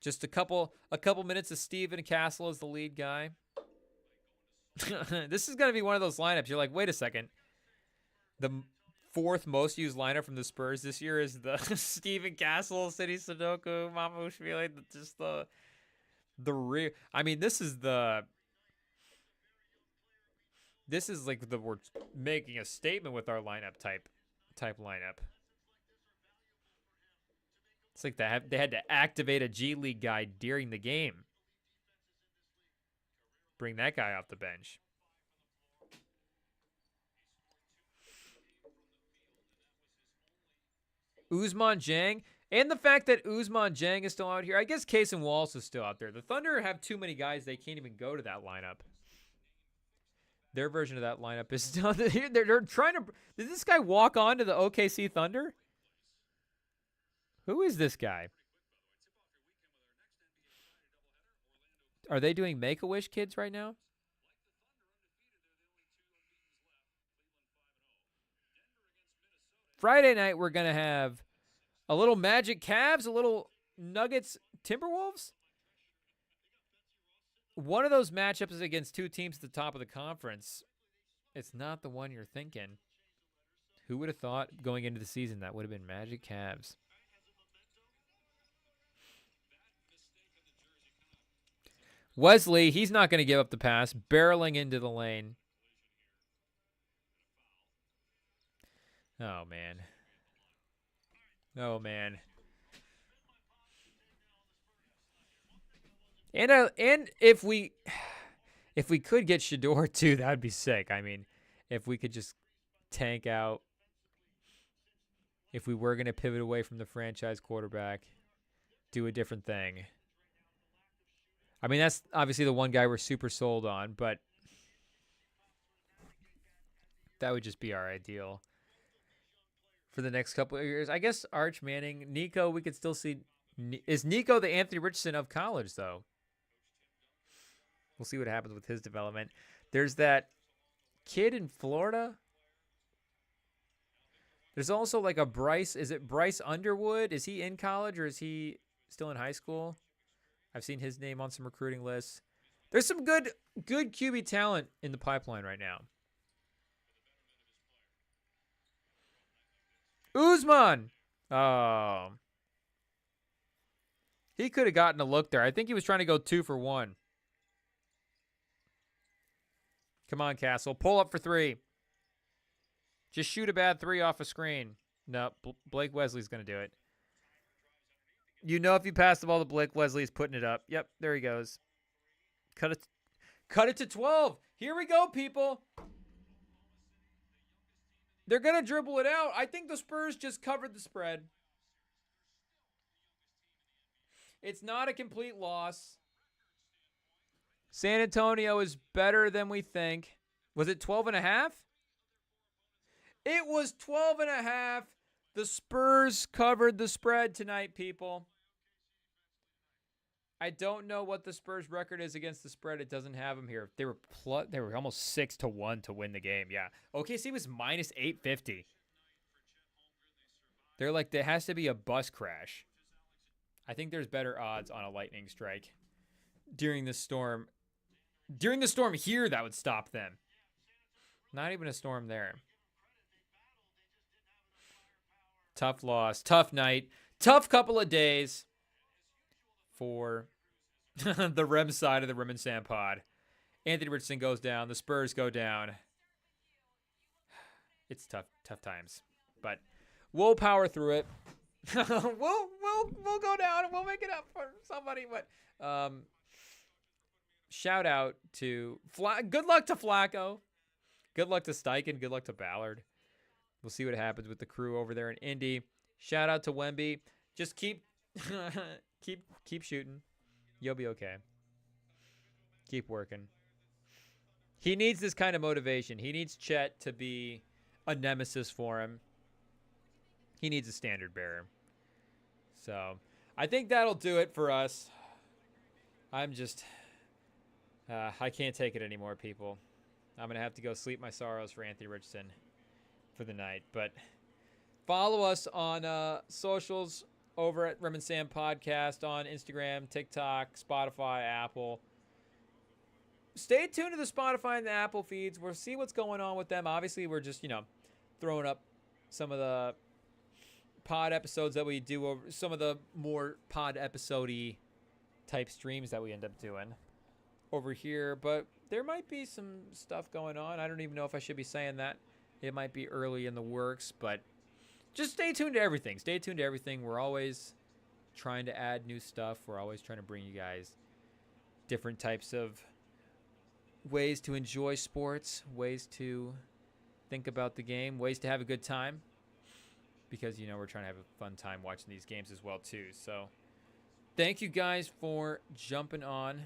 Just a couple minutes of Steven Castle as the lead guy. This is going to be one of those lineups. You're like, wait a second. The fourth most used lineup from the Spurs this year is the Steven Castle, City Sudoku, Mamushvili, just the real. I mean, this is like we're making a statement with our lineup type lineup. It's like they had to activate a G League guy during the game. Bring that guy off the bench. Ousmane Dieng, and the fact that Ousmane Dieng is still out here. I guess Case and Wallace is still out there. The Thunder have too many guys. They can't even go to that lineup. Their version of that lineup is still here. They're trying to. Did this guy walk on to the OKC Thunder? Who is this guy? Are they doing Make-A-Wish kids right now? Friday night, we're going to have a little Magic Cavs, a little Nuggets Timberwolves. One of those matchups is against two teams at the top of the conference. It's not the one you're thinking. Who would have thought going into the season that would have been Magic Cavs? Wesley, he's not going to give up the pass, barreling into the lane. Oh, man. Oh, man. And if we could get Shedeur too, that would be sick. I mean, if we could just tank out, if we were going to pivot away from the franchise quarterback, do a different thing. I mean, that's obviously the one guy we're super sold on, but that would just be our ideal for the next couple of years. I guess Arch Manning, Nico, we could still see. Is Nico the Anthony Richardson of college, though? We'll see what happens with his development. There's that kid in Florida. There's also like a Bryce. Is it Bryce Underwood? Is he in college or is he still in high school? I've seen his name on some recruiting lists. There's some good QB talent in the pipeline right now. Ousmane. Oh. He could have gotten a look there. I think he was trying to go 2 for 1. Come on, Castle. Pull up for 3. Just shoot a bad 3 off a screen. No, Blake Wesley's going to do it. You know if you pass the ball to Blake, Wesley's putting it up. Yep, there he goes. Cut it to 12. Here we go, people. They're going to dribble it out. I think the Spurs just covered the spread. It's not a complete loss. San Antonio is better than we think. Was it 12.5? It was 12.5. The Spurs covered the spread tonight, people. I don't know what the Spurs record is against the spread. It doesn't have them here. They were almost 6-1 to win the game. Yeah. OKC was minus 850. They're like, there has to be a bus crash. I think there's better odds on a lightning strike during the storm. During the storm here, that would stop them. Not even a storm there. Tough loss. Tough night. Tough couple of days for the Rem side of the Rem and Sam pod. Anthony Richardson goes down. The Spurs go down. It's tough times. But we'll power through it. we'll go down and we'll make it up for somebody. But shout out to good luck to Flacco. Good luck to Steichen. Good luck to Ballard. We'll see what happens with the crew over there in Indy. Shout out to Wemby. Just keep keep shooting. You'll be okay. Keep working. He needs this kind of motivation. He needs Chet to be a nemesis for him. He needs a standard bearer. So, I think that'll do it for us. I'm just... I can't take it anymore, people. I'm going to have to go sleep my sorrows for Anthony Richardson for the night. But follow us on socials over at Rem and Sam Podcast on Instagram, TikTok, Spotify, Apple. Stay tuned to the Spotify and the Apple feeds. We'll see what's going on with them. Obviously, we're just, throwing up some of the pod episodes that we do, over some of the more pod episode-y type streams that we end up doing over here. But there might be some stuff going on. I don't even know if I should be saying that. It might be early in the works, but just stay tuned to everything. Stay tuned to everything. We're always trying to add new stuff. We're always trying to bring you guys different types of ways to enjoy sports, ways to think about the game, ways to have a good time, because we're trying to have a fun time watching these games as well too. So thank you guys for jumping on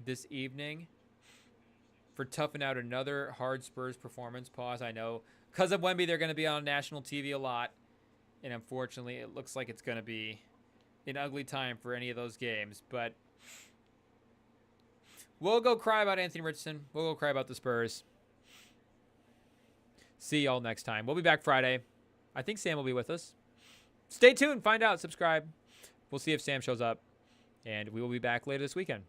this evening, for toughing out another hard Spurs performance. Pause. I know because of Wemby they're going to be on national TV a lot, and unfortunately it looks like it's going to be an ugly time for any of those games, but we'll go cry about Anthony Richardson. We'll go cry about the Spurs. See y'all next time. We'll be back Friday. I think Sam will be with us. Stay tuned. Find out. Subscribe. We'll see if Sam shows up. And we will be back later this weekend.